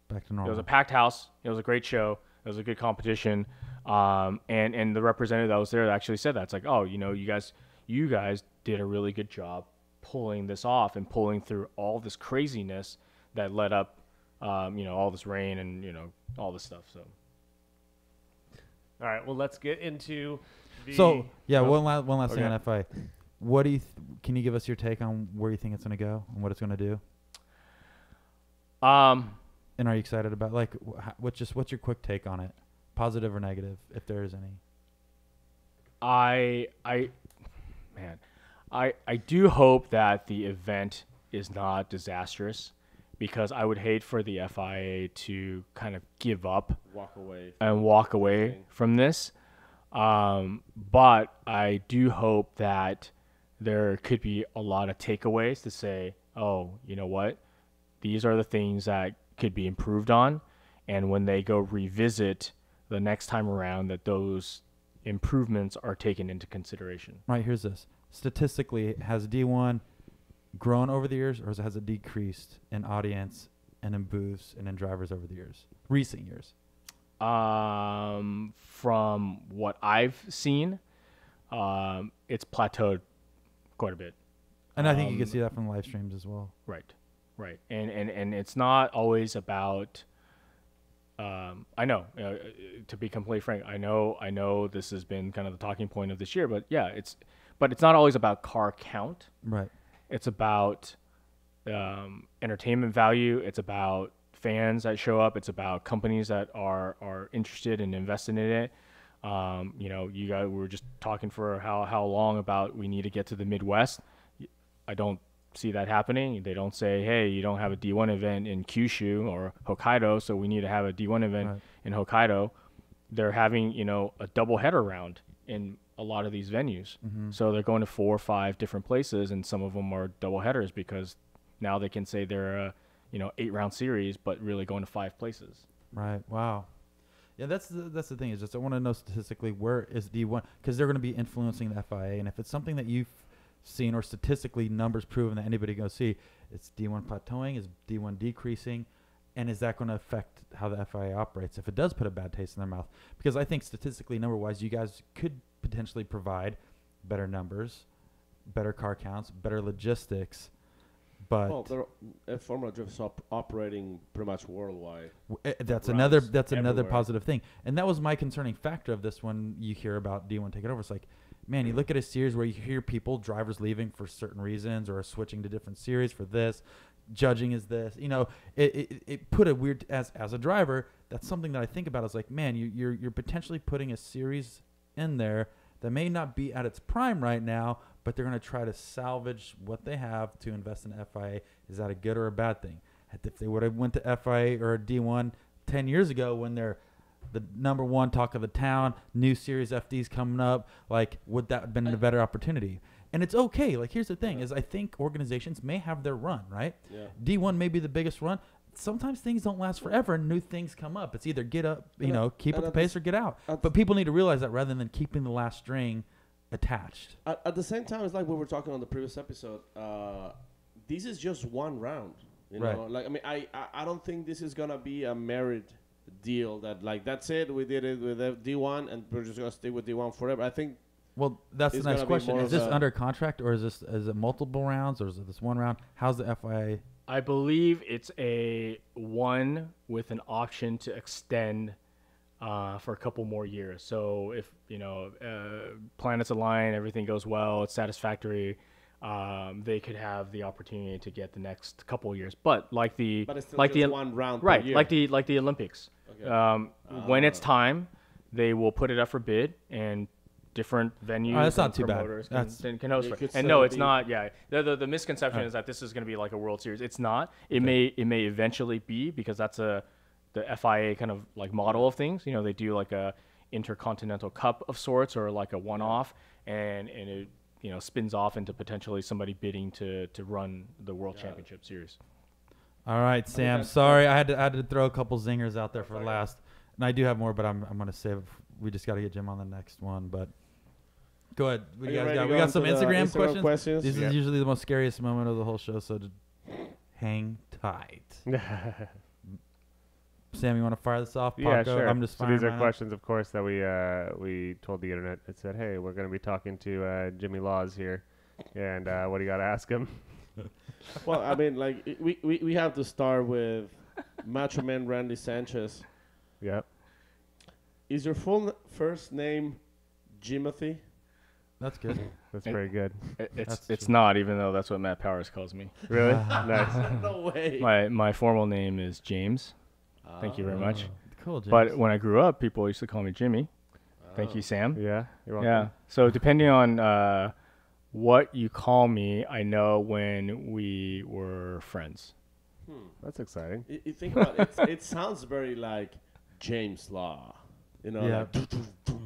Back to it normal. was a packed house. It was a great show. It was a good competition. And the representative that was there actually said that. It's like, oh, you know, you guys did a really good job pulling this off and pulling through all this craziness that led up, you know, all this rain and, you know, all this stuff. So All right, well, let's get into the. So, yeah, Oh, one last thing okay. on FIA. What do you can you give us your take on where you think it's going to go and what it's going to do? And are you excited about what's your quick take on it? Positive or negative, if there is any? I do hope that the event is not disastrous, because I would hate for the FIA to kind of give up Walk away. and walk away from this. But I do hope that there could be a lot of takeaways to say, oh, you know what? These are the things that could be improved on. And when they go revisit the next time around, that those improvements are taken into consideration. Right, here's this. Statistically, has D1 grown over the years, or has it decreased in audience and in booths and in drivers over the years, recent years? From what I've seen, it's plateaued quite a bit. And I think you can see that from live streams as well. Right. And it's not always about. I know, to be completely frank, I know this has been kind of the talking point of this year, but yeah, it's not always about car count. Right. It's about entertainment value. It's about fans that show up. It's about companies that are interested and invested in it. You know, you guys we were just talking for how long about we need to get to the Midwest. I don't see that happening. They don't say, hey, you don't have a D1 event in Kyushu or Hokkaido, so we need to have a D1 event in Hokkaido. They're having, you know, a double header round in a lot of these venues. So they're going to 4 or 5 different places, and some of them are double headers because now they can say they're a, 8-round series, but really going to 5 places. Right. Wow. Yeah, that's the thing. Is just I want to know statistically where is D1, because they're going to be influencing the FIA, and if it's something that you've seen or statistically numbers proven that anybody can see, it's D1 plateauing, is D1 decreasing, and is that going to affect how the FIA operates if it does put a bad taste in their mouth? Because I think statistically, number-wise, you guys could potentially provide better numbers, better car counts, better logistics, But Well, Formula Drift's operating pretty much worldwide. that's Runs another everywhere. positive thing, and that was my concerning factor of this when you hear about D1 taking over. It's like, man, you look at a series where you hear drivers leaving for certain reasons or switching to different series for this, judging is this, it put a weird as a driver. That's something that I think about. Is like, man, you're potentially putting a series in there that may not be at its prime right now, but they're going to try to salvage what they have to invest in FIA. Is that a good or a bad thing? If they would have went to FIA or D1 10 years ago when they're the number one talk of the town, new series FDs coming up, like, would that have been a better opportunity? And it's okay. Like, here's the thing, is I think organizations may have their run, right? Yeah. D1 may be the biggest run. Sometimes things don't last forever and new things come up. It's either get up, keep up the pace or get out. But people need to realize that rather than keeping the last string attached. At the same time, it's like we were talking on the previous episode. This is just one round. You know, Right. like, I mean, I don't think this is gonna be a merit deal that, like, that's it. We did it with D1 and we're just gonna stay with D1 forever. I think. Well, that's the It's next gonna be question. more Is of this a- under contract or is it multiple rounds or is it this one round? How's the FIA? I believe it's a one with an option to extend for a couple more years. So if planets align, everything goes well, it's satisfactory, they could have the opportunity to get the next couple of years. But like the But it's still like just the one round per right, year. like the Olympics. Okay. When it's time, they will put it up for bid and different venues that's not and too bad. promoters That's- can host It for. could And still no, it's be- not. Yeah, the misconception is that this is going to be like a World Series. It's not. It may eventually be, because that's the FIA kind of like model of things. They do like a Intercontinental Cup of sorts, or like a one-off, and it spins off into potentially somebody bidding to run the World Championship Series. All right, Sam. that's- Sorry, I had to throw a couple zingers out there for last, and I do have more, but I'm gonna save. We just got to get Jim on the next one, but go ahead. Are you ready to We go got some into the Instagram questions. This Yep. is usually the most scariest moment of the whole show, so hang tight. Sam, you want to fire this off? Yeah, Paco? sure. I'm just so these firing are mine up. questions, of course, that we told the internet. It said, hey, we're going to be talking to Jimmy Laws here, and what do you got to ask him? Well, I mean, like, we have to start with Macho Man Randy Sanchez. Yep. Is your first name Jimothy? That's good. That's very good. It's not, even though that's what Matt Powers calls me. Really? Nice. No way. My formal name is James. Thank you very much. Cool, James. But when I grew up, people used to call me Jimmy. Thank you, Sam. Yeah, you're welcome. Yeah. So depending on what you call me, I know when we were friends. That's exciting. You think about it. It sounds very like James Law. Yeah.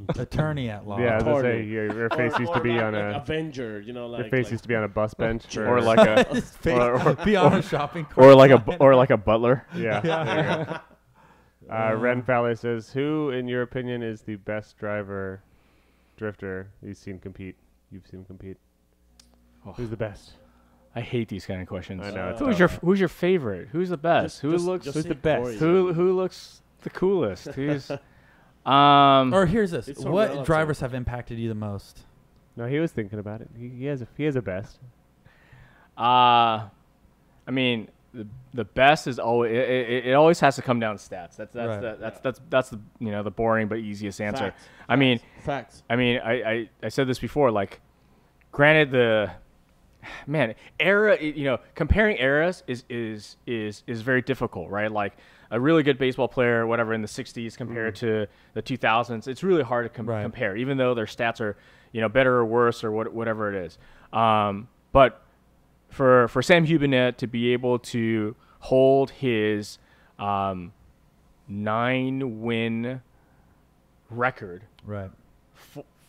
Like, attorney at law. Yeah, I was gonna say Attorney. your face used to be like, on like a Avenger. Like your face like, used to be on a bus bench for, Or like a His face be on a shopping cart. or like a butler. yeah. There you go. Ren Fowler says, who in your opinion is the best drifter you've seen compete? Oh. Who's the best? I hate these kind of questions. I know, it's Who's your favorite? Who's the best? Who's Who's the say best? Corey. who looks the coolest? Who's Or here's this: It's so what relative. drivers have impacted you the most? No, he was thinking about it. He has a best. I mean, the best is always it always has to come down to stats. That's the the boring but easiest answer. Facts. I mean, Facts. I said this before. Like, granted, era, comparing eras is very difficult, right? Like, a really good baseball player, whatever, in the 60s compared to the 2000s, it's really hard to compare, even though their stats are, better or worse or whatever it is. But for Sam Hubinet to be able to hold his 9-win record Right.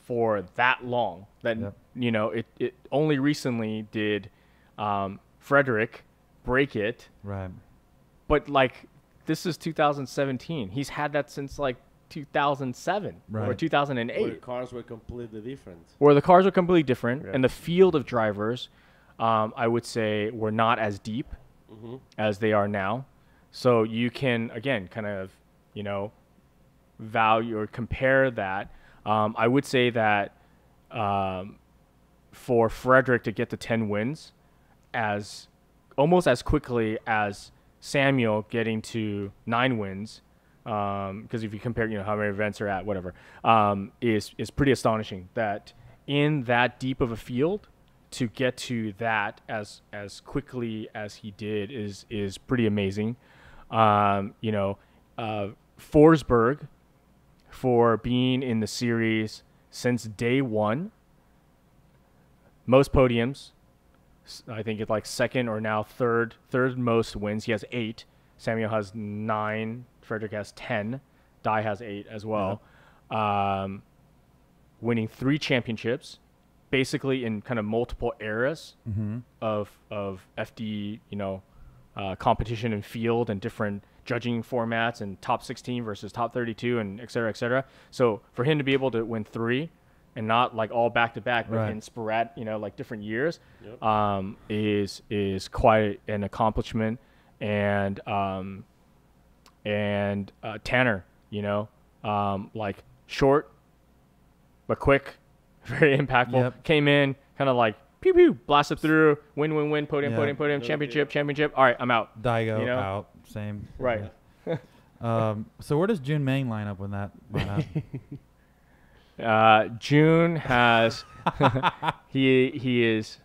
for that long, that it only recently did Frederick break it, Right. but like, this is 2017. He's had that since like 2007 or Right. 2008. Where the cars were completely different. Where the cars are completely different, Yeah. and the field of drivers, I would say, were not as deep as they are now. So you can, again, kind of, value or compare that. I would say that for Frederick to get to 10 wins as almost as quickly as Samuel getting to 9 wins. Because if you compare, how many events are at, whatever, is pretty astonishing that in that deep of a field to get to that as quickly as he did is pretty amazing. Forsberg, for being in the series since day one, most podiums. I think it's like second or now third most wins. He has 8. Samuel has 9. Frederick has 10. Dai has 8 as well. Winning 3 championships, basically in kind of multiple eras of FD, competition and field and different judging formats and top 16 versus top 32 and et cetera, et cetera. So for him to be able to win 3 and not like all back to back, but in sporadic, like different years, is quite an accomplishment. And Tanner, like short but quick, very impactful. Came in kind of like pew pew, blasted through, win, podium, championship. All right, I'm out. Daigo out, same. Right. So where does Jun Meng line up with that? June has he is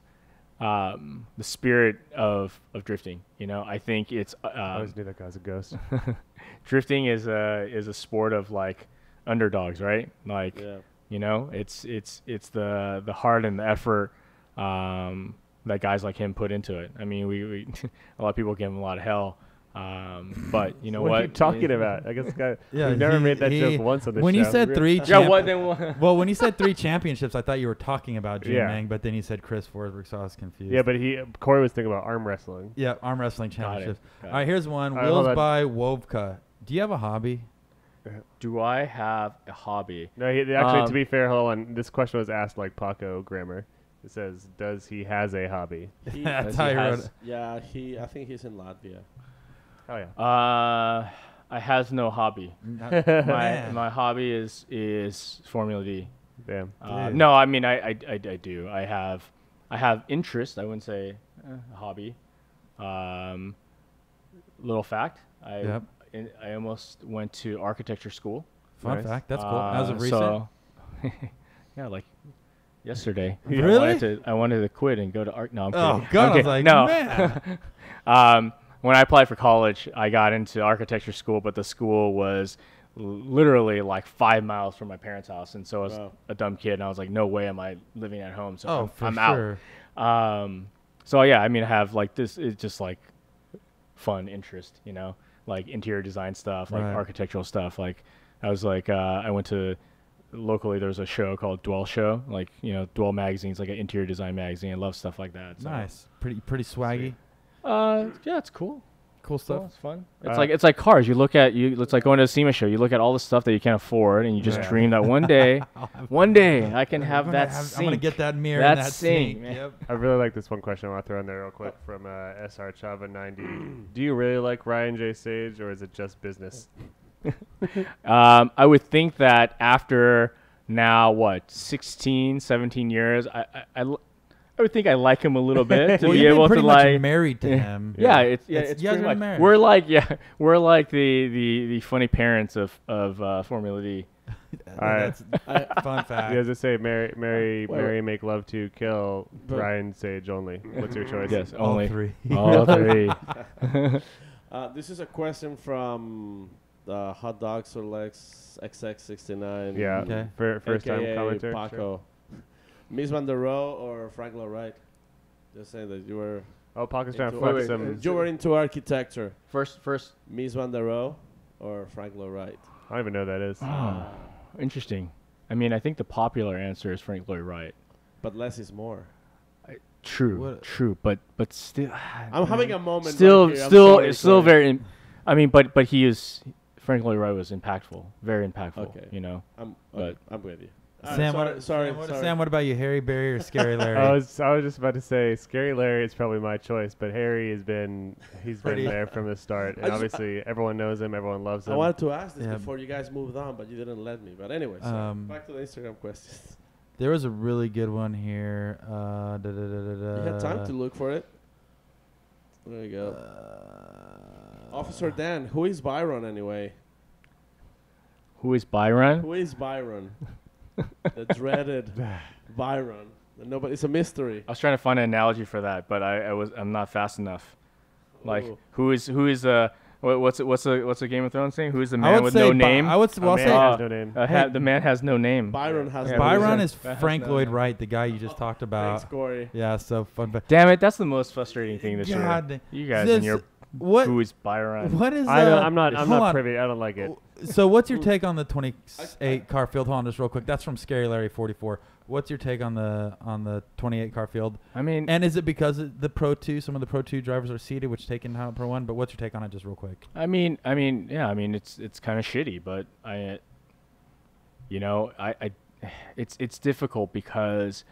the spirit of drifting. I think it's I always knew that guy was a ghost. drifting is a sport of like underdogs, right? Like it's the heart and the effort that guys like him put into it. I mean, we a lot of people give him a lot of hell. But you know what? What are you talking about? I guess we've never made that joke once on this when show. you said 3 well, when you said 3 championships, I thought you were talking about Jun Meng, but then you said Chris Forsberg, so I was confused. Yeah, but Corey was thinking about arm wrestling. Yeah, arm wrestling championships. Got it. All right, here's one. All right, Wheels by Wovka. Do you have a hobby? Do I have a hobby? No, actually, to be fair, hold on. This question was asked like Paco grammar. It says, "Does he has a hobby?" That's how you wrote it. Yeah, I think he's in Latvia. Oh yeah. I has no hobby. my hobby is Formula D. Damn. No, I mean I do. I have interest. I wouldn't say a hobby. Little fact. I almost went to architecture school. Fun fact. That's cool. As of recent. So, yeah, like yesterday. Really? I wanted to quit and go to art. No, I'm Oh kidding. God! Okay, I was like, no. man. When I applied for college, I got into architecture school, but the school was literally like 5 miles from my parents' house, and so I was a dumb kid, and I was like, no way am I living at home, so I'm sure. out. So yeah, I mean, I have like this is just like fun interest, like interior design stuff, like architectural stuff. Like I was like, I went to locally. There's a show called Dwell Show, like Dwell magazine's like an interior design magazine. I love stuff like that. So. Nice, pretty swaggy. Yeah, it's cool. Cool stuff. It's fun. It's like cars. It's like going to a SEMA show. You look at all the stuff that you can't afford, and you just dream that one day I can have that sink. I'm gonna get that mirror. That and that sink. Yep. I really like this one question I want to throw in there real quick from SR Chava 90. Do you really like Ryan J. Sage, or is it just business? I would think that after now 16, 17 years, I would think I like him a little bit to be able to like married to him. Yeah, it's pretty much. Married. We're like the funny parents of Formula D. All right. Fun fact. You guys just say marry, make love to, kill Ryan Sage only. What's your choice? Yes, All only 3. All 3. This is a question from the Hot Dog Lex XX69. Yeah. Okay. First time AKA commenter. Paco. Sure. Mies van der Rohe or Frank Lloyd Wright? Just saying that you were. Oh, Paco's trying to into flex some. You were into architecture. First. Mies van der Rohe or Frank Lloyd Wright? I don't even know who that is. Oh, interesting. I mean, I think the popular answer is Frank Lloyd Wright. But less is more. True, but still. I'm having a moment. Still, right here. I'm sorry. very. I mean, but he is. Frank Lloyd Wright was impactful, very impactful. Okay. I'm with you. Sam, sorry. Sam, what about you, Harry Berry or Scary Larry? I was just about to say Scary Larry is probably my choice, but Harry he's been there from the start, and obviously everyone knows him, everyone loves him. I wanted to ask this before you guys moved on, but you didn't let me. But anyway, back to the Instagram questions. There was a really good one here. You had time to look for it. There you go. Officer Dan, who is Byron anyway? Who is Byron? Who is Byron? The dreaded Byron. Nobody. It's a mystery. I was trying to find an analogy for that, but I'm not fast enough. Like Ooh. who is what's a Game of Thrones thing? Who is the I man would with say no name? I would A well, man say has no name. The man has no name. Byron has. Yeah, no Byron reason. is Frank Lloyd Wright, the guy you just talked about. Thanks, Corey. Yeah, so fun. But Damn it, that's the most frustrating thing this God, year. You guys this- and your what? who is Byron? What is? I'm not hold on. privy. I don't like it. So what's your take on the 28 car field? Hold on, just real quick. That's from Scary Larry 44. What's your take on the 28 car field? I mean, And is it because of the Pro 2, some of the Pro 2 drivers are seated, which take into account Pro 1? But what's your take on it, just real quick? yeah. I mean, it's kind of shitty, but it's difficult because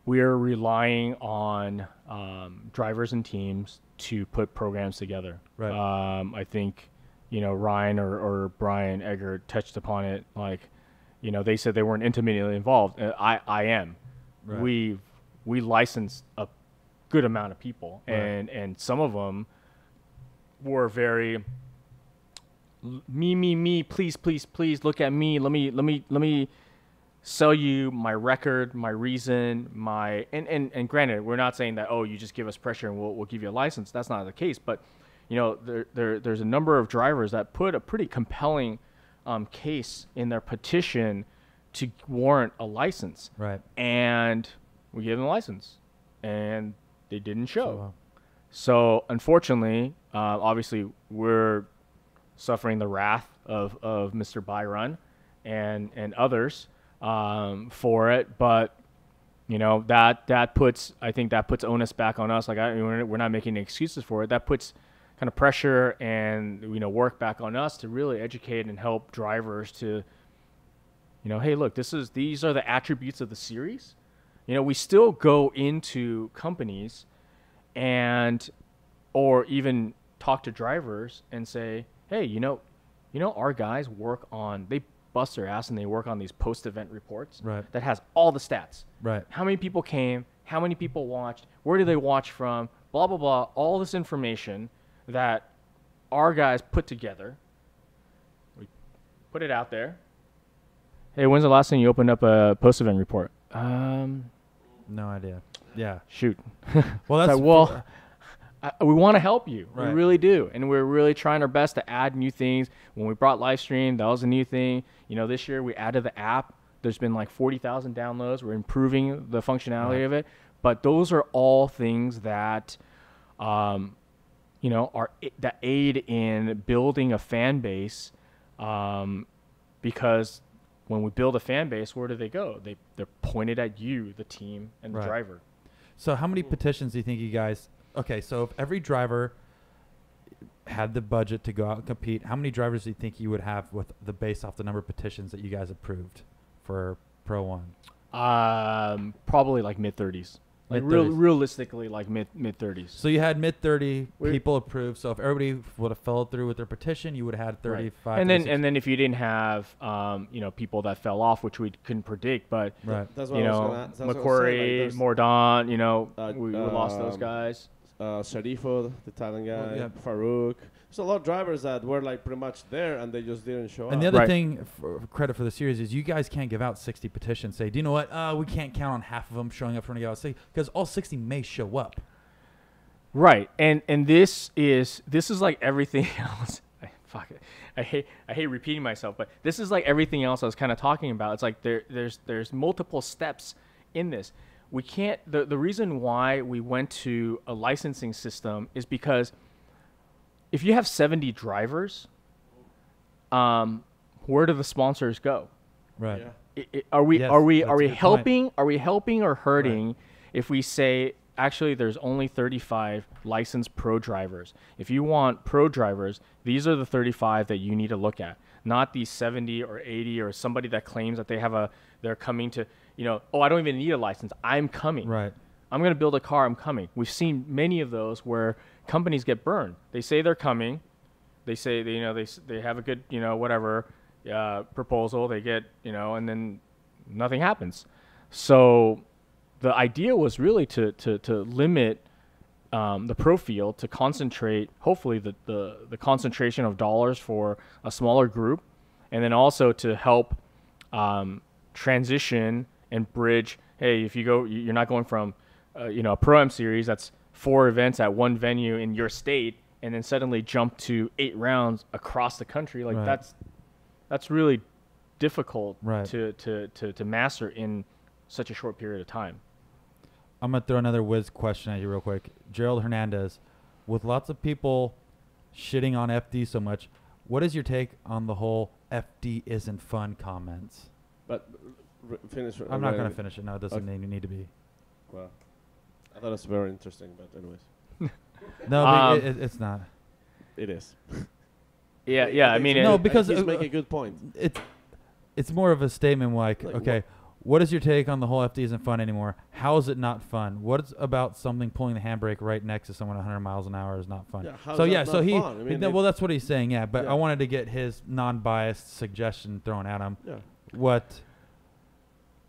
we're relying on drivers and teams to put programs together. Right. I think, Ryan or Brian Egger touched upon it. Like, they said they weren't intimately involved. I am. Right. We licensed a good amount of people, Right. and some of them were very me, please, look at me. Let me sell you my record, my reason, and granted, we're not saying that, oh, you just give us pressure and we'll give you a license. That's not the case. But there's a number of drivers that put a pretty compelling case in their petition to warrant a license. Right. And we gave them a license, and they didn't show. So, So unfortunately, obviously, we're suffering the wrath of Mr. Byron and others for it. But that puts onus back on us. Like we're not making any excuses for it. That puts kind of pressure and work back on us to really educate and help drivers to hey, look, these are the attributes of the series. We still go into companies or even talk to drivers and say, hey, our guys they bust their ass and they work on these post-event reports. Right. That has all the stats. Right. How many people came? How many people watched? Where did they watch from? Blah, blah, blah. All this information that our guys put together. We put it out there. Hey, when's the last time you opened up a post-event report? No idea. Yeah. Shoot. Well, It's that's like, we want to help you. Right. We really do. And we're really trying our best to add new things. When we brought live stream, that was a new thing. This year we added the app. There's been like 40,000 downloads. We're improving the functionality of it. But those are all things that, that aid in building a fan base. Because when we build a fan base, where do they go? They're pointed at you, the team, and the Right. driver. So how many petitions do you think you guys? Okay, so if every driver had the budget to go out and compete, how many drivers do you think you would have with the based off the number of petitions that you guys approved for Pro 1? Probably like mid-30s. Like Mid-30s. realistically, like mid-30s. So you had mid-30 We- people approved. So if everybody would have followed through with their petition, you would have had 35. And then 36 if you didn't have people that fell off, which we couldn't predict, but right. That's what I was gonna. That's what I was McQuarrie, saying, Mordaunt, we lost those um, guys. Sharifo, the Thailand guy, yeah. Farouk. There's a lot of drivers that were like pretty much there and they just didn't show And up. the other Right. thing, for credit for the series, is you guys can't give out 60 petitions. Say, do you know what? We can't count on half of them showing up for any out because all 60 may show up. Right, and this is like everything else. Fuck it. I hate repeating myself, but this is like everything else I was kind of talking about. It's like there's multiple steps in this. We can't. The reason why we went to a licensing system is because if you have 70 drivers, where do the sponsors go? Right. Yeah. Are we Yes, are we that's are a we good point. helping? Are we helping or hurting if we say actually there's only 35 licensed pro drivers? If you want pro drivers, these are the 35 that you need to look at, not these 70 or 80 or somebody that claims that they're coming to, oh, I don't even need a license. I'm coming. Right. I'm going to build a car. I'm coming. We've seen many of those where companies get burned. They say they're coming. They say they have a good whatever proposal. They get and then nothing happens. So the idea was really to limit the pro field to concentrate, hopefully the concentration of dollars for a smaller group, and then also to help transition and bridge. Hey, if you go, you're not going from a Pro-Am series that's 4 events at one venue in your state, and then suddenly jump to 8 rounds across the country. Like Right. that's really difficult Right. to master in such a short period of time. I'm going to throw another whiz question at you real quick. Gerald Hernandez, with lots of people shitting on FD so much, what is your take on the whole FD isn't fun comments? But finish. I'm not going to finish it. No, it doesn't need to be. Well, I thought it was very interesting, but anyways, No, but it's not. it is. Yeah. I mean, No, because he's making a good point. It's more of a statement like Like okay, what is your take on the whole FD isn't fun anymore? How is it not fun? What's about something pulling the handbrake right next to someone 100 miles an hour is not fun? Yeah, how So is yeah, that so not he, fun? I mean, well, that's what he's saying. Yeah, but Yeah. I wanted to get his non-biased suggestion thrown at him. Yeah.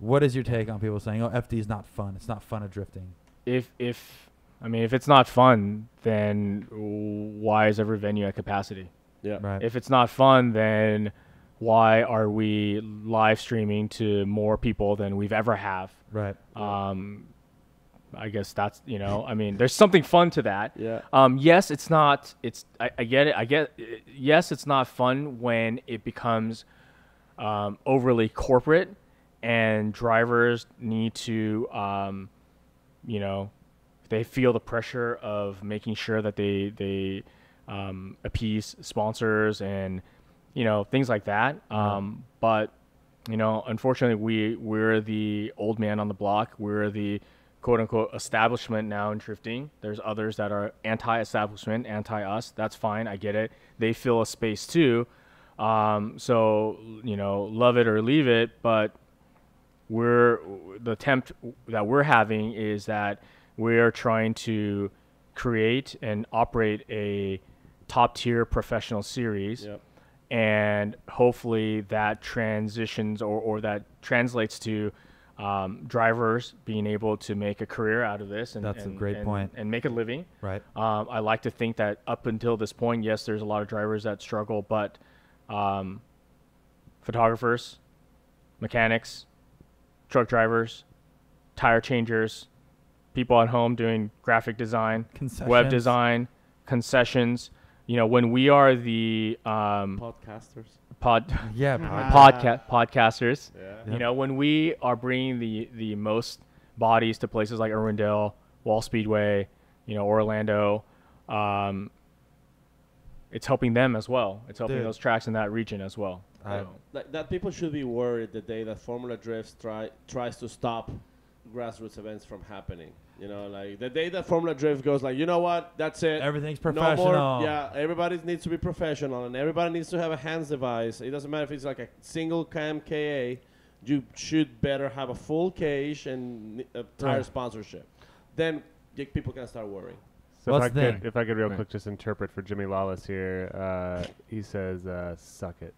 What is your take on people saying, "Oh, FD is not fun. It's not fun of drifting"? if it's not fun, then why is every venue at capacity? Yeah. Right. If it's not fun, then why are we live streaming to more people than we've ever have? Right. I guess that's, I mean, there's something fun to that. Yeah. Yes, it's not, I get it. Yes, it's not fun when it becomes overly corporate and drivers need to, they feel the pressure of making sure that they appease sponsors and, things like that. But, unfortunately, we're the old man on the block. We're the quote-unquote establishment now in drifting. There's others that are anti-establishment, anti-us. That's fine. I get it. They fill a space too. So, love it or leave it. But the attempt that we're having is that we're trying to create and operate a top-tier professional series. Yep. And hopefully that transitions or that translates to drivers being able to make a career out of this. And That's a great point. And make a living. Right. I like to think that up until this point, yes, there's a lot of drivers that struggle, but photographers, mechanics, truck drivers, tire changers, people at home doing graphic design, web Concessions. design, concessions. When we are the Podcasters. Yeah. podcasters, Yeah. when we are bringing the most bodies to places like Irwindale, Wall Speedway, Orlando, it's helping them as well. It's helping Dude. those tracks in that region as well. I- So, That people should be worried the day that Formula Drifts tries to stop grassroots events from happening. Like the day that Formula Drift goes like, you know what, that's it. Everything's No professional. more, yeah, everybody needs to be professional, and everybody needs to have a hands device. It doesn't matter if it's like a single cam KA. You should better have a full cage and a tire Right. sponsorship. Then people can start worrying. So What's if I could real Right. quick just interpret for Jimmy Lawless here, he says, suck it.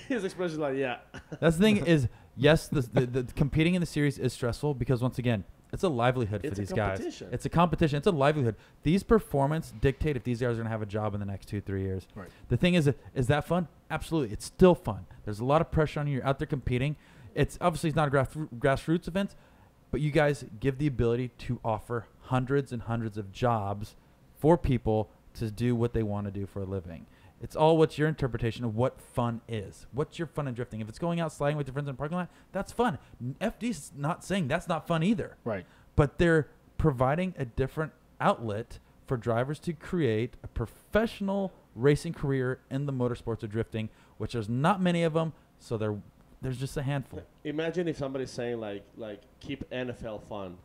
His expression is like, yeah. That's the thing is, yes, the competing in the series is stressful because once again, it's a livelihood for It's a these guys. competition. It's a competition. It's a livelihood. These performance dictate if these guys are going to have a job in the next 2-3 years. Right. The thing is that fun? Absolutely. It's still fun. There's a lot of pressure on you. You're out there competing. It's obviously it's not a grassroots event, but you guys give the ability to offer hundreds and hundreds of jobs for people to do what they want to do for a living. It's all what's your interpretation of what fun is. What's your fun in drifting? If it's going out sliding with your friends in the parking lot, that's fun. FD's not saying that's not fun either. right. But they're providing a different outlet for drivers to create a professional racing career in the motorsports of drifting, which there's not many of them, so there's just a handful. Imagine if somebody's saying like keep NFL fun.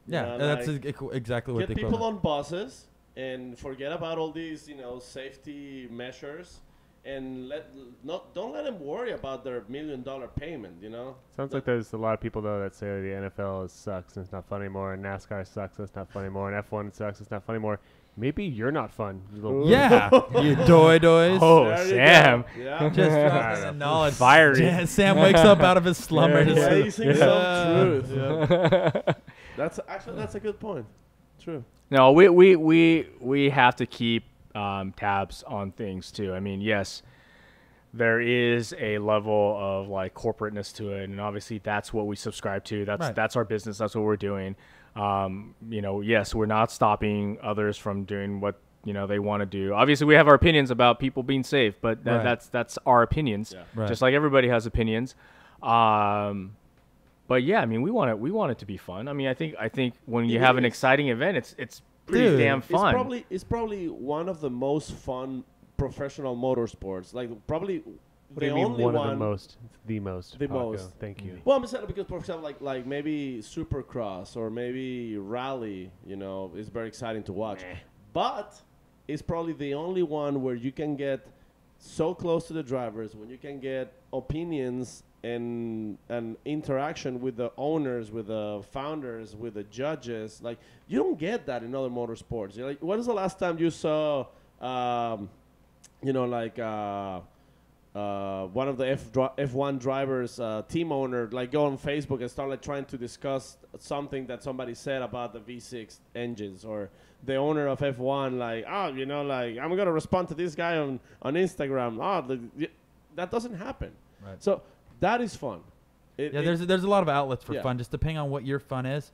Yeah, Yeah, that's like, exactly what Get they people call it. on buses and forget about all these safety measures, and don't let them worry about their $1 million payment. Sounds like there's a lot of people, though, that say the NFL sucks and it's not fun anymore, and NASCAR sucks and it's not fun anymore, and F1 sucks, it's not fun anymore. Maybe you're not fun. You little Yeah, you doys. Oh, There you Sam. go. Yeah. Just dropping the knowledge. Fiery. Yeah, Sam wakes up out of his slumber. Yeah, just Blazing some truth. Yeah. That's a good point. True. No, we have to keep tabs on things too. I mean, yes, there is a level of like corporateness to it, and obviously that's what we subscribe to. That's our business. That's what we're doing. Yes, we're not stopping others from doing what they want to do. Obviously, we have our opinions about people being safe, but that's our opinions. Yeah. Right. Just like everybody has opinions. But yeah, I mean, we want it to be fun. I mean, I think when you have an exciting event, it's pretty damn fun. It's probably one of the most fun professional motorsports. Like probably What do you mean one of the most? It's the most. The Paco. most. Thank you. Well, I'm saying because, for example, like maybe Supercross or maybe Rally, is very exciting to watch. But it's probably the only one where you can get so close to the drivers, when you can get opinions and interaction with the owners, with the founders, with the judges. Like, you don't get that in other motorsports. You're like, when was the last time you saw, one of the F1 drivers, team owner, like go on Facebook and start like trying to discuss something that somebody said about the V6 engines, or the owner of F1 like, I'm going to respond to this guy on Instagram. That doesn't happen. Right. So that is fun. There's a lot of outlets for Yeah. fun, just depending on what your fun is.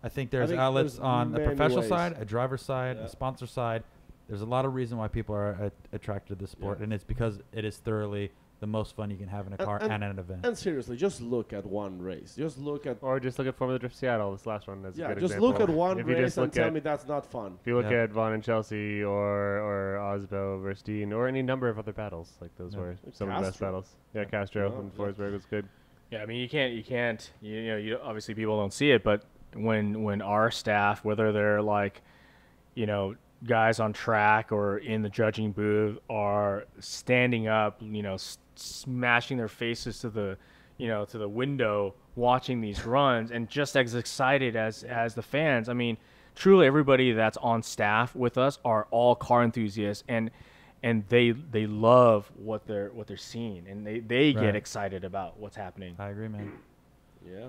I think there's think outlets there's on a many professional ways. side, a driver side, Yeah. a sponsor side. There's a lot of reason why people are attracted to the sport, Yeah. and it's because it is thoroughly the most fun you can have in a car and at an event. And seriously, just look at one race. Just look at Or just look at Formula Drift Seattle, this last one. That's a good just example. look at one If you race just and look tell at, me that's not fun. if you look Yeah. at Vaughn and Chelsea or Osbo versus Dean or any number of other battles, like those Yeah. were some of the best Castro. battles. Yeah, Castro Yeah. and Forsberg was good. Yeah, I mean, you can't. Obviously people don't see it, but when our staff, whether they're like, guys on track or in the judging booth, are standing up, smashing their faces to the window, watching these runs, and just as excited as the fans. I mean, truly, everybody that's on staff with us are all car enthusiasts, and they love what they're seeing, and they get Right. excited about what's happening. I agree, man. Yeah.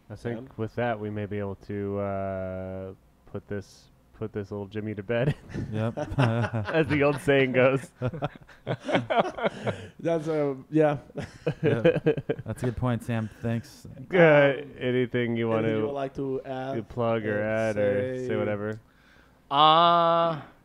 I think Sam? with that we may be able to put this little Jimmy to bed, Yep. as the old saying goes. That's Yep. That's a good point, Sam. Thanks. Anything you want anything you would to like to add? plug or add or say whatever?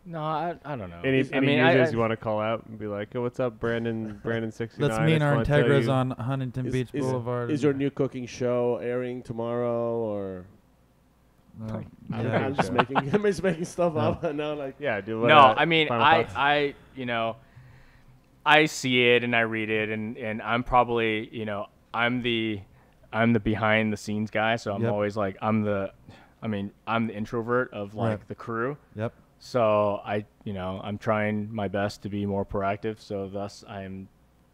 No, I don't know. Any I mean, users you want to call out and be like, "Oh, what's up, Brandon 69." Let's meet I our just wanna tell Integras you- on Huntington Beach Boulevard. Is your new cooking show airing tomorrow, or No. I'm Yeah. just making I'm just making stuff No. up now? Like, Yeah, do No, what, I mean, final thoughts? I see it and I read it, and I'm probably, I'm the behind the scenes guy, so I'm Yep. always like, I'm the introvert of like Right. the crew. Yep. So I'm trying my best to be more proactive. So thus I'm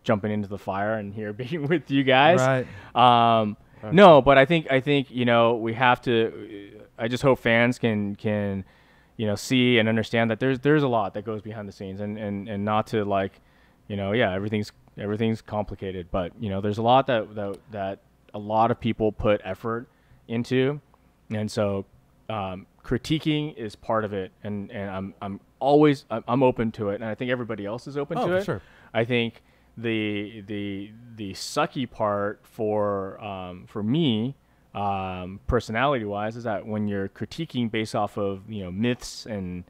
jumping into the fire and here being with you guys. Right. No, but I think we have to. I just hope fans can see and understand that there's a lot that goes behind the scenes, and not to like, everything's complicated, but there's a lot that a lot of people put effort into, and so critiquing is part of it, and I'm always open to it, and I think everybody else is open to for it. sure. I think the sucky part for me, personality wise, is that when you're critiquing based off of myths and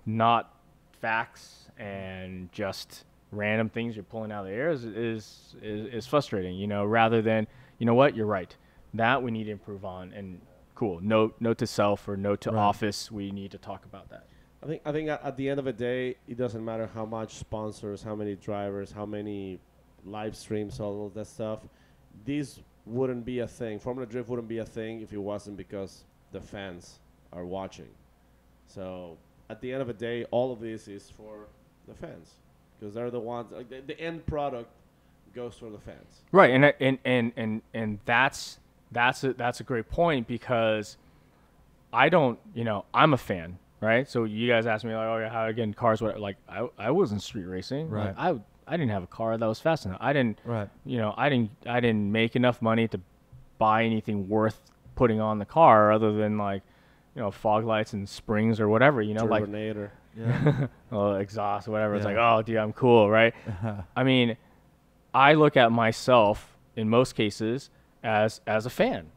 not facts and just random things you're pulling out of the air is frustrating, rather than, what, you're right, that we need to improve on, and cool, note to self or note to Right. office, we need to talk about that. I think at the end of the day, it doesn't matter how much sponsors, how many drivers, how many live streams, all of that stuff. These wouldn't be a thing. Formula Drift wouldn't be a thing if it wasn't because the fans are watching. So at the end of the day, all of this is for the fans, because they're the ones. Like the end product goes for the fans. Right, and that's a great point, because I don't, I'm a fan, right? So you guys asked me like, oh yeah, how again cars? What, like I wasn't street racing. Right. Like, I didn't have a car that was fast enough. I didn't, Right. I didn't make enough money to buy anything worth putting on the car, other than like, fog lights and springs or whatever, like Turbonator. Yeah. exhaust or whatever. It's Yeah. like, oh, dude, I'm cool, right? I mean, I look at myself in most cases as a fan.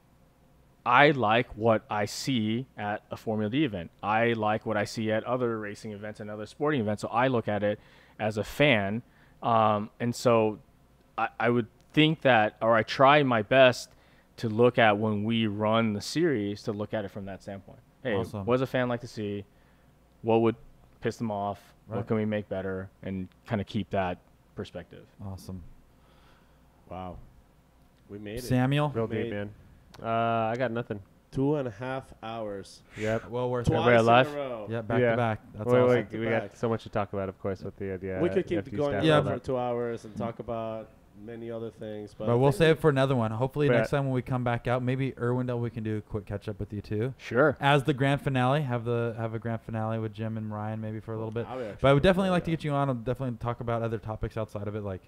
I like what I see at a Formula D event. I like what I see at other racing events and other sporting events. So I look at it as a fan. And so I would think that, or I try my best to look at when we run the series, to look at it from that standpoint. Hey, Awesome. what does a fan like to see? What would piss them off? Right. What can we make better? And kind of keep that perspective. Awesome. Wow. We made it. Samuel? Real deep, Made- man. I got nothing. 2.5 hours. Yep. Well worth Twice it. Everybody in alive? a row. Yeah, back Yeah. to back. That's Wait, awesome. wait, we Back. got so much to talk about, of course, with the We could keep FD going staff on and all for that. 2 hours and talk about many other things. But But I we'll think save it for another one. Hopefully Yeah. next time when we come back out, maybe Irwindale, we can do a quick catch up with you too. Sure. As the grand finale, have a grand finale with Jim and Ryan maybe for a little bit. I would actually But I would prefer definitely like to that. get you on and definitely talk about other topics outside of it, like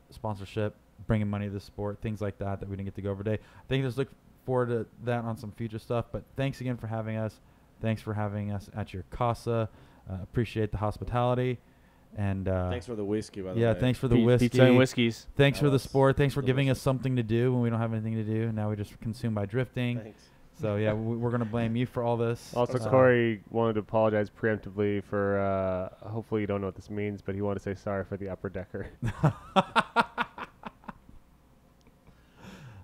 sponsorship, bringing money to the sport, things like that we didn't get to go over today. I think just look forward to that on some future stuff. But thanks again for having us. Thanks for having us at your casa. Appreciate the hospitality. And Thanks for the whiskey, by the way. yeah, thanks for the whiskey. Pizza and whiskeys. Thanks That for the was sport. Thanks for giving us delicious. something to do when we don't have anything to do. Now we just consume by drifting. Thanks. So yeah, we're gonna blame you for all this. Also, Corey wanted to apologize preemptively for, hopefully you don't know what this means, but he wanted to say sorry for the upper decker.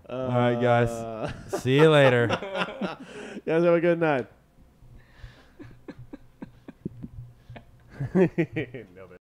All right, guys. Uh, See you later. guys, have a good night. No, but